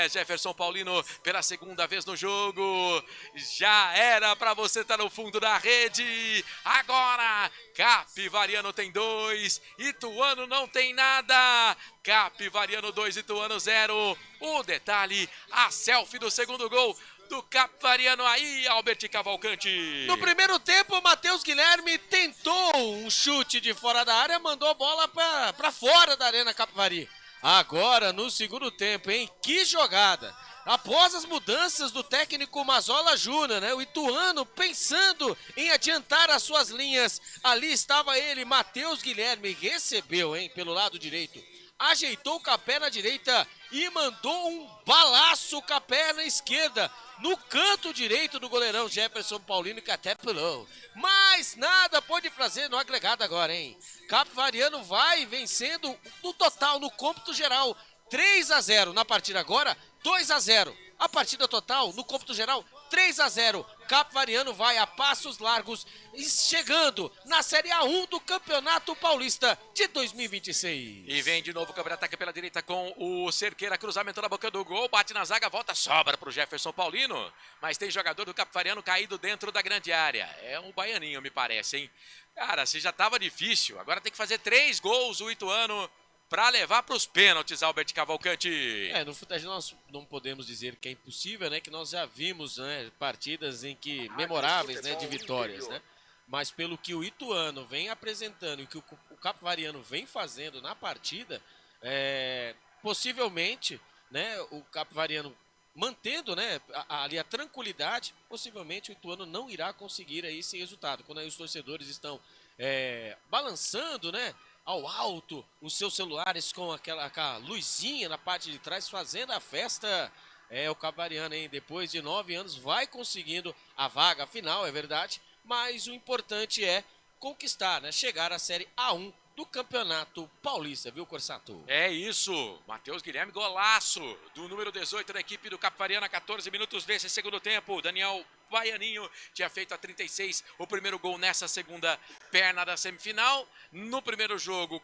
Jefferson Paulino pela segunda vez no jogo. Já era pra você estar no fundo da rede. Agora, Capivariano tem 2, Ituano não tem nada. Capivariano 2, Ituano 0. O detalhe, a selfie do segundo gol do Capivariano aí, Albert Cavalcante. No primeiro tempo, o Matheus Guilherme tentou um chute de fora da área, mandou a bola pra fora da Arena Capivari. Agora, no segundo tempo, hein? Que jogada! Após as mudanças do técnico Mazola Júnior, né? O Ituano pensando em adiantar as suas linhas. Ali estava ele, Matheus Guilherme, recebeu, hein? Pelo lado direito. Ajeitou com a perna direita e mandou um balaço com a perna esquerda no canto direito do goleirão Jefferson Paulino, que até pulou. Mas nada pôde fazer no agregado agora, hein? Capivariano vai vencendo no total, no cômputo geral, 3-0 na partida agora, 2-0. A partida total, no cômputo geral, 3-0. Capivariano vai a passos largos, chegando na Série A1 do Campeonato Paulista de 2026. E vem de novo o contra-ataque pela direita com o Cerqueira, cruzamento na boca do gol, bate na zaga, volta, sobra pro Jefferson Paulino. Mas tem jogador do Capivariano caído dentro da grande área. É um baianinho, me parece, hein? Cara, se já tava difícil, agora tem que fazer 3 gols o Ituano para levar para os pênaltis, Albert Cavalcante. No futebol nós não podemos dizer que é impossível, né? Que nós já vimos, né, partidas em que memoráveis, né, de vitórias, né? Mas pelo que o Ituano vem apresentando e que o Capivariano vem fazendo na partida, possivelmente, né, o Capivariano mantendo, né, ali a tranquilidade, possivelmente o Ituano não irá conseguir aí esse resultado. Quando aí os torcedores estão balançando, né, ao alto os seus celulares com aquela luzinha na parte de trás, fazendo a festa. O Capivariano, hein, depois de 9 anos, vai conseguindo a vaga final, é verdade, mas o importante é conquistar, né, chegar à Série A1 do Campeonato Paulista, viu, Corsato? É isso, Matheus Guilherme, golaço do número 18 da equipe do Capivariano, a 14 minutos desse segundo tempo. Daniel Baianinho tinha feito a 36 o primeiro gol nessa segunda perna da semifinal. No primeiro jogo, o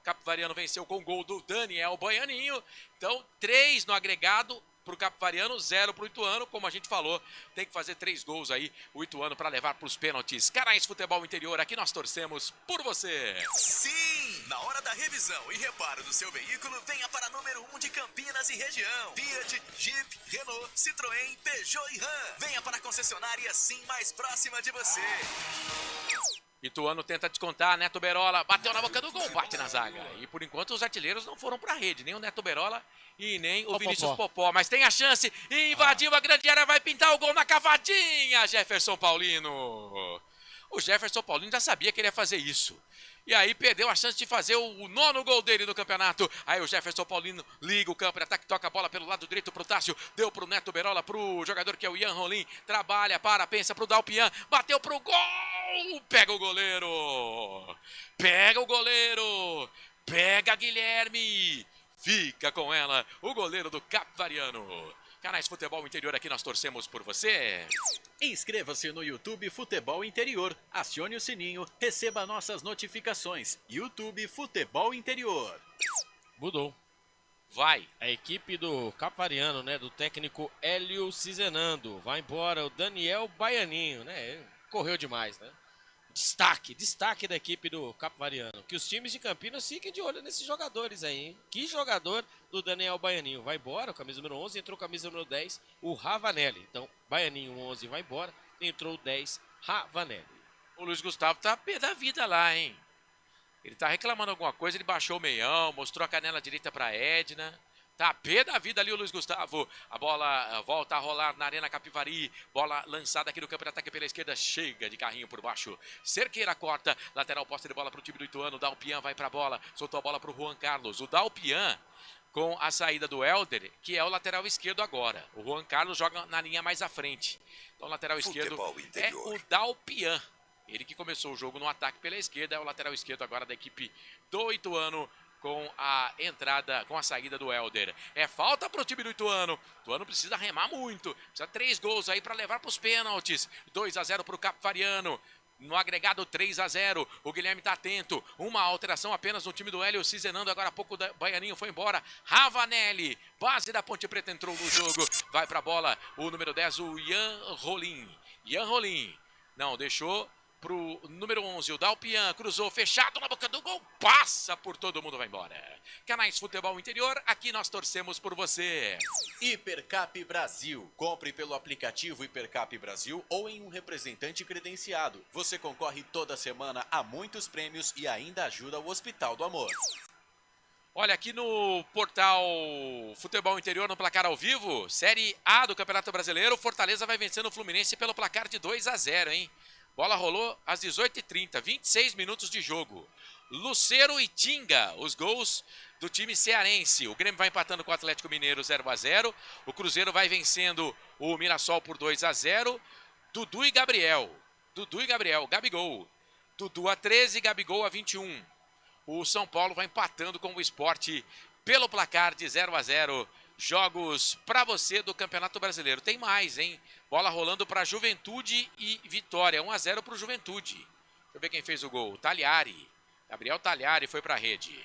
Capivariano venceu com o gol do Daniel Baianinho. Então, 3 no agregado pro Capivariano, 0 pro Ituano. Como a gente falou, tem que fazer 3 gols aí o Ituano para levar pros pênaltis. Canais Futebol Interior, aqui nós torcemos por você. Sim! Na hora da revisão e reparo do seu veículo, venha para número 1 de Campinas e região. Fiat, Jeep, Renault, Citroën, Peugeot e Ram. Venha para a concessionária Sim mais próxima de você. Ituano tenta descontar, Neto Berola bateu na boca do gol, bate na zaga. E por enquanto os artilheiros não foram pra rede, nem o Neto Berola e nem o Vinícius Popó. Mas tem a chance, invadiu a grande área, vai pintar o gol na cavadinha, Jefferson Paulino. O Jefferson Paulino já sabia que ele ia fazer isso. E aí perdeu a chance de fazer o 9º gol dele no campeonato. Aí o Jefferson Paulino liga o campo de ataque, toca a bola pelo lado direito pro Tássio. Deu pro Neto Berola, pro jogador que é o Ian Rolim. Trabalha, pensa pro Dalpian. Bateu pro gol! Pega o goleiro! Pega o goleiro! Pega Guilherme! Fica com ela, o goleiro do Capivariano. Canais Futebol Interior, aqui nós torcemos por você. Inscreva-se no YouTube Futebol Interior. Acione o sininho, receba nossas notificações. YouTube Futebol Interior. Mudou. Vai. A equipe do Capivariano, né, do técnico Hélio Cizenando. Vai embora o Daniel Baianinho, né? Ele correu demais, né? Destaque da equipe do Capivariano. Que os times de Campinas fiquem de olho nesses jogadores aí, hein? Que jogador do Daniel Baianinho. Vai embora, o camisa número 11, entrou o camisa número 10, o Ravanelli. Então, Baianinho 11 vai embora, entrou o 10, Ravanelli. O Luiz Gustavo tá pé da vida lá, hein? Ele tá reclamando alguma coisa, ele baixou o meião, mostrou a canela direita pra Edna. Tá pé da vida ali o Luiz Gustavo. A bola volta a rolar na Arena Capivari. Bola lançada aqui no campo de ataque pela esquerda. Chega de carrinho por baixo. Cerqueira corta. Lateral poste de bola pro time do Ituano. Dalpian vai pra bola. Soltou a bola pro Juan Carlos. O Dalpian com a saída do Helder, que é o lateral esquerdo agora. O Juan Carlos joga na linha mais à frente. Então o lateral esquerdo é o Dalpian. Ele que começou o jogo no ataque pela esquerda, é o lateral esquerdo agora da equipe do Ituano, com a entrada, com a saída do Helder. É falta para o time do Ituano. O Ituano precisa remar muito. Precisa 3 gols aí para levar para os pênaltis. 2-0 para o Capivariano. No agregado 3-0, o Guilherme tá atento. Uma alteração apenas no time do Hélio Cizenando. Agora há pouco o Baianinho foi embora. Ravanelli, base da Ponte Preta, entrou no jogo. Vai pra bola o número 10, o Ian Rolim. Não, deixou pro número 11, o Dalpian, cruzou, fechado na boca do gol, passa por todo mundo, vai embora. Canais Futebol Interior, aqui nós torcemos por você. Hipercap Brasil. Compre pelo aplicativo Hipercap Brasil ou em um representante credenciado. Você concorre toda semana a muitos prêmios e ainda ajuda o Hospital do Amor. Olha, aqui no portal Futebol Interior, no placar ao vivo, Série A do Campeonato Brasileiro, Fortaleza vai vencendo o Fluminense pelo placar de 2-0, hein? Bola rolou às 18h30, 26 minutos de jogo. Lucero e Tinga, os gols do time cearense. O Grêmio vai empatando com o Atlético Mineiro 0-0. O Cruzeiro vai vencendo o Mirassol por 2-0. Dudu e Gabriel, Gabigol. Dudu a 13, Gabigol a 21. O São Paulo vai empatando com o Sport pelo placar de 0-0. Jogos para você do Campeonato Brasileiro. Tem mais, hein? Bola rolando para Juventude e Vitória. 1-0 para o Juventude. Deixa eu ver quem fez o gol. Talhari. Gabriel Talhari foi para a rede.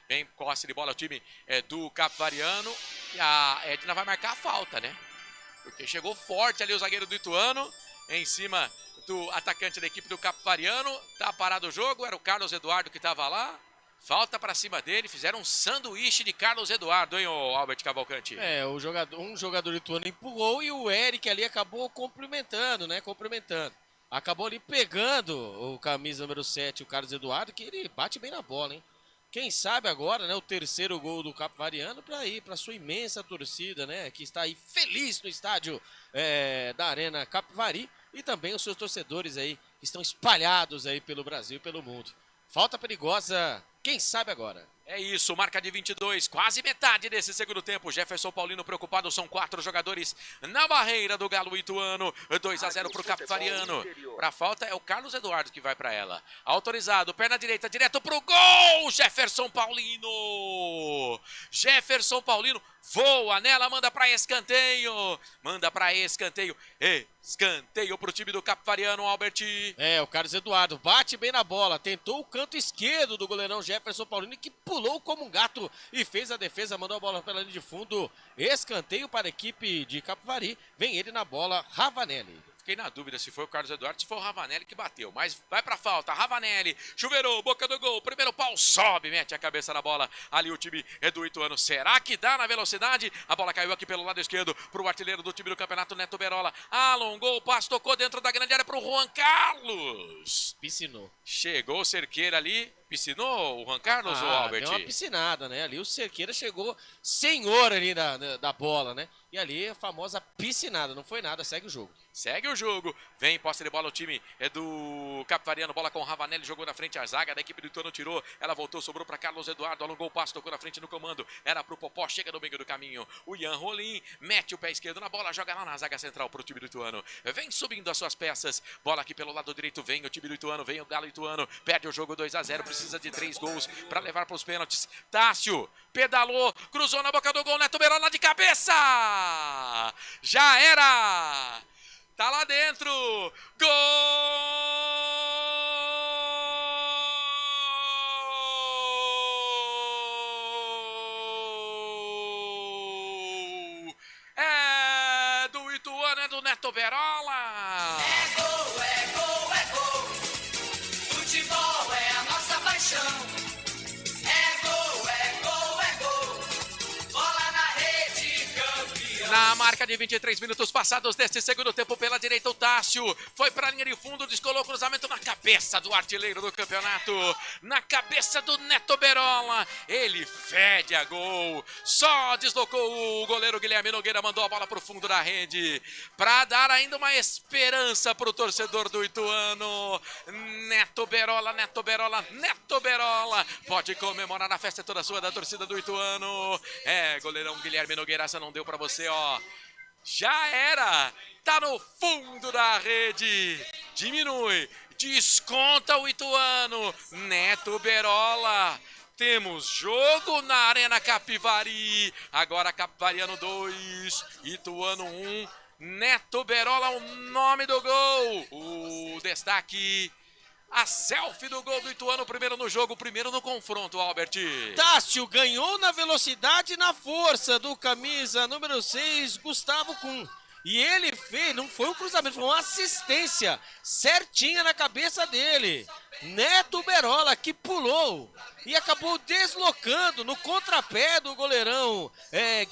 Vem posse de bola o time do Capivariano. E a Edna vai marcar a falta, né? Porque chegou forte ali o zagueiro do Ituano. Em cima do atacante da equipe do Capivariano. Tá parado o jogo. Era o Carlos Eduardo que estava lá. Falta pra cima dele, fizeram um sanduíche de Carlos Eduardo, hein, Albert Cavalcante? Um jogador ituano empurrou e o Eric ali acabou cumprimentando. Acabou ali pegando o camisa número 7, o Carlos Eduardo, que ele bate bem na bola, hein? Quem sabe agora, né, o terceiro gol do Capivariano para ir para sua imensa torcida, né, que está aí feliz no estádio da Arena Capivari, e também os seus torcedores aí que estão espalhados aí pelo Brasil e pelo mundo. Falta perigosa, quem sabe agora. É isso, marca de 22, quase metade desse segundo tempo. Jefferson Paulino preocupado, são 4 jogadores na barreira do Galo Ituano. 2-0 para o Capivariano. Para a falta é o Carlos Eduardo que vai para ela. Autorizado, perna direita, direto para o gol. Jefferson Paulino voa nela, manda para escanteio. Escanteio para o time do Capivariano, Albert. O Carlos Eduardo bate bem na bola, tentou o canto esquerdo do goleirão Jefferson Paulino, que pulou como um gato e fez a defesa, mandou a bola pela linha de fundo. Escanteio para a equipe de Capivari, vem ele na bola, Ravanelli. Fiquei na dúvida se foi o Carlos Eduardo, se foi o Ravanelli que bateu, mas vai pra falta, Ravanelli, chuveirou, boca do gol, primeiro pau, sobe, mete a cabeça na bola, ali o time é do Ituano, será que dá na velocidade? A bola caiu aqui pelo lado esquerdo, pro artilheiro do time do campeonato, Neto Berola, alongou o passe, tocou dentro da grande área pro Juan Carlos. Piscinou. Chegou o Cerqueira ali, piscinou o Juan Carlos ou Albert? Deu uma piscinada, né? Ali o Cerqueira chegou senhor ali da bola, né? E ali a famosa piscinada, não foi nada, segue o jogo. Segue o jogo, vem posse de bola, o time é do Capivariano, bola com o Ravanelli, jogou na frente a zaga da equipe do Ituano, tirou, ela voltou, sobrou para Carlos Eduardo, alongou o passo, tocou na frente no comando, era pro Popó, chega no meio do caminho, o Ian Rolim, mete o pé esquerdo na bola, joga lá na zaga central pro time do Ituano, vem subindo as suas peças, bola aqui pelo lado direito, vem o time do Ituano, vem o Galo Ituano, perde o jogo 2-0, precisa de 3 gols para levar para os pênaltis, Tássio, pedalou, cruzou na boca do gol, Neto Berola de cabeça, já era! Tá lá dentro, gol! É do Ituano, é do Neto Berola! É gol, é gol, é gol! Futebol é a nossa paixão! É gol, é gol, é gol! Bola na rede, campeão! marca de 23 minutos passados deste segundo tempo pela direita, o Tássio foi para a linha de fundo, descolou o cruzamento na cabeça do artilheiro do campeonato, na cabeça do Neto Berola, ele fede a gol, só deslocou o goleiro Guilherme Nogueira, mandou a bola para o fundo da rede, para dar ainda uma esperança para o torcedor do Ituano. Neto Berola, Neto Berola, Neto Berola, pode comemorar, a festa é toda sua da torcida do Ituano. Goleirão Guilherme Nogueira, essa não deu pra você, ó. Já era, tá no fundo da rede, diminui, desconta o Ituano, Neto Berola. Temos jogo na Arena Capivari, agora Capivariano 2, Ituano 1, Neto Berola, o nome do gol, o destaque. A selfie do gol do Ituano, primeiro no jogo, primeiro no confronto, Albert. Tássio ganhou na velocidade e na força do camisa número 6, Gustavo Kuhn. E ele fez, não foi um cruzamento, foi uma assistência certinha na cabeça dele. Neto Berola, que pulou e acabou deslocando no contrapé do goleirão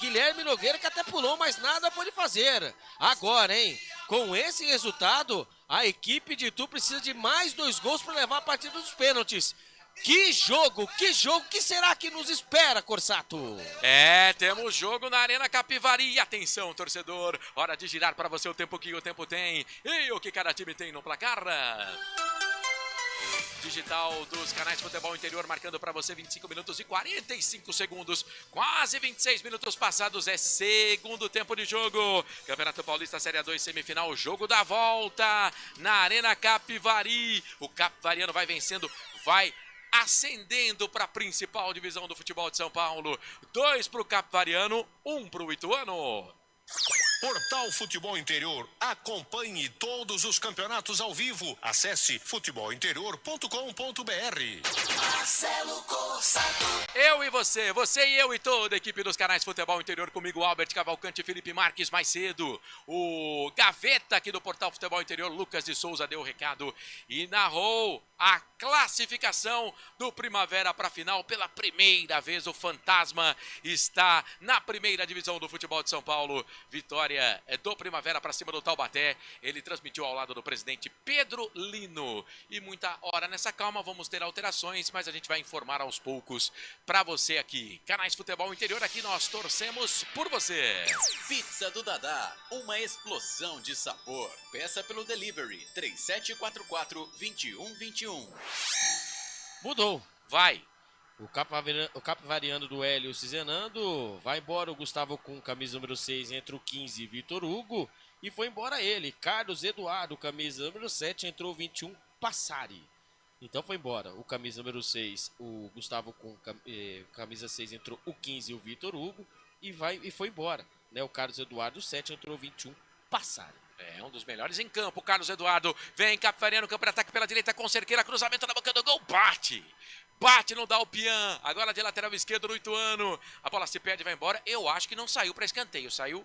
Guilherme Nogueira, que até pulou, mas nada pôde fazer. Agora, hein, com esse resultado, a equipe de Itu precisa de mais 2 gols para levar a partida dos pênaltis. Que jogo, que será que nos espera, Corsato? Temos jogo na Arena Capivari. E atenção, torcedor, hora de girar para você o tempo que o tempo tem e o que cada time tem no placar. Digital dos canais Futebol Interior marcando para você 25 minutos e 45 segundos, quase 26 minutos passados, é segundo tempo de jogo. Campeonato Paulista Série A2 semifinal, jogo da volta na Arena Capivari. O Capivariano vai vencendo, vai ascendendo para a principal divisão do futebol de São Paulo. 2 para o Capivariano, 1 para o Ituano. Portal Futebol Interior. Acompanhe todos os campeonatos ao vivo. Acesse futebolinterior.com.br. Marcelo Corsato. Eu e você e eu e toda a equipe dos canais Futebol Interior, comigo Albert Cavalcante e Felipe Marques. Mais cedo, o Gaveta aqui do Portal Futebol Interior, Lucas de Souza, deu o recado e narrou a classificação do Primavera para a final. Pela primeira vez o Fantasma está na primeira divisão do futebol de São Paulo. Vitória do Primavera para cima do Taubaté. Ele transmitiu ao lado do presidente Pedro Lino. E muita hora nessa calma, vamos ter alterações, mas a gente vai informar aos poucos para você aqui. Canais Futebol Interior, aqui nós torcemos por você. Pizza do Dadá, uma explosão de sabor. Peça pelo delivery 3744-2121. Mudou. Vai. O Capivariano do Hélio Cizenando, vai embora o Gustavo com camisa número 6, entra o 15, Vitor Hugo, e foi embora ele, Carlos Eduardo, camisa número 7, entrou o 21, Passari. Então foi embora o camisa número 6, o Gustavo com camisa 6, entrou o 15, o Vitor Hugo, e foi embora, né? O Carlos Eduardo 7, entrou o 21, Passari. Um dos melhores em campo, Carlos Eduardo. Vem Capivariano, campo de ataque pela direita com Cerqueira, cruzamento na boca do gol, bate no Dalpian, agora de lateral esquerdo no Ituano. A bola se perde e vai embora. Eu acho que não saiu para escanteio, saiu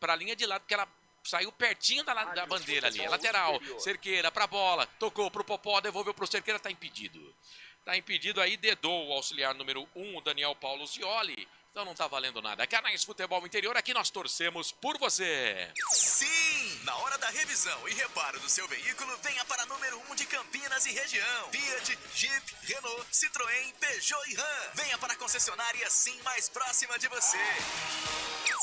para a linha de lado, porque ela saiu pertinho da bandeira ali. É lateral, Cerqueira para a bola, tocou para o Popó, devolveu para o Cerqueira, está impedido. Está impedido aí, dedou o auxiliar número 1, o Daniel Paulo Zioli. Então não tá valendo nada. Canais Futebol Interior, aqui nós torcemos por você. Sim! Na hora da revisão e reparo do seu veículo, venha para número 1 de Campinas e região. Fiat, Jeep, Renault, Citroën, Peugeot e Ram. Venha para a concessionária Sim mais próxima de você.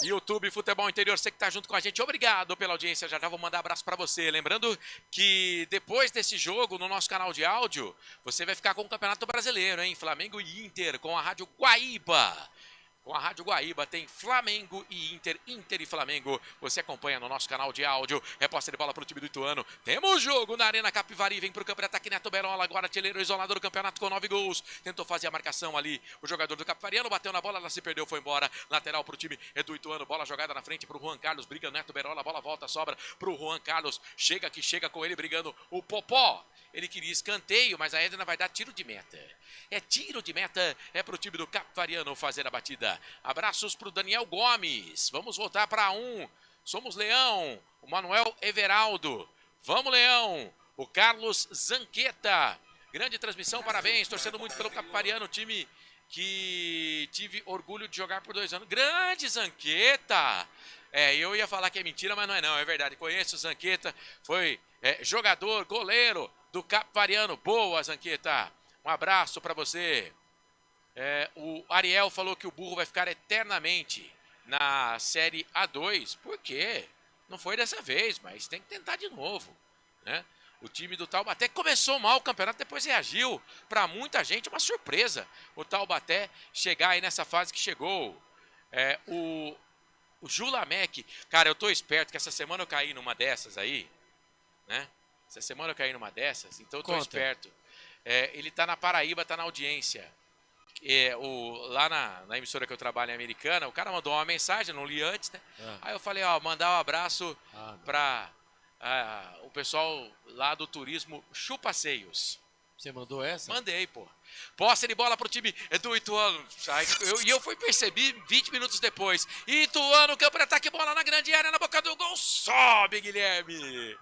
YouTube Futebol Interior, você que tá junto com a gente, obrigado pela audiência. Já vou mandar abraço para você. Lembrando que depois desse jogo, no nosso canal de áudio, você vai ficar com o Campeonato Brasileiro, hein? Flamengo e Inter, com a Rádio Guaíba. Com a Rádio Guaíba tem Flamengo e Inter, Inter e Flamengo. Você acompanha no nosso canal de áudio. Reposta de bola para o time do Ituano. Temos jogo na Arena Capivari. Vem para o campo de ataque Neto Berola. Agora artilheiro isolado do campeonato com 9 gols. Tentou fazer a marcação ali. O jogador do Capivariano bateu na bola. Ela se perdeu, foi embora. Lateral para o time do Ituano. Bola jogada na frente para o Juan Carlos. Briga o Neto Berola. A bola volta, sobra para o Juan Carlos. Chega com ele brigando o Popó. Ele queria escanteio, mas a Edna vai dar tiro de meta. É tiro de meta, é para o time do Capivariano fazer a batida. Abraços para o Daniel Gomes. Vamos voltar para Somos Leão. O Manuel Everaldo. Vamos, Leão. O Carlos Zanqueta. Grande transmissão, parabéns. Torcendo muito pelo Capivariano, time que tive orgulho de jogar por 2 anos. Grande Zanqueta. Eu ia falar que é mentira, mas não é não, é verdade. Conheço o Zanqueta, foi jogador, goleiro do Capivariano. Boa, Zanqueta. Um abraço pra você. O Ariel falou que o Burro vai ficar eternamente na Série A2. Por quê? Não foi dessa vez, mas tem que tentar de novo, né? O time do Taubaté começou mal o campeonato, depois reagiu. Para muita gente, uma surpresa o Taubaté chegar aí nessa fase que chegou. O Julamec, cara, eu tô esperto que essa semana eu caí numa dessas aí, né? Essa semana eu caí numa dessas, então eu tô esperto. Ele tá na Paraíba, tá na audiência. Lá na emissora que eu trabalho em Americana, o cara mandou uma mensagem, não li antes, né? Aí eu falei, mandar um abraço pra o pessoal lá do turismo Chupaceios. Você mandou essa? Mandei, pô. Posse de bola pro time do Ituano. E eu fui perceber 20 minutos depois. Ituano, campo de ataque, bola na grande área, na boca do gol. Sobe, Guilherme.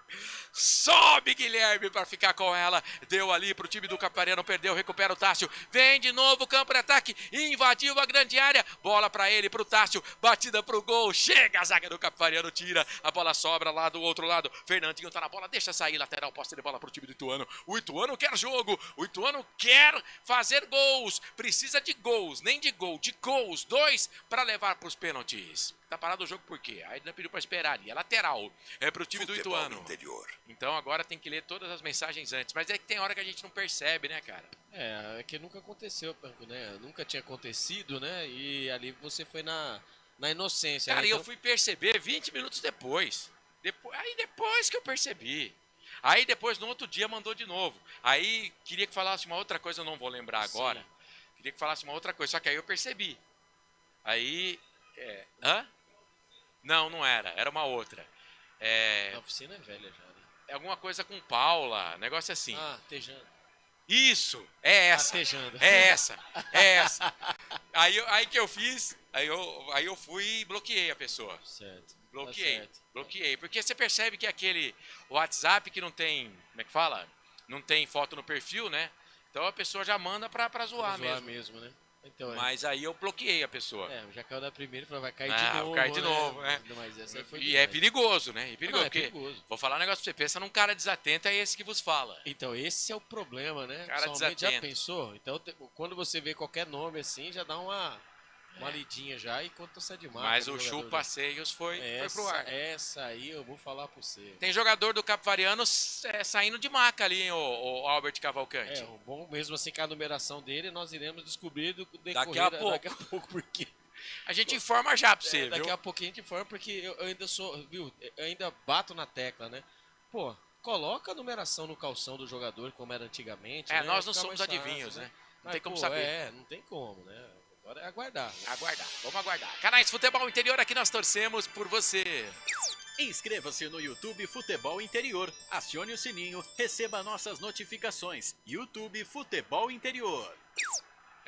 Sobe, Guilherme, para ficar com ela. Deu ali pro time do Capivariano, perdeu, recupera o Tássio. Vem de novo, campo de ataque, invadiu a grande área. Bola para ele, pro Tássio, batida pro gol. Chega a zaga do Capivariano, tira. A bola sobra lá do outro lado. Fernandinho tá na bola, deixa sair, lateral, posse de bola pro time do Ituano. O Ituano quer jogo. O Ituano quer fazer gols, precisa de gols, nem de gol, de gols, 2 para levar para os pênaltis. Tá parado o jogo por quê? Aí ele pediu para esperar ali, é lateral, pro time do Ituano. Interior. Então agora tem que ler todas as mensagens antes, mas é que tem hora que a gente não percebe, né, cara? É que nunca aconteceu, né? Nunca tinha acontecido, né? E ali você foi na inocência. Cara, né? eu fui perceber 20 minutos depois. Aí depois que eu percebi. Aí depois, no outro dia, mandou de novo. Aí, queria que falasse uma outra coisa, eu não vou lembrar agora. Sim. Queria que falasse uma outra coisa, só que aí eu percebi. Aí, Não era. Era uma outra. A oficina é velha já, né? É alguma coisa com Paula, negócio assim. Tejando. Isso, é essa. Tejando. É essa. Aí que eu fiz, aí eu fui e bloqueei a pessoa. Certo. Bloqueei, porque você percebe que aquele WhatsApp que não tem, como é que fala? Não tem foto no perfil, né? Então a pessoa já manda pra zoar mesmo. Né? Então, mas aí eu bloqueei a pessoa. Já caiu da primeira e falou, vai cair de novo. Vai cair de novo, né? Mas essa aí foi e é perigoso, né? É perigoso. Vou falar um negócio pra você, pensa num cara desatento, é esse que vos fala. Então, esse é o problema, né? Cara desatento. Já desatento. pensou? Então, quando você vê qualquer nome assim, já dá uma lidinha já e conta essa de marca. Mas o Chupaceios foi pro ar. Essa aí eu vou falar pra você. Tem jogador do Capivariano saindo de maca ali, hein, o Albert Cavalcante. Bom, mesmo assim com a numeração dele, nós iremos descobrir daqui a pouco, porque a gente informa já pra você, viu? Daqui a pouquinho a gente informa, porque eu ainda eu ainda bato na tecla, né? Pô, coloca a numeração no calção do jogador, como era antigamente. Né? Nós não somos adivinhos, né? Não tem como saber. Não tem como, né? Agora é aguardar. Vamos aguardar. Canais Futebol Interior, aqui nós torcemos por você. Inscreva-se no YouTube Futebol Interior. Acione o sininho, receba nossas notificações. YouTube Futebol Interior.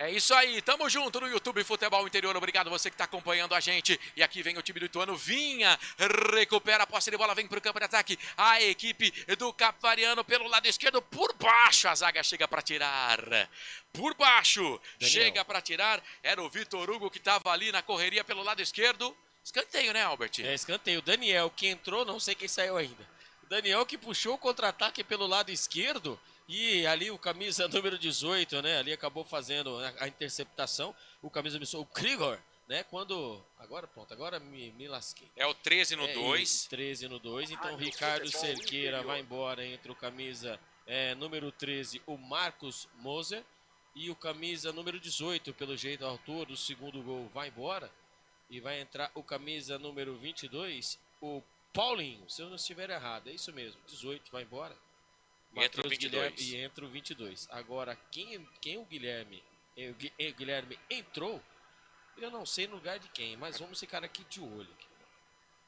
É isso aí, tamo junto no YouTube Futebol Interior, obrigado você que tá acompanhando a gente. E aqui vem o time do Ituano, Vinha, recupera a posse de bola, vem pro campo de ataque. A equipe do Capivariano pelo lado esquerdo, por baixo, a zaga chega pra tirar. Por baixo, chega pra tirar, era o Vitor Hugo que tava ali na correria pelo lado esquerdo. Escanteio, né, Albert? Escanteio, o Daniel que entrou, não sei quem saiu ainda. O Daniel que puxou o contra-ataque pelo lado esquerdo. E ali o camisa número 18, né? Ali acabou fazendo a interceptação. O camisa o Krigor, né? Quando... Agora me lasquei. É o 13 no 2. 13 no 2. Então o Ricardo Cerqueira vai embora entre o camisa número 13, o Marcos Moser. E o camisa número 18, pelo jeito, a autor do segundo gol, vai embora. E vai entrar o camisa número 22, o Paulinho. Se eu não estiver errado, é isso mesmo. 18 vai embora. E entra o 22. E entra o 22. Agora, quem o Guilherme entrou, eu não sei no lugar de quem, mas vamos ficar aqui de olho.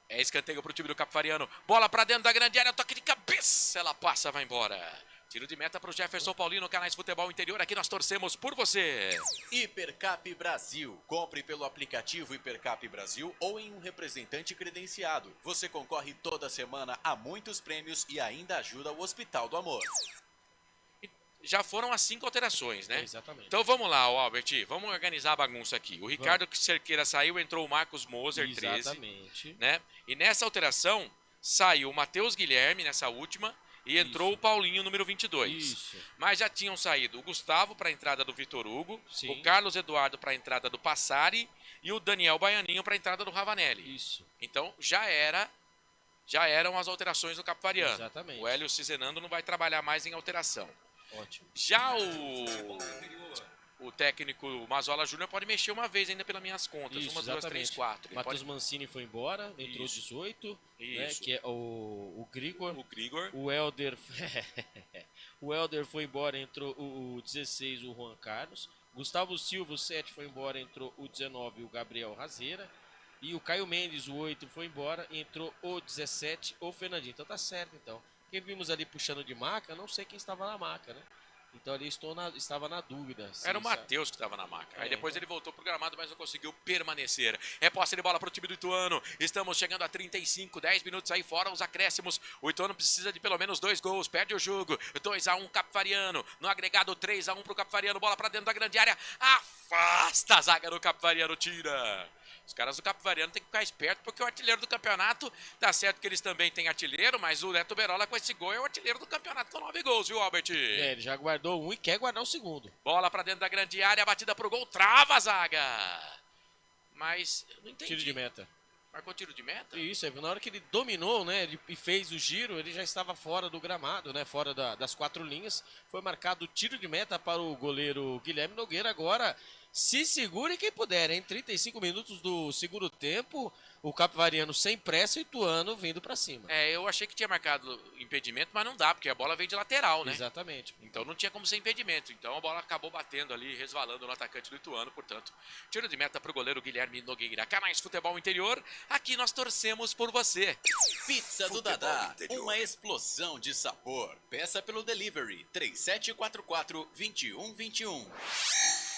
É escanteio pro time do Capivariano. Bola pra dentro da grande área, toque de cabeça, ela passa, vai embora. Tiro de meta pro Jefferson Paulino, Canais Futebol Interior, aqui nós torcemos por você. Hipercap Brasil. Compre pelo aplicativo Hipercap Brasil ou em um representante credenciado. Você concorre toda semana a muitos prêmios e ainda ajuda o Hospital do Amor. já foram as 5 alterações, né? Exatamente. Então vamos lá, Albert, vamos organizar a bagunça aqui. O Ricardo Cerqueira saiu, entrou o Marcos Moser, 13. Exatamente. Né? E nessa alteração, saiu o Matheus Guilherme, nessa última, e entrou o Paulinho, número 22. Isso. Mas já tinham saído o Gustavo para a entrada do Vitor Hugo, Sim. o Carlos Eduardo para a entrada do Passari e o Daniel Baianinho para a entrada do Ravanelli. Isso. Então já eram as alterações do Capivariano. Exatamente. O Hélio Cizenando não vai trabalhar mais em alteração. Ótimo. Já o técnico Mazola Júnior pode mexer uma vez ainda pelas minhas contas. Isso, 1, 2, 3, 4. Matheus Mancini foi embora, entrou 18, né, que é o Grigor. O Helder... o Helder foi embora, entrou o 16, o Juan Carlos. Gustavo Silva, o 7, foi embora, entrou o 19, o Gabriel Razeira. E o Caio Mendes, o 8, foi embora, entrou o 17, o Fernandinho. Então tá certo, então. Quem vimos ali puxando de maca, não sei quem estava na maca, né? Então ali estava na dúvida. Era o Matheus que estava na maca. Aí depois ele voltou pro gramado, mas não conseguiu permanecer. É posse de bola pro time do Ituano. Estamos chegando a 35, 10 minutos aí fora os acréscimos. O Ituano precisa de pelo menos 2 gols. Perde o jogo. 2-1 Capivariano. No agregado 3-1 pro Capivariano. Bola pra dentro da grande área. Afasta a zaga do Capivariano. Tira. Os caras do Capivariano tem que ficar esperto, porque o artilheiro do campeonato, tá certo que eles também têm artilheiro, mas o Neto Berola com esse gol é o artilheiro do campeonato com 9 gols, viu, Albert? É, ele já guardou um e quer guardar o segundo. Bola pra dentro da grande área, batida pro gol, trava a zaga. Mas, eu não entendi. Tiro de meta. Marcou tiro de meta? Isso, na hora que ele dominou, né, e fez o giro, ele já estava fora do gramado, né, fora das 4 linhas. Foi marcado tiro de meta para o goleiro Guilherme Nogueira. Agora, se segure quem puder, hein? 35 minutos do segundo tempo, o Capivariano sem pressa e o Ituano vindo para cima. É, eu achei que tinha marcado impedimento, mas não dá, porque a bola veio de lateral, né? Exatamente. Então não tinha como ser impedimento. Então a bola acabou batendo ali, resvalando no atacante do Ituano, portanto, tiro de meta pro goleiro Guilherme Nogueira. Canais Futebol Interior, aqui nós torcemos por você. Pizza do Dadá, uma explosão de sabor. Peça pelo delivery 3744-2121.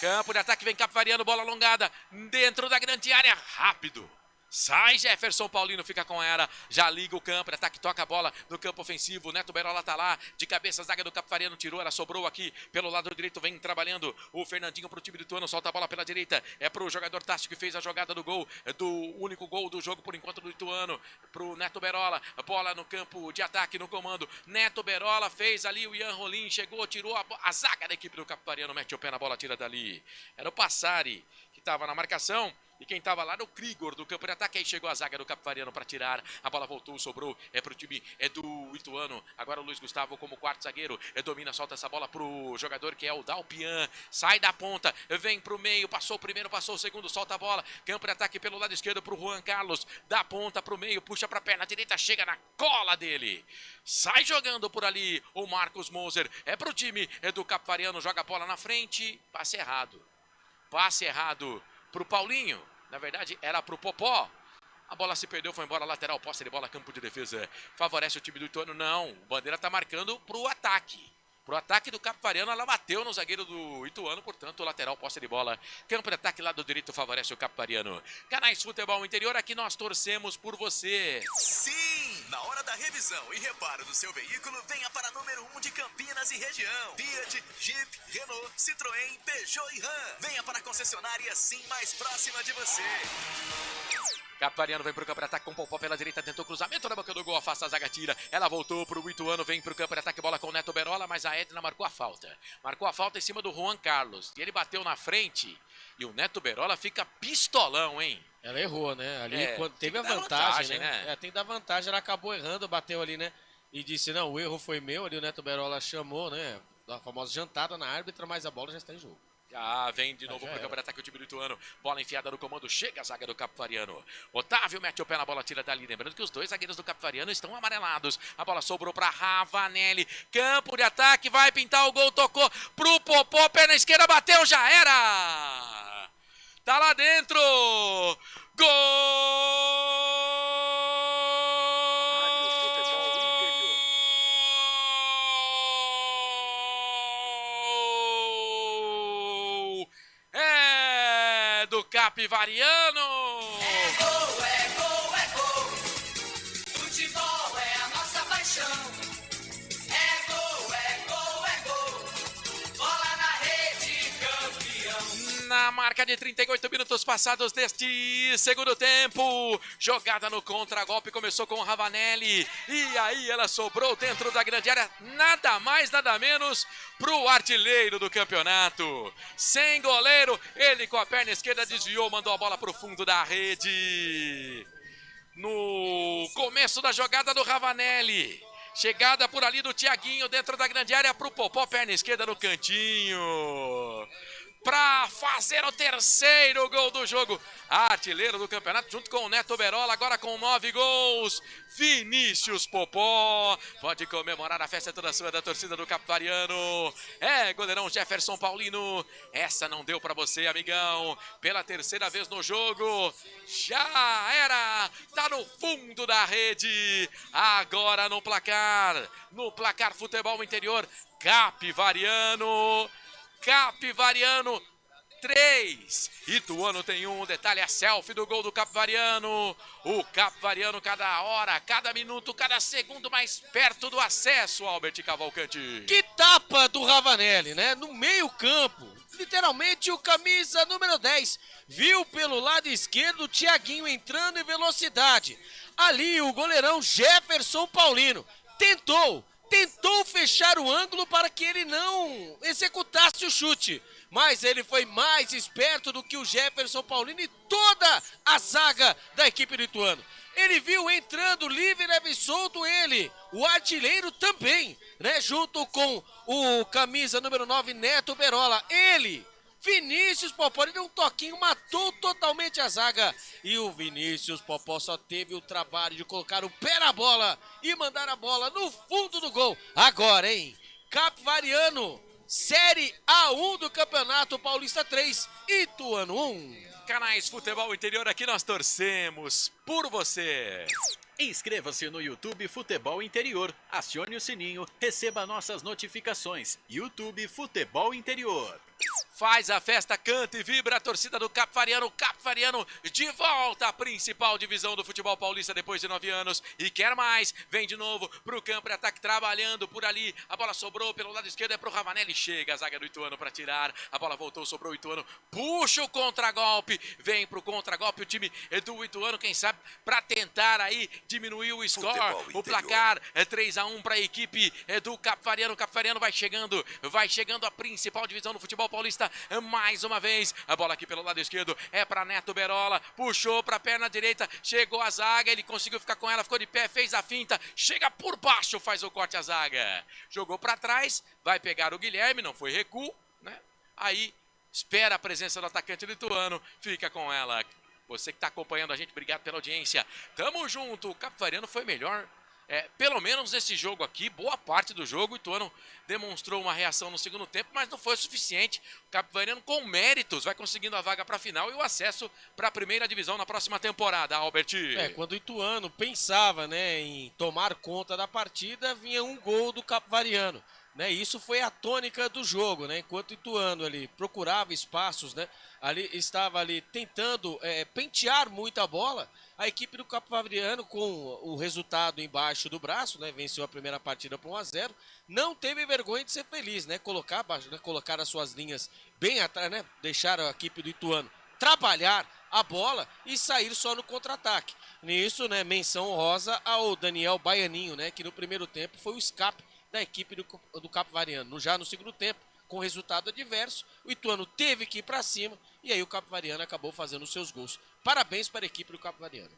Campo de ataque, vem Capivariano, bola alongada, dentro da grande área, rápido. Sai Jefferson Paulino, fica com ela, já liga o campo de ataque, toca a bola no campo ofensivo, o Neto Berola tá lá, de cabeça, a zaga do Capivariano tirou, ela sobrou aqui pelo lado direito, vem trabalhando o Fernandinho pro time do Ituano, solta a bola pela direita, é pro jogador Tássio que fez a jogada do gol, do único gol do jogo por enquanto do Ituano, pro Neto Berola, bola no campo de ataque, no comando, Neto Berola fez ali, o Ian Rolim chegou, tirou a zaga da equipe do Capivariano, mete o pé na bola, tira dali, era o Passari que estava na marcação. E quem estava lá era o Krigor do campo de ataque. Aí chegou a zaga do Capivariano para tirar. A bola voltou, sobrou. É pro time do Ituano. Agora o Luiz Gustavo como quarto zagueiro. Domina, solta essa bola pro jogador que é o Dalpian. Sai da ponta, vem pro meio. Passou o primeiro, passou o segundo. Solta a bola. Campo de ataque pelo lado esquerdo pro Juan Carlos. Da ponta pro meio, puxa pra perna direita. Chega na cola dele. Sai jogando por ali o Marcos Moser. É pro time do Capivariano. Joga a bola na frente. Passe errado. Passe errado pro Paulinho. Na verdade, era pro Popó. A bola se perdeu, foi embora, lateral, posse de bola, campo de defesa. Favorece o time do Ituano? Não, o Bandeira tá marcando pro ataque. Pro ataque do Capivariano, ela bateu no zagueiro do Ituano, portanto, o lateral, posse de bola. Campo de ataque, lado direito, favorece o Capivariano. Canais Futebol Interior, aqui nós torcemos por você. Sim! Na hora da revisão e reparo do seu veículo, venha para número 1 de Campinas e região. Fiat, Jeep, Renault, Citroën, Peugeot e Ram. Venha para a concessionária Sim mais próxima de você. Capivariano vem pro campo de ataque com o Popó pela direita, tentou cruzamento na banca do gol, afasta a zaga, tira. Ela voltou pro Ituano, vem pro campo de ataque, bola com o Neto Berola, mas a Edna marcou a falta. Marcou a falta em cima do Juan Carlos. E ele bateu na frente e o Neto Berola fica pistolão, hein? Ela errou, né? Ali quando teve a vantagem, né? Tem que dar vantagem, ela acabou errando, bateu ali, né? E disse, não, o erro foi meu, ali o Neto Berola chamou, né? A famosa jantada na árbitra, mas a bola já está em jogo. Vem de novo pro campo de ataque o time do Ituano. Bola enfiada no comando, chega a zaga do Capivariano. Otávio mete o pé na bola, tira dali. Lembrando que os dois zagueiros do Capivariano estão amarelados. A bola sobrou pra Ravanelli. Campo de ataque, vai pintar o gol, tocou pro Popó, perna esquerda, bateu, já era! Tá lá dentro! Gol! Capivariano! É gol, é gol, é gol. Futebol é a nossa paixão. É gol, é gol, é gol. Marca de 38 minutos passados deste segundo tempo. Jogada no contragolpe, começou com o Ravanelli. E aí ela sobrou dentro da grande área. Nada mais, nada menos pro artilheiro do campeonato. Sem goleiro, ele com a perna esquerda desviou, mandou a bola pro fundo da rede. No começo da jogada do Ravanelli. Chegada por ali do Thiaguinho dentro da grande área pro Popó, perna esquerda no cantinho. Para fazer o terceiro gol do jogo. Artilheiro do campeonato junto com o Neto Berola, agora com 9 gols. Vinícius Popó. Pode comemorar, a festa é toda sua, da torcida do Capivariano. É, goleirão Jefferson Paulino. Essa não deu para você, amigão. Pela terceira vez no jogo. Já era. Tá no fundo da rede. Agora no placar. No placar Futebol Interior. Capivariano 3, Ituano tem 1, detalhe a selfie do gol do Capivariano. O Capivariano cada hora, cada minuto, cada segundo mais perto do acesso, Albert Cavalcanti. Que tapa do Ravanelli, né? No meio campo, literalmente o camisa número 10. Viu pelo lado esquerdo o Thiaguinho entrando em velocidade. Ali o goleirão Jefferson Paulino tentou fechar o ângulo para que ele não executasse o chute. Mas ele foi mais esperto do que o Jefferson Paulino e toda a zaga da equipe do Ituano. Ele viu entrando livre, leve e solto ele, o artilheiro também, né? Junto com o camisa número 9, Neto Berola. Ele, Vinícius Popó, ele deu um toquinho, matou totalmente a zaga. E o Vinícius Popó só teve o trabalho de colocar o pé na bola e mandar a bola no fundo do gol. Agora, hein? Capivariano, Série A1 do Campeonato Paulista 3, Ituano 1. Canais Futebol Interior, aqui nós torcemos por você. Inscreva-se no YouTube Futebol Interior, acione o sininho, receba nossas notificações. YouTube Futebol Interior. Faz a festa, canta e vibra a torcida do Capivariano. Capivariano de volta à principal divisão do futebol paulista depois de 9 anos. E quer mais, vem de novo pro campo de ataque, trabalhando por ali. A bola sobrou pelo lado esquerdo, é pro Ravanelli. Chega a zaga do Ituano para tirar. A bola voltou, sobrou o Ituano. Puxa o contragolpe, vem pro contragolpe o time do Ituano, quem sabe, para tentar aí diminuir o score. O placar é 3-1 para a equipe do Capivariano. O Capivariano vai chegando à principal divisão do futebol paulista mais uma vez. A bola aqui pelo lado esquerdo é para Neto Berola, puxou para a perna direita, chegou a zaga, ele conseguiu ficar com ela, ficou de pé, fez a finta, chega por baixo, faz o corte a zaga, jogou para trás, vai pegar o Guilherme, não foi recuo, né? Aí espera a presença do atacante lituano, fica com ela. Você que está acompanhando a gente, obrigado pela audiência, tamo junto. O Capivariano foi melhor, pelo menos nesse jogo aqui, boa parte do jogo. O Ituano demonstrou uma reação no segundo tempo, mas não foi o suficiente. O Capivariano, com méritos, vai conseguindo a vaga para a final e o acesso para a primeira divisão na próxima temporada, Albert. Quando o Ituano pensava, né, em tomar conta da partida, vinha um gol do Capivariano. Né, isso foi a tônica do jogo, né? Enquanto o Ituano ali procurava espaços, né? Ali estava ali tentando pentear muito a bola. A equipe do Capivariano, com o resultado embaixo do braço, né? Venceu a primeira partida por 1-0. Não teve vergonha de ser feliz, né? Colocar as suas linhas bem atrás, né? Deixar a equipe do Ituano trabalhar a bola e sair só no contra-ataque. Nisso, né? Menção honrosa ao Daniel Baianinho, né? Que no primeiro tempo foi o escape da equipe do Capivariano. Já no segundo tempo, com resultado adverso, o Ituano teve que ir para cima e aí o Capivariano acabou fazendo os seus gols. Parabéns para a equipe do Capivariano.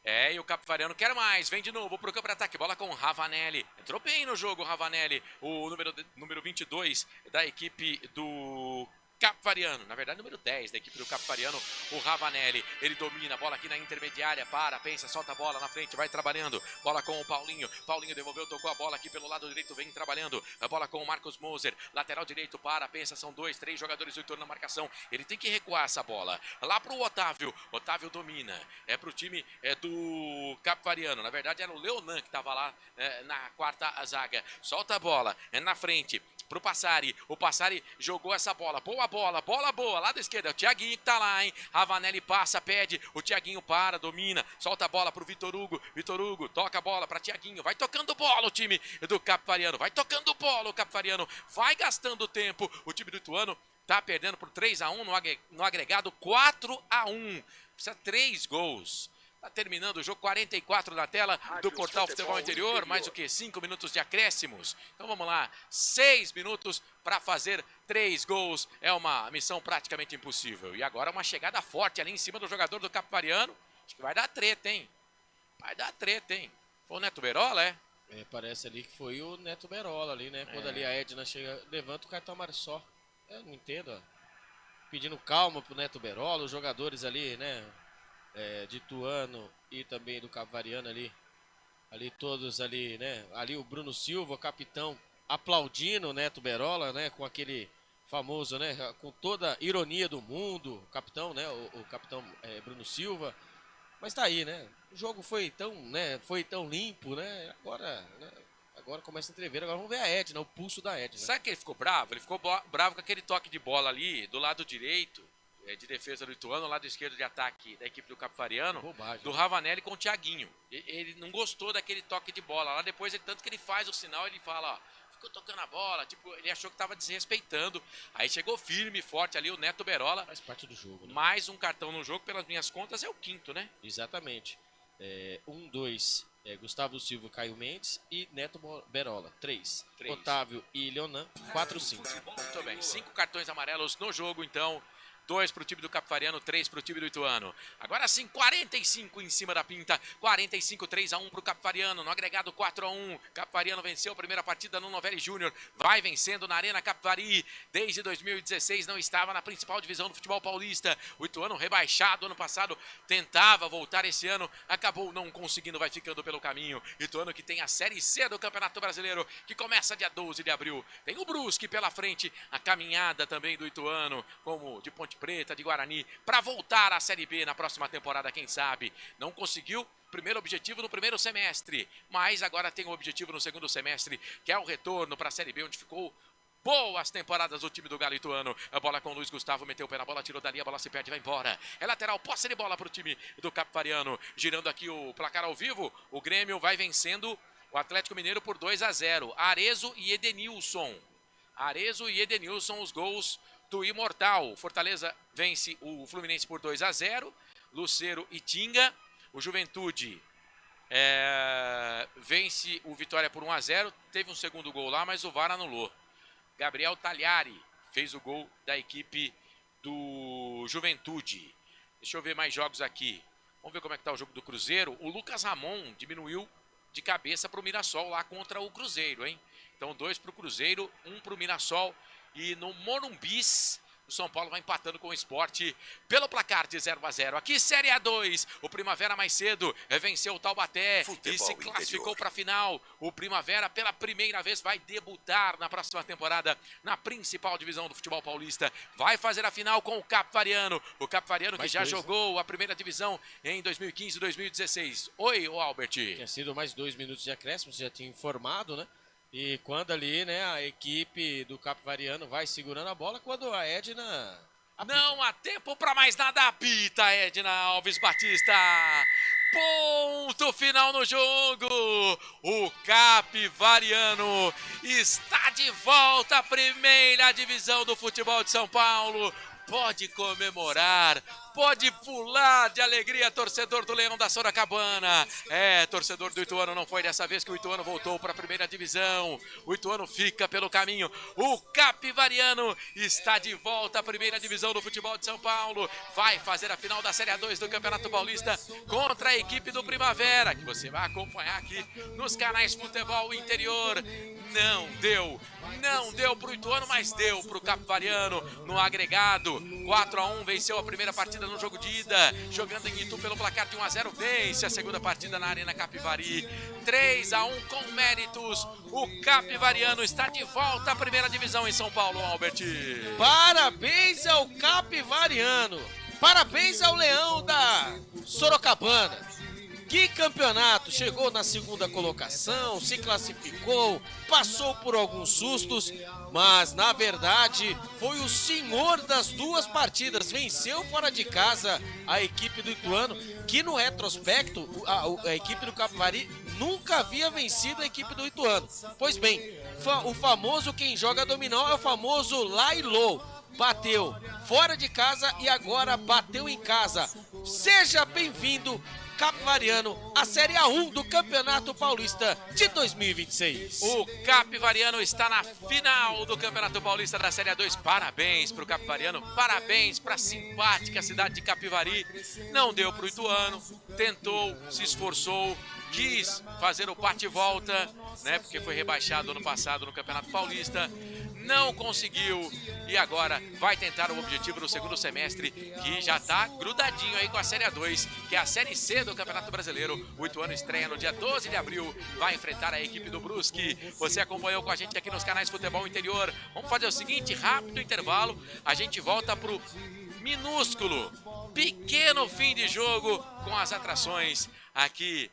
E o Capivariano quer mais, vem de novo pro campo de ataque, bola com o Ravanelli. Entrou bem no jogo o Ravanelli, o número 22 da equipe do Capivariano, na verdade número 10 da equipe do Capivariano, o Ravanelli. Ele domina a bola aqui na intermediária, pensa, solta a bola na frente, vai trabalhando, bola com o Paulinho, Paulinho devolveu, tocou a bola aqui pelo lado direito, vem trabalhando, a bola com o Marcos Moser, lateral direito, pensa, são 2, 3 jogadores do Ituano na marcação, ele tem que recuar essa bola, lá pro Otávio, Otávio domina, é pro time do Capivariano, na verdade era o Leonan que tava lá na quarta zaga, solta a bola, na frente, pro Passari, o Passari jogou essa bola, boa boa, lado esquerdo, é o Thiaguinho que tá lá, hein, Ravanelli passa, pede, o Thiaguinho para, domina, solta a bola pro Vitor Hugo, toca a bola pra Thiaguinho, vai tocando bola o time do Capivariano, vai tocando bola o Capivariano, vai gastando tempo, o time do Ituano tá perdendo por 3-1 no agregado 4-1. Precisa 3 gols. Tá terminando o jogo, 44 na tela do Portal Futebol Interior, mais o que? 5 minutos de acréscimos. Então vamos lá, 6 minutos para fazer 3 gols. É uma missão praticamente impossível. E agora uma chegada forte ali em cima do jogador do Capivariano. Acho que vai dar treta, hein? Vai dar treta, hein? Foi o Neto Berola, é? Parece ali que foi o Neto Berola ali, né? Quando ali a Edna chega, levanta o cartão amarelo só. Eu não entendo, ó. Pedindo calma pro Neto Berola, os jogadores ali, né? De Ituano e também do Capivariano ali todos ali, né? Ali o Bruno Silva, capitão, aplaudindo o Neto Berola, né? Com aquele famoso, né? Com toda a ironia do mundo, o capitão, né? O capitão Bruno Silva. Mas tá aí, né? O jogo foi tão, né? Foi tão limpo, né? Agora começa a entrever. Agora vamos ver a Edna, o pulso da Edna. Sabe que ele ficou bravo? Ele ficou bravo com aquele toque de bola ali do lado direito. De defesa do Ituano, lado esquerdo de ataque da equipe do Capivariano, do Ravanelli com o Thiaguinho. Ele não gostou daquele toque de bola. Lá depois, tanto que ele faz o sinal, ele fala, ó, ficou tocando a bola, tipo, ele achou que estava desrespeitando. Aí chegou firme e forte ali o Neto Berola. Faz parte do jogo, né? Mais um cartão no jogo, pelas minhas contas, é o 5º, né? Exatamente. 2, Gustavo Silva, Caio Mendes e Neto Berola. 3. Otávio e Leonan. 4, 5. Muito bem, 5 cartões amarelos no jogo, então. 2 para o time do Capivariano, 3 para o time do Ituano. Agora sim, 45 em cima da pinta. 45, 3-1 para o Capivariano. No agregado 4-1. Capivariano venceu a primeira partida no Novelli Júnior. Vai vencendo na Arena Capivari. Desde 2016 não estava na principal divisão do futebol paulista. O Ituano rebaixado ano passado. Tentava voltar esse ano. Acabou não conseguindo, vai ficando pelo caminho. Ituano que tem a Série C do Campeonato Brasileiro, que começa dia 12 de abril. Tem o Brusque pela frente. A caminhada também do Ituano, como de Ponte Preta, de Guarani, para voltar à Série B na próxima temporada, quem sabe. Não conseguiu primeiro objetivo no primeiro semestre, mas agora tem um objetivo no segundo semestre, que é o retorno para a Série B, onde ficou boas temporadas do time do Galo Ituano. A bola com o Luiz Gustavo, meteu o pé na bola, tirou dali, a bola se perde, vai embora. É lateral, posse de bola para o time do Capivariano. Girando aqui o placar ao vivo, o Grêmio vai vencendo o Atlético Mineiro por 2-0. Arezo e Edenilson. Arezo e Edenilson, os gols do Imortal. Fortaleza vence o Fluminense por 2-0. Lucero e Tinga. O Juventude vence o Vitória por 1-0. Teve um segundo gol lá, mas o VAR anulou. Gabriel Tagliari fez o gol da equipe do Juventude. Deixa eu ver mais jogos aqui. Vamos ver como é que tá o jogo do Cruzeiro. O Lucas Ramon diminuiu de cabeça para o Mirassol lá contra o Cruzeiro, hein? Então 2 para o Cruzeiro, 1 para o Mirassol. E no Morumbis, o São Paulo vai empatando com o Sport pelo placar de 0-0. Aqui Série A2, o Primavera mais cedo venceu o Taubaté e se classificou para a final. O Primavera pela primeira vez vai debutar na próxima temporada na principal divisão do futebol paulista. Vai fazer a final com o Capivariano. O Capivariano que já jogou a primeira divisão em 2015 e 2016. Oi, Albert. Tinha sido mais 2 minutos de acréscimo, você já tinha informado, né? E quando ali, né, a equipe do Capivariano vai segurando a bola, quando a Edna... Não há tempo para mais nada, apita Edna Alves Batista. Ponto final no jogo. O Capivariano está de volta à primeira divisão do futebol de São Paulo. Pode comemorar, pode pular de alegria, torcedor do Leão da Sorocabana. Torcedor do Ituano, não foi dessa vez que o Ituano voltou para a primeira divisão. O Ituano fica pelo caminho. O Capivariano está de volta à primeira divisão do futebol de São Paulo. Vai fazer a final da Série A2 do Campeonato Paulista contra a equipe do Primavera, que você vai acompanhar aqui nos canais Futebol Interior. Não deu pro Ituano, mas deu pro Capivariano no agregado. 4-1, venceu a primeira partida no jogo de ida, jogando em Itu pelo placar de 1-0, vence a segunda partida na Arena Capivari. 3-1 com méritos. O Capivariano está de volta à primeira divisão em São Paulo, Albert. Parabéns ao Capivariano. Parabéns ao Leão da Sorocabana. Que campeonato! Chegou na segunda colocação, se classificou, passou por alguns sustos, mas na verdade foi o senhor das 2 partidas. Venceu fora de casa a equipe do Ituano, que no retrospecto, a equipe do Capivari nunca havia vencido a equipe do Ituano. Pois bem, o famoso quem joga dominó é o famoso lie low. bateu fora de casa e agora bateu em casa. Seja bem-vindo, Capivariano, à Série A1 do Campeonato Paulista de 2026. O Capivariano está na final do Campeonato Paulista da Série A2. Parabéns para o Capivariano, parabéns para a simpática cidade de Capivari. Não deu para o Ituano, tentou, se esforçou, quis fazer o bate-volta, né? Porque foi rebaixado ano passado no Campeonato Paulista. Não conseguiu e agora vai tentar o objetivo no segundo semestre, que já está grudadinho aí com a Série A2, que é a Série C do Campeonato Brasileiro. O Ituano estreia no dia 12 de abril, vai enfrentar a equipe do Brusque. Você acompanhou com a gente aqui nos canais Futebol Interior. Vamos fazer o seguinte, rápido intervalo, a gente volta pro minúsculo, pequeno fim de jogo com as atrações aqui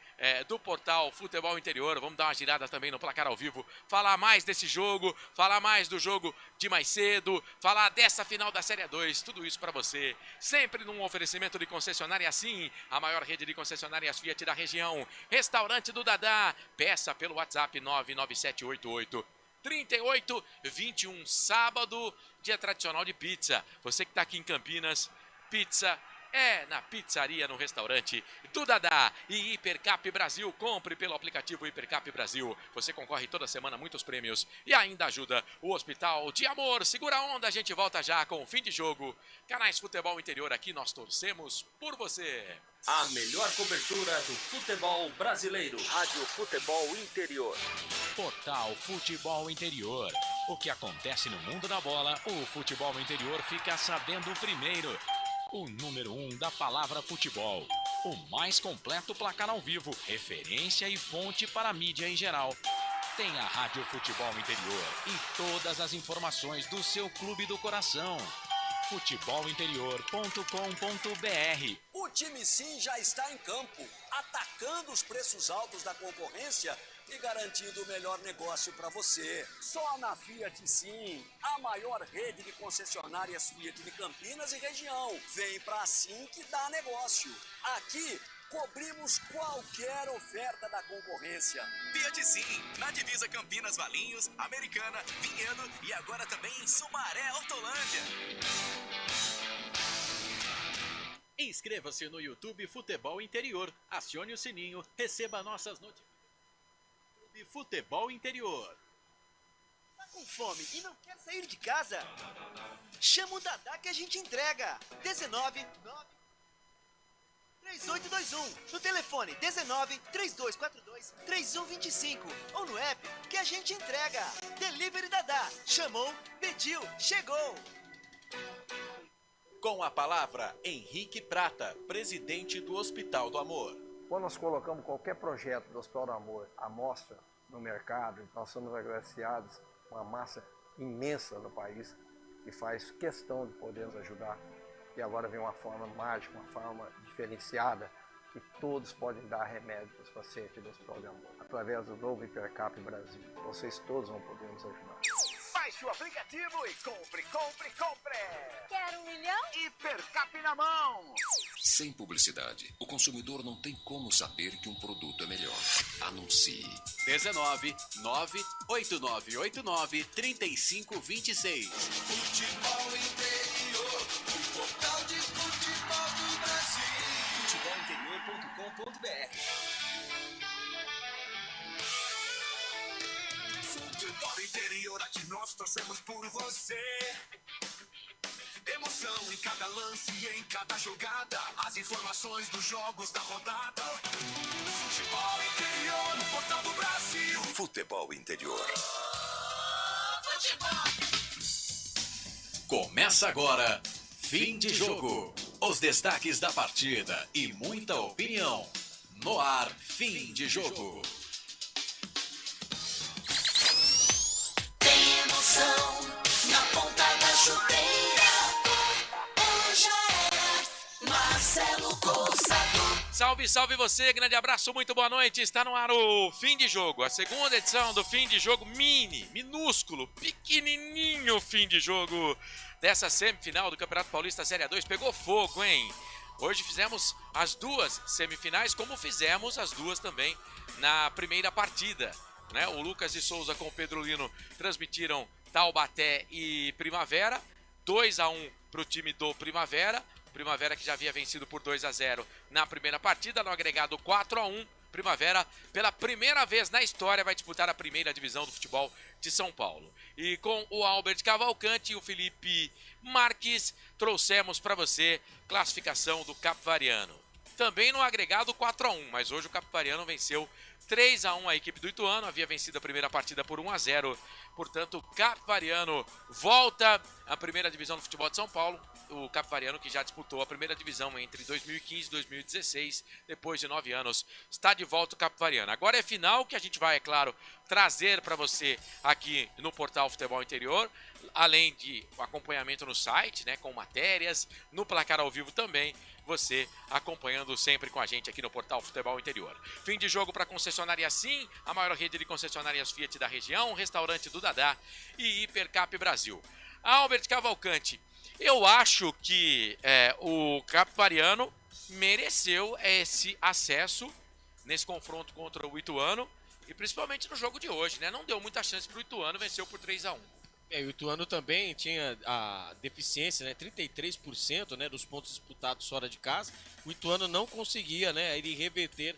do portal Futebol Interior. Vamos dar uma girada também no placar ao vivo, falar mais desse jogo, falar mais do jogo de mais cedo, falar dessa final da Série A2, tudo isso para você, sempre num oferecimento de concessionária Sim, a maior rede de concessionárias Fiat da região. Restaurante do Dadá, peça pelo WhatsApp 99788 3821, sábado, dia tradicional de pizza. Você que está aqui em Campinas, pizza é na pizzaria, no restaurante do Dadá. E Hipercap Brasil, compre pelo aplicativo Hipercap Brasil. Você concorre toda semana a muitos prêmios e ainda ajuda o Hospital de Amor. Segura a onda, a gente volta já com o fim de jogo. Canais Futebol Interior, aqui nós torcemos por você. A melhor cobertura do futebol brasileiro. Rádio Futebol Interior. Portal Futebol Interior. O que acontece no mundo da bola, o futebol interior fica sabendo primeiro. O número 1 da palavra futebol. O mais completo placar ao vivo, referência e fonte para a mídia em geral. Tem a Rádio Futebol Interior e todas as informações do seu clube do coração. futebolinterior.com.br. O time Sim já está em campo, atacando os preços altos da concorrência e garantindo o melhor negócio para você. Só na Fiat Sim, a maior rede de concessionárias Fiat de Campinas e região. Vem pra Sim que dá negócio. Aqui cobrimos qualquer oferta da concorrência. Fiat Sim, na divisa Campinas, Valinhos, Americana, Vinhedo e agora também em Sumaré, Hortolândia. Inscreva-se no YouTube Futebol Interior, acione o sininho, receba nossas notificações. Futebol Interior. Tá com fome e não quer sair de casa? Chama o Dadá que a gente entrega. 19 9 3821. No telefone 19 3242 3125 ou no app que a gente entrega. Delivery Dadá. Chamou, pediu, chegou. Com a palavra, Henrique Prata, presidente do Hospital do Amor. Quando nós colocamos qualquer projeto do Hospital do Amor à mostra no mercado, nós somos agraciados com uma massa imensa no país que faz questão de podermos ajudar. E agora vem uma forma mágica, uma forma diferenciada, que todos podem dar remédio para os pacientes do Hospital do Amor. Através do novo Hipercap Brasil, vocês todos vão poder nos ajudar. Baixe o aplicativo e compre, compre, compre! Quer 1 milhão? Hipercap na mão! Sem publicidade, o consumidor não tem como saber que um produto é melhor. Anuncie. 19 98989 3526. Futebol Interior, o portal de futebol do Brasil. Futebolinterior.com.br. Futebol Interior, aqui nós torcemos por você. Emoção em cada lance e em cada jogada. As informações dos jogos da rodada. Futebol Interior, no portal do Brasil. Futebol Interior. Começa agora, fim de jogo. Os destaques da partida e muita opinião. No ar, fim de jogo. Tem emoção na ponta da chuteira. Hoje é Marcelo Corsado. Salve, salve você, grande abraço, muito boa noite. Está no ar o Fim de Jogo, a segunda edição do Fim de Jogo minúsculo, pequenininho fim de jogo dessa semifinal do Campeonato Paulista Série A2. Pegou fogo, hein? Hoje fizemos as duas semifinais, como fizemos as duas também na primeira partida, né? O Lucas de Souza com o Pedro Lino transmitiram Taubaté e Primavera. 2-1 para o time do Primavera. Primavera que já havia vencido por 2-0 na primeira partida, no agregado 4-1. Primavera, pela primeira vez na história, vai disputar a primeira divisão do futebol de São Paulo. E com o Albert Cavalcante e o Felipe Marques, trouxemos para você classificação do Capivariano. Também no agregado 4-1, mas hoje o Capivariano venceu 3-1 a equipe do Ituano, havia vencido a primeira partida por 1-0. Portanto, o Capivariano volta à primeira divisão do futebol de São Paulo. O Capivariano que já disputou a primeira divisão entre 2015 e 2016, depois de 9 anos, está de volta o Capivariano. Agora é final que a gente vai, é claro, trazer para você aqui no Portal Futebol Interior, além de acompanhamento no site, né, com matérias, no placar ao vivo também, você acompanhando sempre com a gente aqui no Portal Futebol Interior. Fim de jogo para a concessionária Sim, a maior rede de concessionárias Fiat da região, restaurante do Dadá e Hipercap Brasil. Albert Cavalcante, eu acho que o Capivariano mereceu esse acesso nesse confronto contra o Ituano e principalmente no jogo de hoje, né? Não deu muita chance para o Ituano, venceu por 3-1. O Ituano também tinha a deficiência, né? 33%, né, dos pontos disputados fora de casa. O Ituano não conseguia, né, ele reverter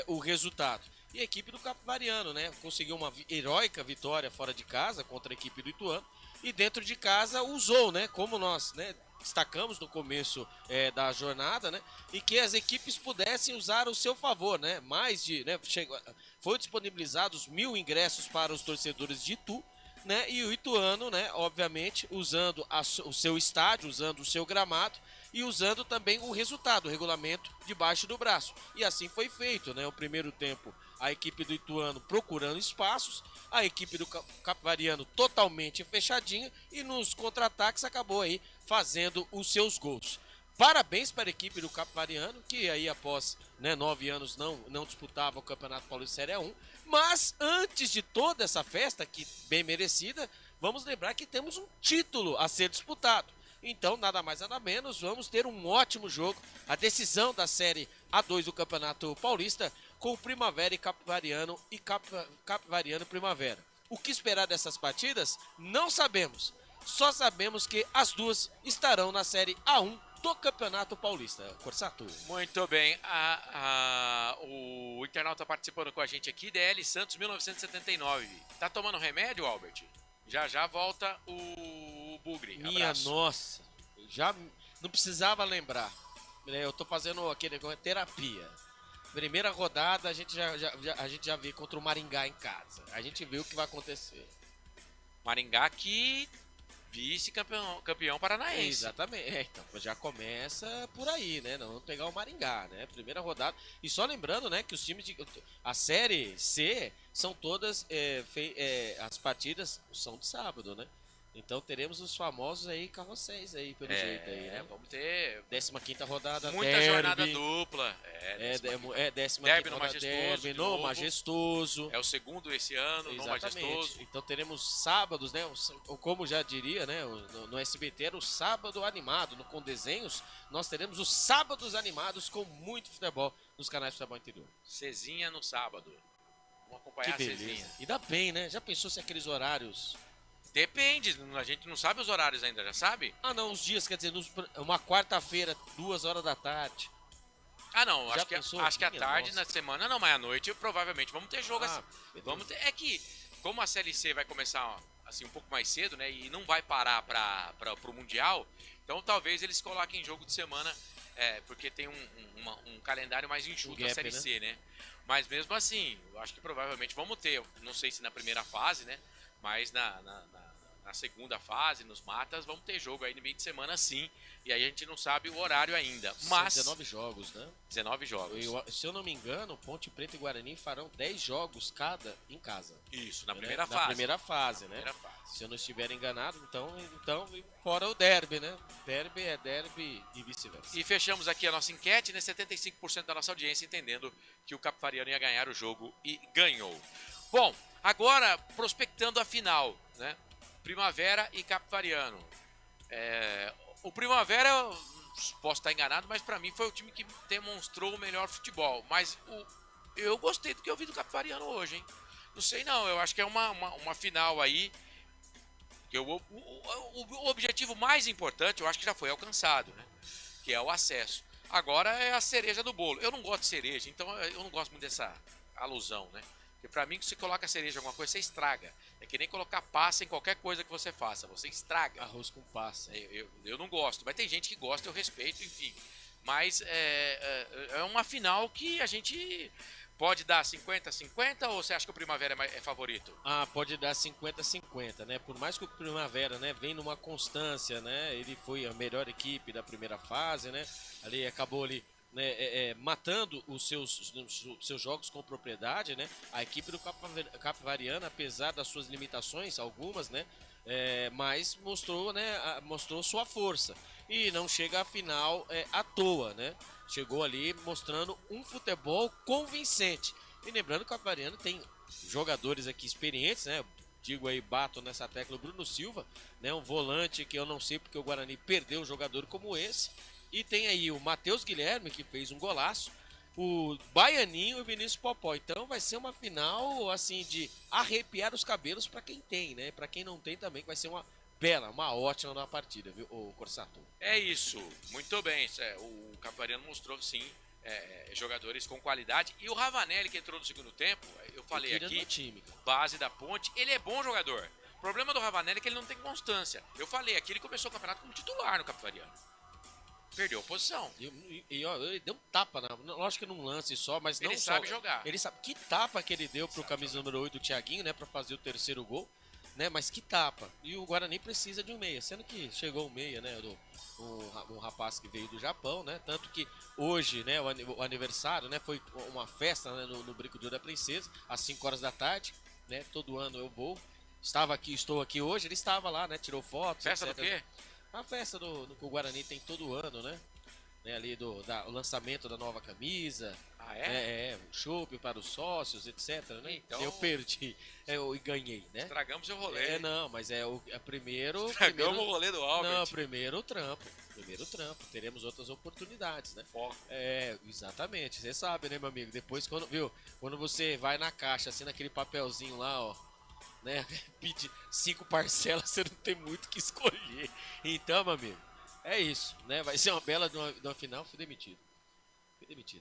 o resultado. E a equipe do Capivariano, né, conseguiu uma heróica vitória fora de casa contra a equipe do Ituano. E dentro de casa usou, né, como nós, né, destacamos no começo da jornada, né, e que as equipes pudessem usar o seu favor, né, foi disponibilizados 1.000 ingressos para os torcedores de Itu, né, e o Ituano, né, obviamente, usando o seu estádio, usando o seu gramado e usando também o resultado, o regulamento debaixo do braço. E assim foi feito, né, o primeiro tempo a equipe do Ituano procurando espaços, a equipe do Capivariano totalmente fechadinha e nos contra-ataques acabou aí fazendo os seus gols. Parabéns para a equipe do Capivariano, que aí após 9 anos não disputava o Campeonato Paulista Série 1. Mas antes de toda essa festa, que bem merecida, vamos lembrar que temos um título a ser disputado. Então, nada mais nada menos, vamos ter um ótimo jogo, a decisão da Série A2 do Campeonato Paulista, com o Primavera e Capivariano e Capivariano e Primavera. O que esperar dessas partidas? Não sabemos. Só sabemos que as duas estarão na Série A1 do Campeonato Paulista. Corsato. Muito bem. O internauta participando com a gente aqui, DL Santos 1979. Tá tomando remédio, Albert? Já volta o Bugre. Minha Abraço. nossa. Já não precisava lembrar. Eu tô fazendo aquele terapia. Primeira rodada a gente já viu contra o Maringá em casa. A gente viu o que vai acontecer. Maringá que vice-campeão paranaense. Exatamente. Então já começa por aí, né? Não vamos pegar o Maringá, né? Primeira rodada. E só lembrando, né, que os times a Série C são todas as partidas são de sábado, né? Então teremos os famosos aí carrosséis aí, pelo jeito aí, né? Vamos ter 15ª rodada, muita derby, jornada dupla. 15ª rodada, derby no Majestoso. É o segundo esse ano, no Majestoso. Então teremos sábados, né? Como já diria, né? No SBT era o sábado animado, com desenhos. Nós teremos os sábados animados com muito futebol nos canais de futebol interior. Cezinha no sábado. Vamos acompanhar a Cezinha. E dá bem, né? Já pensou se aqueles horários... Depende, a gente não sabe os horários ainda, já sabe? Ah, não, os dias, quer dizer, uma quarta-feira, 2 horas da tarde. Ah, não, já acho que à tarde, na semana, não, mas à noite, provavelmente vamos ter jogo assim. É que, como a Série C vai começar assim um pouco mais cedo, né, e não vai parar para o Mundial, então talvez eles coloquem jogo de semana, porque tem um calendário mais enxuto a Série C, né? Mas mesmo assim, eu acho que provavelmente vamos ter, não sei se na primeira fase, né, mas na segunda fase, nos matas, vamos ter jogo aí no meio de semana sim. E aí a gente não sabe o horário ainda. Mas são 19 jogos, né? 19 jogos. Se eu não me engano, Ponte Preta e Guarani farão 10 jogos cada em casa. Isso, na primeira fase. Na primeira fase, né? Se eu não estiver enganado, então fora o derby, né? Derby é derby e vice-versa. E fechamos aqui a nossa enquete, né? 75% da nossa audiência entendendo que o Capivariano ia ganhar o jogo e ganhou. Bom, agora prospectando a final, né? Primavera e Capivariano. O Primavera, posso estar enganado, mas para mim foi o time que demonstrou o melhor futebol. Mas eu gostei do que eu vi do Capivariano hoje, hein? Não sei não, eu acho que é uma final aí Porque o objetivo mais importante eu acho que já foi alcançado, né? Que é o acesso. Agora é a cereja do bolo. Eu não gosto de cereja, então eu não gosto muito dessa alusão, né? Porque pra mim, que você coloca cereja em alguma coisa, você estraga. É que nem colocar passa em qualquer coisa que você faça. Você estraga. Arroz com passa. Eu não gosto. Mas tem gente que gosta, eu respeito, enfim. Mas é uma final que a gente pode dar 50-50 ou você acha que o Primavera é favorito? Ah, pode dar 50-50, né? Por mais que o Primavera, né, vem numa constância, né? Ele foi a melhor equipe da primeira fase, né? Ali acabou ali, né, matando os seus jogos com propriedade, né? A equipe do Capivariano, apesar das suas limitações, algumas, né? Mas mostrou, né? Mostrou sua força. E não chega à final à toa, né? Chegou ali mostrando um futebol convincente. E lembrando que o Capivariano tem jogadores aqui experientes, né? Digo aí, bato nessa tecla, o Bruno Silva, né? Um volante que eu não sei porque o Guarani perdeu um jogador como esse. E tem aí o Matheus Guilherme, que fez um golaço, o Baianinho e o Vinícius Popó. Então vai ser uma final, assim, de arrepiar os cabelos para quem tem, né? Para quem não tem também, vai ser uma bela, uma ótima na partida, viu, o Corsato? É isso, muito bem. O Capivariano mostrou, sim, jogadores com qualidade. E o Ravanelli, que entrou no segundo tempo, eu falei aqui, time, base da Ponte, ele é bom jogador. O problema do Ravanelli é que ele não tem constância. Eu falei aqui, ele começou o campeonato como titular no Capivariano. Perdeu a posição. Ele deu um tapa, lógico que não lance só, mas não ele só. Sabe jogar. Ele sabe. Que tapa que ele deu pro camisa número 8 do Thiaguinho, né, pra fazer o terceiro gol, né, mas que tapa. E o Guarani precisa de um meia, sendo que chegou um meia, né, um rapaz que veio do Japão, né, tanto que hoje, né, o aniversário, né, foi uma festa, né, no Brinco de Ouro da Princesa, às 5 horas da tarde, né, todo ano eu vou. Estou aqui hoje, ele estava lá, né, tirou fotos. Festa etc. do quê? A festa que o Guarani tem todo ano, né? Ali o lançamento da nova camisa. Ah, é? O chopp para os sócios, etc, né? Então, eu perdi e ganhei, né? Estragamos o rolê. Não, mas é o primeiro... Estragamos o rolê do Albert. Não, primeiro trampo. Teremos outras oportunidades, né? Foco. Exatamente. Você sabe, né, meu amigo? Depois, quando você vai na caixa, assim, naquele papelzinho lá, ó, né? Pede 5 parcelas, você não tem muito o que escolher. Então, meu amigo, é isso, né? Vai ser uma bela de uma final, fui demitido.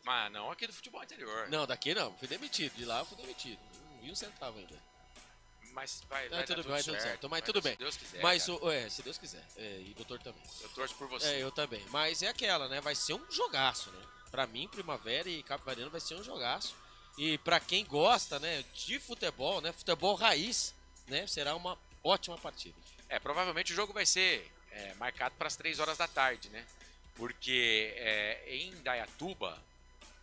Mas não aqui do futebol interior. Não, daqui não, fui demitido. De lá eu fui demitido. Não vi um centavo ainda. Mas vai tudo dar tudo certo. Mas vai, tudo bem. Se Deus quiser. Mas se Deus quiser. E o doutor também. Eu torço por você. Eu também. Mas é aquela, né? Vai ser um jogaço, né? Pra mim, Primavera e Capivariano vai ser um jogaço. E pra quem gosta, né, de futebol, né? Futebol raiz, né? Será uma ótima partida. Provavelmente o jogo vai ser marcado para as 3 horas da tarde, né? Porque em Indaiatuba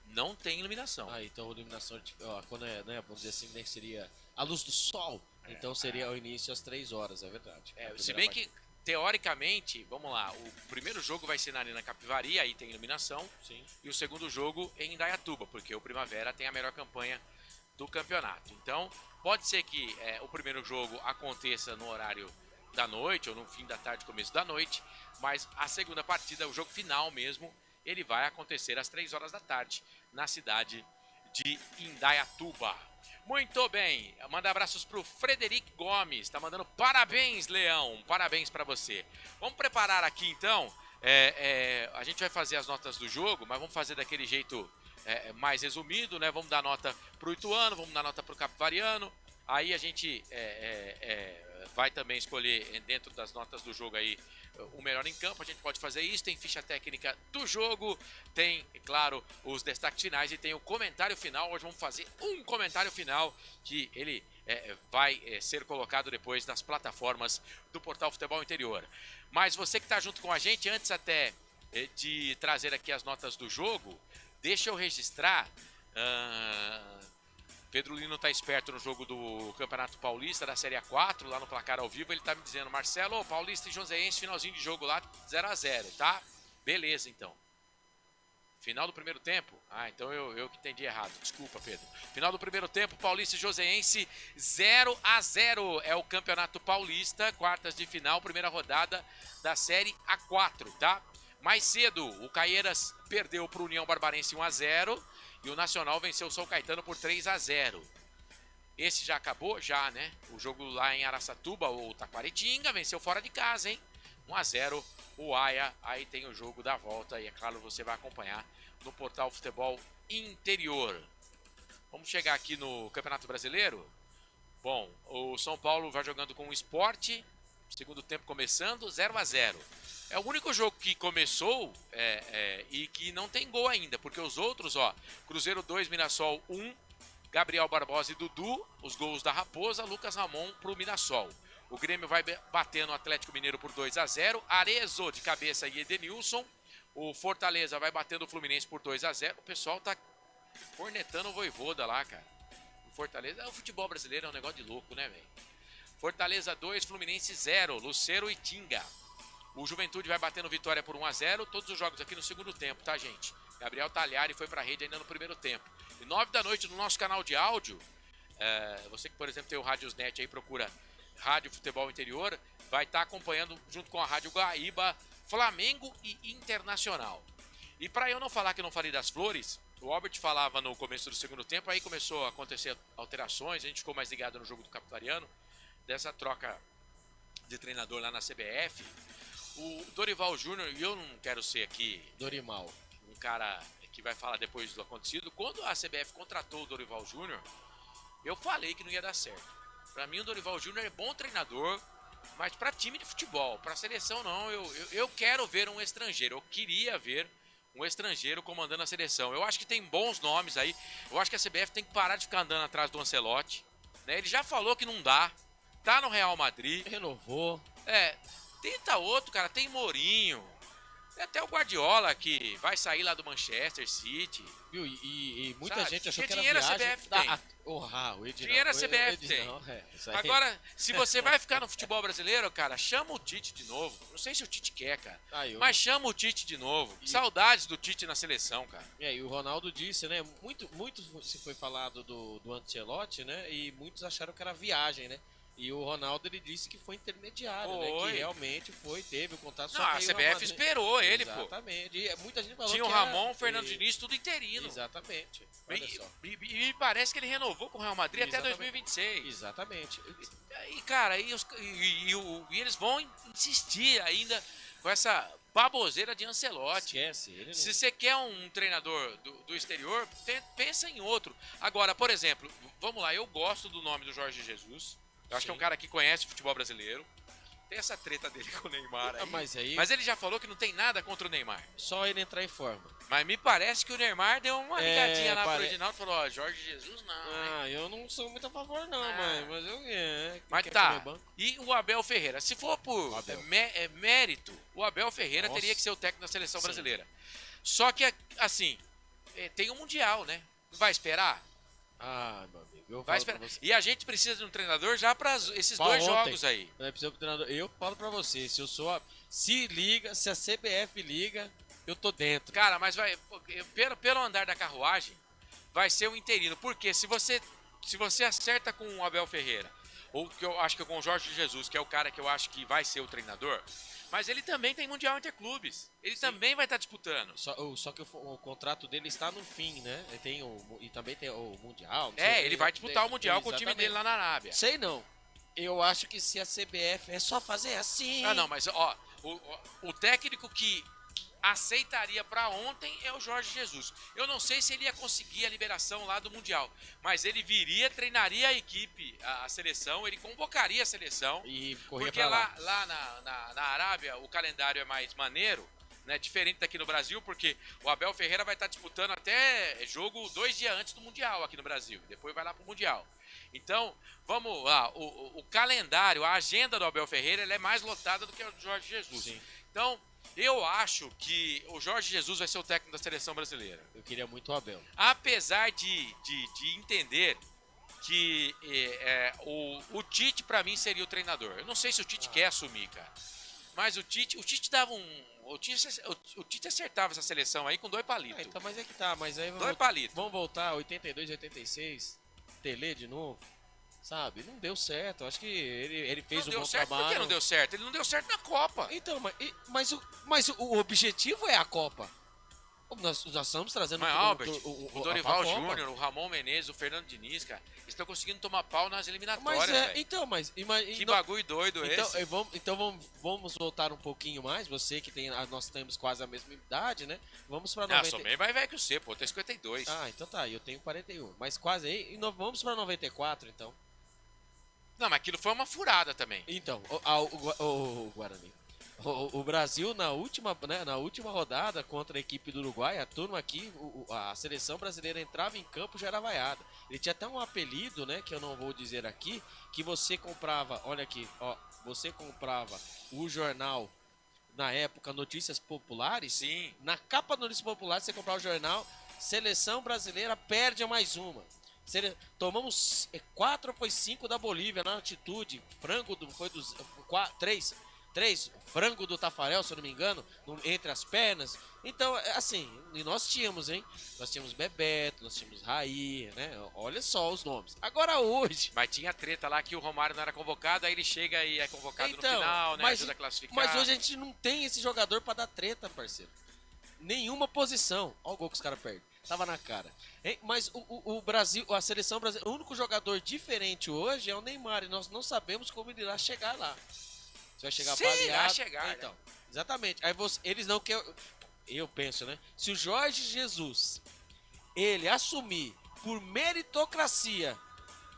não tem iluminação. Então a iluminação, quando né, vamos dizer assim, né, seria a luz do sol. Então seria o início às 3 horas, é verdade. Se bem que, teoricamente, vamos lá, o primeiro jogo vai ser na Arena Capivari, aí tem iluminação. Sim. E o segundo jogo em Indaiatuba, porque o Primavera tem a melhor campanha do campeonato. Então, pode ser que o primeiro jogo aconteça no horário da noite, ou no fim da tarde, começo da noite, mas a segunda partida, o jogo final mesmo, ele vai acontecer às 3 horas da tarde, na cidade de Indaiatuba. Muito bem, manda abraços pro Frederico Gomes, tá mandando parabéns, Leão, parabéns para você. Vamos preparar aqui então, a gente vai fazer as notas do jogo, mas vamos fazer daquele jeito mais resumido, né? Vamos dar nota pro Ituano, vamos dar nota pro Capivariano, aí a gente vai também escolher dentro das notas do jogo aí o melhor em campo, a gente pode fazer isso, tem ficha técnica do jogo, tem, claro, os destaques finais e tem o comentário final. Hoje vamos fazer um comentário final que ele vai ser colocado depois nas plataformas do Portal Futebol Interior. Mas você que está junto com a gente, antes até de trazer aqui as notas do jogo, deixa eu registrar... Pedro Lino tá esperto no jogo do Campeonato Paulista da Série A4, lá no placar ao vivo. Ele tá me dizendo, Marcelo, Paulista e Joseense, finalzinho de jogo lá, 0-0, tá? Beleza, então. Final do primeiro tempo? Então eu que entendi errado. Desculpa, Pedro. Final do primeiro tempo, Paulista e Joseense, 0-0. É o Campeonato Paulista, quartas de final, primeira rodada da Série A4, tá? Mais cedo, o Caieiras perdeu pro União Barbarense 1-0. E o Nacional venceu o São Caetano por 3-0. Esse já acabou, já, né? O jogo lá em Araçatuba, o Taquaritinga, venceu fora de casa, hein? 1-0 o Aia. Aí tem o jogo da volta e, é claro, você vai acompanhar no portal Futebol Interior. Vamos chegar aqui no Campeonato Brasileiro? Bom, o São Paulo vai jogando com o Sport, segundo tempo começando, 0-0. É o único jogo que começou e que não tem gol ainda, porque os outros, ó, Cruzeiro 2, Mirassol 1, Gabriel Barbosa e Dudu, os gols da Raposa, Lucas Ramon pro Mirassol. O Grêmio vai batendo o Atlético Mineiro por 2-0, Arezzo de cabeça e Edenilson. O Fortaleza vai batendo o Fluminense por 2-0. O pessoal tá cornetando o Vojvoda lá, cara. O Fortaleza, o futebol brasileiro é um negócio de louco, né, velho? Fortaleza 2, Fluminense 0, Lucero e Tinga. O Juventude vai batendo Vitória por 1-0. Todos os jogos aqui no segundo tempo, tá, gente? Gabriel Talhari foi pra rede ainda no primeiro tempo. E 9 da noite no nosso canal de áudio, você que, por exemplo, tem o Radiosnet aí, procura Rádio Futebol Interior, vai estar acompanhando junto com a Rádio Guaíba, Flamengo e Internacional. E para eu não falar que eu não falei das flores, o Albert falava no começo do segundo tempo, aí começou a acontecer alterações, a gente ficou mais ligado no jogo do Capitaliano, dessa troca de treinador lá na CBF. O Dorival Júnior, e eu não quero ser aqui Dorimal, um cara que vai falar depois do acontecido, quando a CBF contratou o Dorival Júnior, eu falei que não ia dar certo. Para mim o Dorival Júnior é bom treinador, mas para time de futebol, para seleção não, eu quero ver um estrangeiro, eu queria ver um estrangeiro comandando a seleção. Eu acho que tem bons nomes aí, eu acho que a CBF tem que parar de ficar andando atrás do Ancelotti, né? Ele já falou que não dá, tá no Real Madrid. Renovou. Tenta outro, cara, tem Mourinho, tem até o Guardiola que vai sair lá do Manchester City. Viu? E muita Sabe? gente achou Porque que era dinheiro viagem. a CBF tem. Dinheiro a CBF tem. Agora, se você vai ficar no futebol brasileiro, cara, chama o Tite de novo. Não sei se o Tite quer, cara. Mas chama o Tite de novo. Saudades do Tite na seleção, cara. E o Ronaldo disse, né? Muito se foi falado do Ancelotti, né? E muitos acharam que era viagem, né? E o Ronaldo, ele disse que foi intermediário, né? Que realmente teve o contato. Não, a CBF esperou ele, pô. Exatamente. E muita gente falou tinha o Ramon, o Fernando Diniz, tudo interino. Exatamente. E me parece que ele renovou com o Real Madrid até 2026. Exatamente. E, cara, e eles vão insistir ainda com essa baboseira de Ancelotti. Esquece. Se você quer um treinador do exterior, pensa em outro. Agora, por exemplo, vamos lá, eu gosto do nome do Jorge Jesus. Eu acho que é um cara que conhece o futebol brasileiro. Tem essa treta dele com o Neymar aí. Mas ele já falou que não tem nada contra o Neymar. Só ele entrar em forma. Mas me parece que o Neymar deu uma ligadinha lá pro Edinaldo e falou, ó, Jorge Jesus não. Eu não sou muito a favor não, mas eu Mas tá, e o Abel Ferreira? Se for por mérito, o Abel Ferreira teria que ser o técnico da seleção brasileira. Só que, assim, tem um Mundial, né? Vai esperar? Meu amigo, vai esperar. E a gente precisa de um treinador já para esses dois jogos aí. Eu falo pra você, se a CBF liga, eu tô dentro. Cara, mas pelo andar da carruagem, vai ser um interino. Porque se você acerta com o Abel Ferreira, ou que eu acho que com o Jorge Jesus, que é o cara que eu acho que vai ser o treinador, mas ele também tem Mundial Interclubes. Ele também vai estar disputando. Só que o contrato dele está no fim, né? E também tem o Mundial. Ele vai disputar o Mundial com o time dele lá na Arábia. Sei não. Eu acho que se a CBF é só fazer assim. Não, mas ó, o técnico que aceitaria para ontem é o Jorge Jesus. Eu não sei se ele ia conseguir a liberação lá do Mundial, mas ele viria, treinaria a equipe, a seleção, ele convocaria a seleção. E corria porque lá na Arábia o calendário é mais maneiro, né? Diferente daqui no Brasil, porque o Abel Ferreira vai estar disputando até jogo 2 dias antes do Mundial aqui no Brasil. Depois vai lá pro Mundial. Então, vamos lá, o calendário, a agenda do Abel Ferreira, ela é mais lotada do que a do Jorge Jesus. Sim. Então, eu acho que o Jorge Jesus vai ser o técnico da seleção brasileira. Eu queria muito o Abel. Apesar de entender que o Tite, pra mim, seria o treinador. Eu não sei se o Tite quer assumir, cara. Mas o Tite dava o Tite acertava essa seleção aí com 2 palitos. Então, mas é que tá, mas aí 2 palitos. Vamos voltar 82, 86, Tele de novo. Sabe, não deu certo. Acho que ele fez um bom trabalho. Por que não deu certo? Ele não deu certo na Copa. Então, mas o objetivo é a Copa. Nós estamos trazendo Mas, Albert, o o Dorival a Copa. Júnior, o Ramon Menezes, o Fernando Diniz, cara, eles estão conseguindo tomar pau nas eliminatórias, Mas velho. então, Que bagulho doido esse. Vamos voltar um pouquinho mais. Você que tem, nós temos quase a mesma idade, né? Vamos pra Não, 90. sou bem mais velho que você, pô, eu tenho 52. Ah, então tá, eu tenho 41. Mas quase aí. Vamos pra 94, então. Não, mas aquilo foi uma furada também. Então, o Guarani. O Brasil, na última rodada contra a equipe do Uruguai, a turma aqui, a seleção brasileira entrava em campo e já era vaiada. Ele tinha até um apelido, né, que eu não vou dizer aqui, que você comprava, olha aqui, ó, você comprava o jornal, na época, Notícias Populares. Sim. Na capa do Notícias Populares, você comprava o jornal, Seleção Brasileira perde a mais uma. Tomamos 4 ou foi 5 da Bolívia na altitude, frango foi dos 3, frango do Tafarel, se eu não me engano, entre as pernas. Então, assim, e nós tínhamos, hein? Nós tínhamos Bebeto, nós tínhamos Raí, né? Olha só os nomes. Agora hoje... Mas tinha treta lá que o Romário não era convocado, aí ele chega e é convocado no final, né? Ajuda a classificar. Mas hoje a gente não tem esse jogador pra dar treta, parceiro. Nenhuma posição. Olha o gol que os caras perdem. Tava na cara. Hein? Mas o Brasil, a seleção brasileira, o único jogador diferente hoje é o Neymar. E nós não sabemos como ele irá chegar lá. Você vai chegar baleado. Então, exatamente. Aí eles não querem. Eu penso, né? Se o Jorge Jesus ele assumir por meritocracia,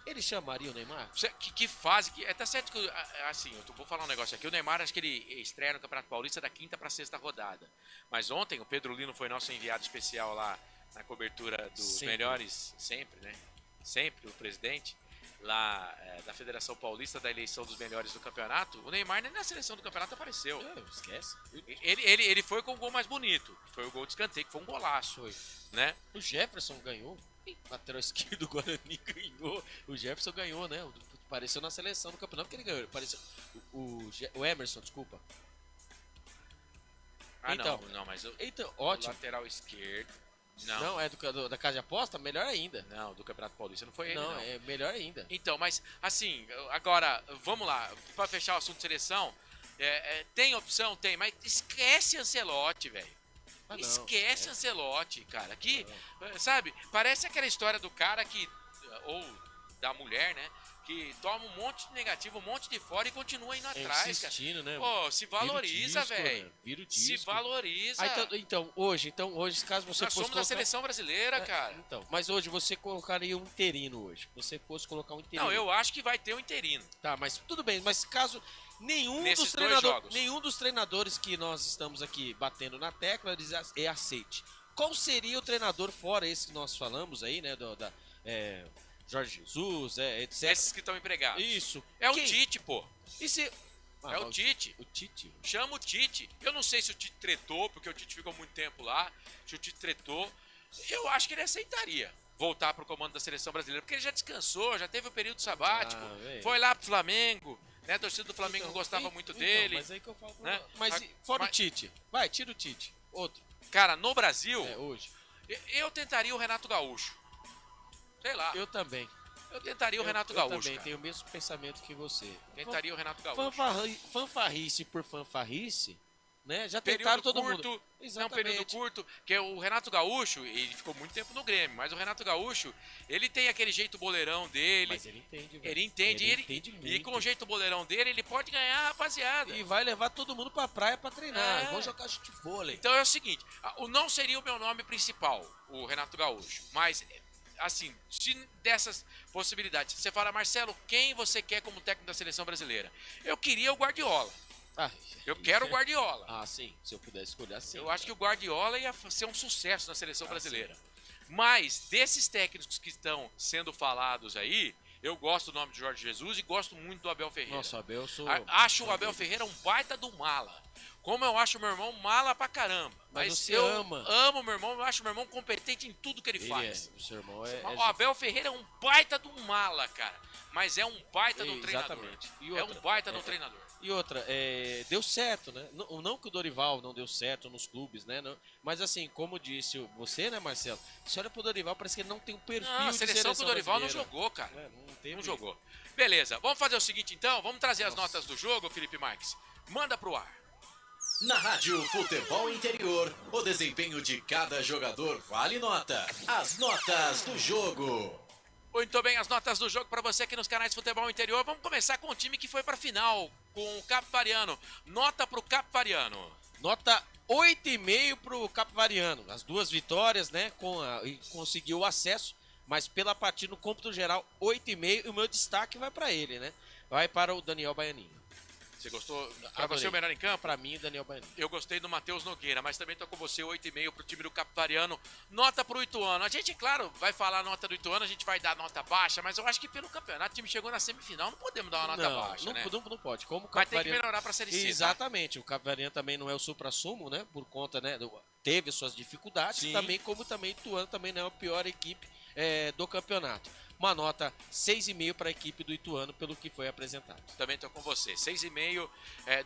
ele chamaria o Neymar? Que fase que. Tá certo que. Assim, eu vou falar um negócio aqui. O Neymar, acho que ele estreia no Campeonato Paulista da 5ª pra 6ª rodada. Mas ontem o Pedro Lino foi nosso enviado especial lá na cobertura dos melhores. Sempre, né? Sempre o presidente. Lá da Federação Paulista da eleição dos melhores do campeonato, o Neymar nem na seleção do campeonato apareceu. Esquece. Ele foi com o gol mais bonito. Foi o gol de escanteio, que foi um golaço. Foi. Né? O Jefferson ganhou. Lateral esquerdo do Guarani ganhou. O Jefferson ganhou, né? Apareceu na seleção do campeonato que ele ganhou. Apareceu o Emerson, desculpa. Então, não, mas ótimo. O lateral esquerdo. Não, é da casa de aposta? Melhor ainda. Não, do Campeonato Paulista não foi ele, não. É melhor ainda. Então, mas assim, agora, vamos lá, pra fechar o assunto de seleção, tem opção? Tem, mas esquece Ancelotti, velho. Esquece Ancelotti, cara. Que, sabe, parece aquela história do cara que, ou da mulher, né? Que toma um monte de negativo, um monte de fora e continua indo atrás, insistindo, cara. Né? Pô, se valoriza, velho. Vira o disco. Se valoriza. Então, hoje, caso você Nós somos da seleção brasileira, cara. Então, mas hoje você colocaria um interino hoje. Você fosse colocar um interino. Não, eu acho que vai ter um interino. Tá, mas tudo bem. Mas caso nenhum dos treinadores que nós estamos aqui batendo na tecla aceite. Qual seria o treinador fora esse que nós falamos aí, né? Jorge Jesus, etc. Esses que estão empregados. Isso. É o Tite, pô. E se... é o Tite. O Tite? Chama o Tite. Eu não sei se o Tite tretou, porque o Tite ficou muito tempo lá. Se o Tite tretou, eu acho que ele aceitaria voltar pro comando da seleção brasileira, porque ele já descansou, já teve o período sabático, foi lá pro Flamengo, né? A torcida do Flamengo gostava muito dele. Mas aí que eu falo, né? Mas fora o Tite. Vai, tira o Tite. Outro. Cara, no Brasil, hoje. Eu tentaria o Renato Gaúcho. Sei lá. Eu também. Eu tentaria o Renato Gaúcho. Eu também tenho o mesmo pensamento que você. Tentaria o Renato Gaúcho. Fanfarrice por fanfarrice, né? Já tentaram todo mundo. Exatamente. Um período curto, que o Renato Gaúcho, ele ficou muito tempo no Grêmio, mas o Renato Gaúcho, ele tem aquele jeito boleirão dele. Mas ele entende, velho. Ele entende muito. E com o jeito boleirão dele, ele pode ganhar, rapaziada. E vai levar todo mundo pra praia pra treinar. Vamos jogar chute vôlei. Então é o seguinte, não seria o meu nome principal, o Renato Gaúcho, mas... Assim, se dessas possibilidades, você fala, Marcelo, quem você quer como técnico da seleção brasileira? Eu queria o Guardiola. Eu quero o Guardiola. Ah, sim. Se eu pudesse escolher assim. Eu acho que o Guardiola ia ser um sucesso na seleção brasileira. Sim. Mas, desses técnicos que estão sendo falados aí, eu gosto do nome de Jorge Jesus e gosto muito do Abel Ferreira. Nossa, Abel, eu sou... Acho o Abel Ferreira um baita do mala. Como eu acho meu irmão mala pra caramba. Mas você eu ama. amo meu irmão, eu acho meu irmão competente em tudo que ele faz. O seu irmão O Abel Ferreira é um baita do mala, cara. Mas é um baita do treinador. E outra, é um baita do treinador. E outra, deu certo, né? Não que o Dorival não deu certo nos clubes, né? Não, mas assim, como disse você, né, Marcelo? Se olha pro Dorival, parece que ele não tem um perfil de seleção que o Dorival brasileira. Não jogou, cara. Não jogou. Beleza, vamos fazer o seguinte então, vamos trazer as notas do jogo, Felipe Marques. Manda pro ar. Na Rádio Futebol Interior, o desempenho de cada jogador vale nota. As notas do jogo. Muito bem, as notas do jogo para você aqui nos canais Futebol Interior. Vamos começar com o time que foi para a final, com o Capivariano. Nota para o Capivariano. Nota 8,5 para o Capivariano. As duas vitórias, né? E conseguiu o acesso, mas pela partida no cômputo geral, 8,5. E o meu destaque vai para ele, né? Vai para o Daniel Baianinho. Você gostou? Para você o melhor em campo? Para mim, Daniel Baianinho. Eu gostei do Matheus Nogueira, mas também tô com você, 8,5 pro time do Capivariano. Nota pro Ituano. A gente, claro, vai falar a nota do Ituano, a gente vai dar nota baixa, mas eu acho que pelo campeonato o time chegou na semifinal, não podemos dar uma nota baixa, né? Não pode. Como o vai ter que melhorar pra Série C. Exatamente. Tá? O Capivariano também não é o supra-sumo, né? Por conta, né? Teve suas dificuldades. Sim. Também, como também o Ituano também não é a pior equipe do campeonato. Uma nota 6,5 para a equipe do Ituano pelo que foi apresentado. Também estou com você. 6,5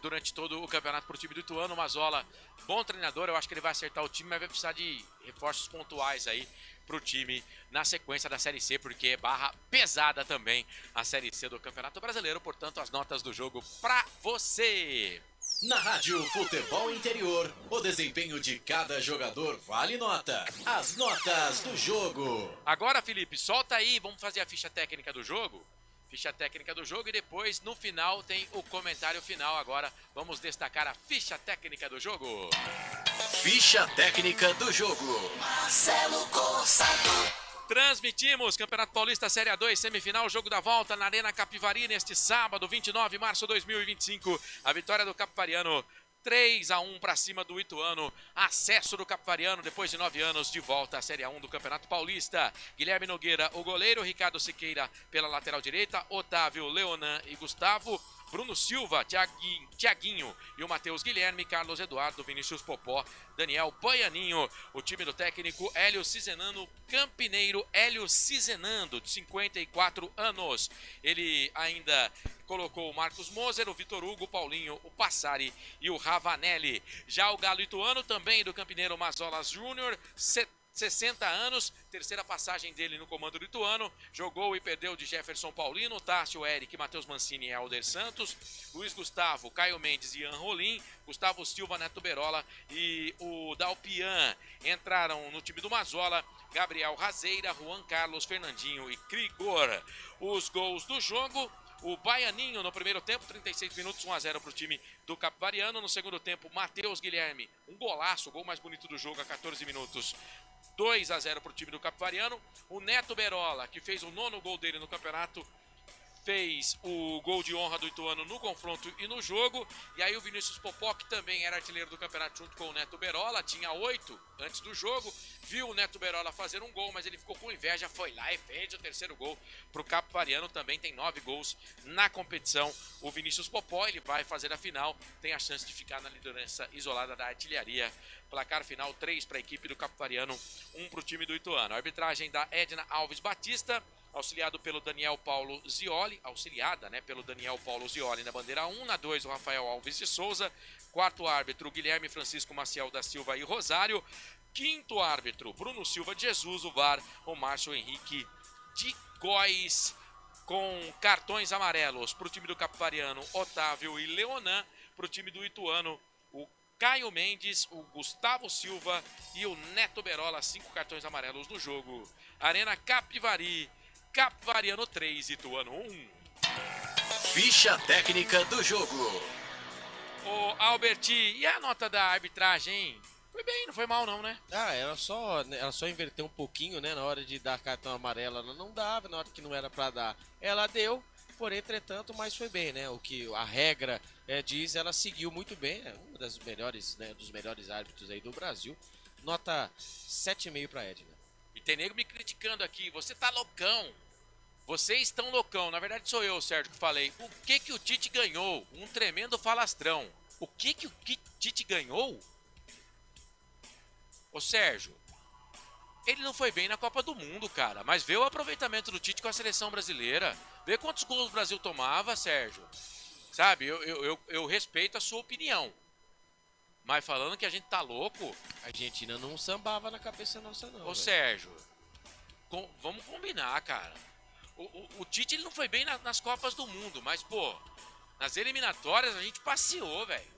durante todo o campeonato para o time do Ituano. Mazola, bom treinador, eu acho que ele vai acertar o time, mas vai precisar de reforços pontuais aí para o time na sequência da Série C, porque é barra pesada também a Série C do Campeonato Brasileiro. Portanto, as notas do jogo para você. Na Rádio Futebol Interior, o desempenho de cada jogador vale nota. As notas do jogo. Agora, Felipe, solta aí, vamos fazer a ficha técnica do jogo. Ficha técnica do jogo e depois, no final, tem o comentário final. Agora, vamos destacar a ficha técnica do jogo. Ficha técnica do jogo. Marcelo Corsato. Transmitimos Campeonato Paulista Série A2, semifinal, jogo da volta na Arena Capivari neste sábado, 29 de março de 2025. A vitória do Capivariano 3-1 para cima do Ituano. Acesso do Capivariano depois de 9 anos de volta à Série A1 do Campeonato Paulista. Guilherme Nogueira, o goleiro, Ricardo Siqueira pela lateral direita, Otávio, Leonan e Gustavo, Bruno Silva, Tiaguinho e o Matheus Guilherme, Carlos Eduardo, Vinícius Popó, Daniel Baianinho. O time do técnico Hélio Cizenano, campineiro Hélio Cizenando, de 54 anos. Ele ainda colocou o Marcos Moser, o Vitor Hugo, o Paulinho, o Passari e o Ravanelli. Já o Galo Ituano, também do campineiro Mazolas Júnior, 60 anos, terceira passagem dele no comando do Ituano, jogou e perdeu de Jefferson Paulino, Tássio, Eric, Matheus Mancini e Alder Santos, Luiz Gustavo, Caio Mendes e Ian Rolim, Gustavo Silva, Neto Berola e o Dalpian. Entraram no time do Mazola, Gabriel Razeira, Juan Carlos, Fernandinho e Krigor. Os gols do jogo: o Baianinho no primeiro tempo, 36 minutos, 1-0 para o time do Capivariano. No segundo tempo, Matheus Guilherme, um golaço, o gol mais bonito do jogo a 14 minutos, 2-0 para o time do Capivariano. O Neto Berola, que fez o 9º gol dele no campeonato, fez o gol de honra do Ituano no confronto e no jogo. E aí o Vinícius Popó, que também era artilheiro do campeonato junto com o Neto Berola, tinha 8 antes do jogo, viu o Neto Berola fazer um gol, mas ele ficou com inveja, foi lá e fez o terceiro gol para o Capivariano. Também tem 9 gols na competição. O Vinícius Popó, ele vai fazer a final, tem a chance de ficar na liderança isolada da artilharia. Placar final: 3 para a equipe do Capivariano, 1 para o time do Ituano. A arbitragem da Edna Alves Batista, auxiliada pelo Daniel Paulo Zioli na bandeira 1, na 2 o Rafael Alves de Souza, quarto árbitro Guilherme Francisco Maciel da Silva e Rosário, quinto árbitro Bruno Silva de Jesus, o VAR o Márcio Henrique de Góes. Com cartões amarelos para o time do Capivariano, Otávio e Leonan; para o time do Ituano, o Caio Mendes, o Gustavo Silva e o Neto Berola. 5 cartões amarelos no jogo. Arena Capivari, Capivariano 3, Ituano 1. Ficha técnica do jogo. Ô Alberti, e a nota da arbitragem, hein? Foi bem, não foi mal não, né? Ela só inverteu um pouquinho, né? Na hora de dar cartão amarelo, ela não dava, na hora que não era pra dar, ela deu. Porém, entretanto, mas foi bem, né? O que a regra diz, ela seguiu muito bem. É uma das melhores, né, dos melhores árbitros aí do Brasil. Nota 7,5 pra Edna. E tem nego me criticando aqui, você tá loucão. Vocês estão loucão. Na verdade sou eu, Sérgio, que falei. O que o Tite ganhou? Um tremendo falastrão. O que o Tite ganhou? Ô Sérgio, ele não foi bem na Copa do Mundo, cara. Mas vê o aproveitamento do Tite com a seleção brasileira. Vê quantos gols o Brasil tomava, Sérgio. Sabe, eu respeito a sua opinião. Mas falando que a gente tá louco... A Argentina não sambava na cabeça nossa, não. Ô Sérgio, vamos combinar, cara. O Tite ele não foi bem nas Copas do Mundo, mas, pô, nas eliminatórias a gente passeou, velho.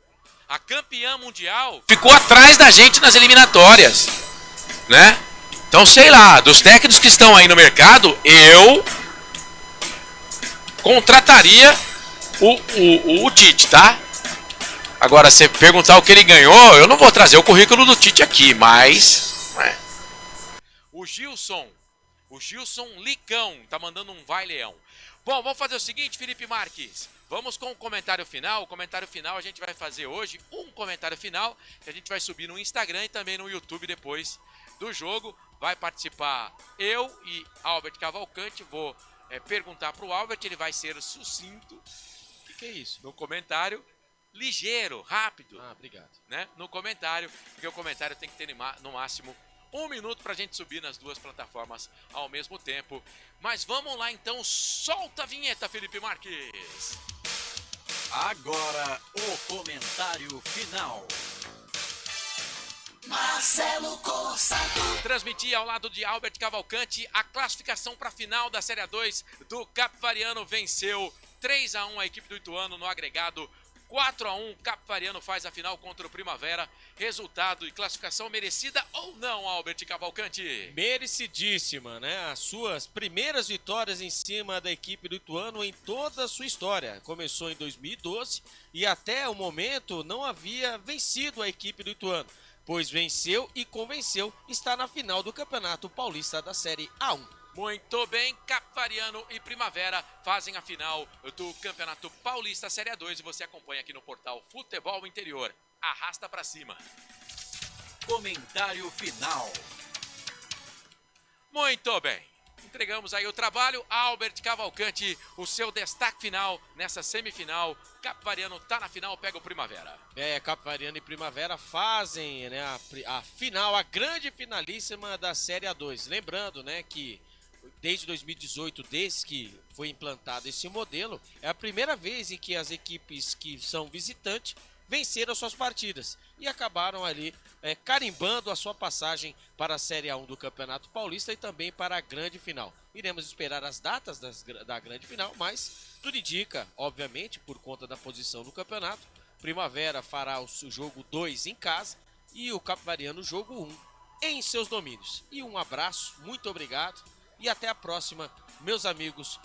a campeã mundial, ficou atrás da gente nas eliminatórias, né? Então, sei lá, dos técnicos que estão aí no mercado, eu contrataria o Tite, tá? Agora, se perguntar o que ele ganhou, eu não vou trazer o currículo do Tite aqui, mas... O Gilson Licão, tá mandando um vai, Leão. Bom, vamos fazer o seguinte, Felipe Marques. Vamos com o comentário final. O comentário final a gente vai fazer hoje, um comentário final, que a gente vai subir no Instagram e também no YouTube depois do jogo. Vai participar eu e Albert Cavalcante. Vou perguntar pro Albert, ele vai ser sucinto. O que é isso? No comentário, ligeiro, rápido. Ah, obrigado. Né? No comentário, porque o comentário tem que ter no máximo 1 minuto pra gente subir nas duas plataformas ao mesmo tempo. Mas vamos lá então, solta a vinheta, Felipe Marques. Agora o comentário final. Marcelo Corsato. Transmitir ao lado de Albert Cavalcante a classificação para a final da Série A2 do Capivariano. Venceu 3-1 a equipe do Ituano no agregado. 4-1, Capivariano faz a final contra o Primavera. Resultado e classificação merecida ou não, Albert Cavalcante? Merecidíssima, né? As suas primeiras vitórias em cima da equipe do Ituano em toda a sua história. Começou em 2012 e até o momento não havia vencido a equipe do Ituano, pois venceu e convenceu, está na final do Campeonato Paulista da Série A1. Muito bem, Capivariano e Primavera fazem a final do Campeonato Paulista Série A2 e você acompanha aqui no portal Futebol Interior. Arrasta pra cima. Comentário final. Muito bem. Entregamos aí o trabalho. Albert Cavalcante, o seu destaque final nessa semifinal. Capivariano tá na final, pega o Primavera. Capivariano e Primavera fazem, né, a final, a grande finalíssima da Série A2. Lembrando, né, que desde 2018, desde que foi implantado esse modelo, é a primeira vez em que as equipes que são visitantes venceram suas partidas e acabaram ali carimbando a sua passagem para a Série A1 do Campeonato Paulista e também para a grande final. Iremos esperar as datas da grande final, mas tudo indica, obviamente, por conta da posição no campeonato, Primavera fará o jogo 2 em casa e o Capivariano o jogo 1 em seus domínios. E um abraço, muito obrigado e até a próxima, meus amigos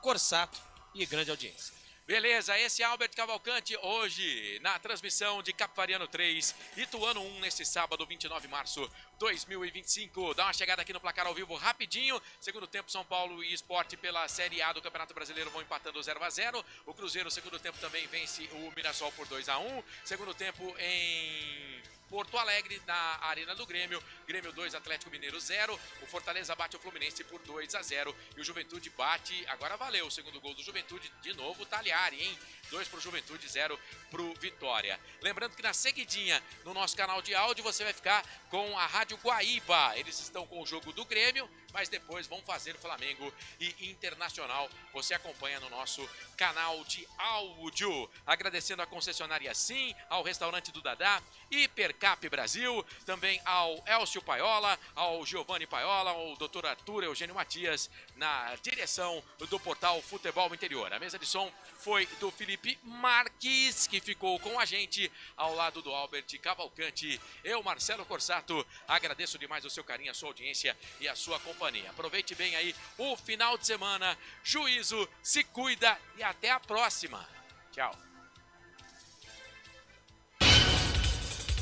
Corsato e grande audiência. Beleza, esse é Albert Cavalcante hoje na transmissão de Capivariano 3, Ituano 1 nesse sábado 29 de março 2025. Dá uma chegada aqui no placar ao vivo rapidinho. Segundo tempo, São Paulo e Sport pela Série A do Campeonato Brasileiro vão empatando 0-0. O Cruzeiro, segundo tempo, também vence o Mirassol por 2-1. Segundo tempo em Porto Alegre, na Arena do Grêmio. Grêmio 2, Atlético Mineiro 0. O Fortaleza bate o Fluminense por 2-0. E o Juventude bate, agora valeu o segundo gol do Juventude, de novo Talhari, hein? 2 pro Juventude, 0 pro Vitória. Lembrando que na seguidinha, no nosso canal de áudio, você vai ficar com a Rádio Guaíba. Eles estão com o jogo do Grêmio, mas depois vão fazer Flamengo e Internacional. Você acompanha no nosso canal de áudio. Agradecendo a concessionária Sim, ao restaurante do Dadá, Hipercap Brasil, também ao Elcio Paiola, ao Giovanni Paiola, ao Dr. Arthur Eugênio Matias, na direção do portal Futebol Interior. A mesa de som foi do Felipe Marques, que ficou com a gente ao lado do Albert Cavalcante. Eu, Marcelo Corsato, agradeço demais o seu carinho, a sua audiência e a sua companhia. Aproveite bem aí o final de semana. Juízo, se cuida e até a próxima. Tchau.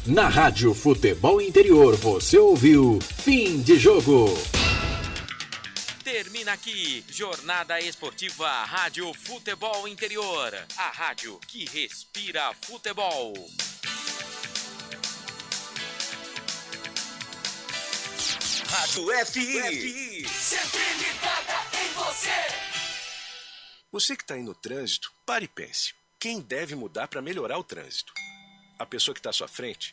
Na Rádio Futebol Interior, você ouviu Fim de Jogo. Termina aqui, Jornada Esportiva Rádio Futebol Interior. A rádio que respira futebol. Rádio FI. Sempre ligada em você. Você que está aí no trânsito, pare e pense. Quem deve mudar para melhorar o trânsito? A pessoa que está à sua frente?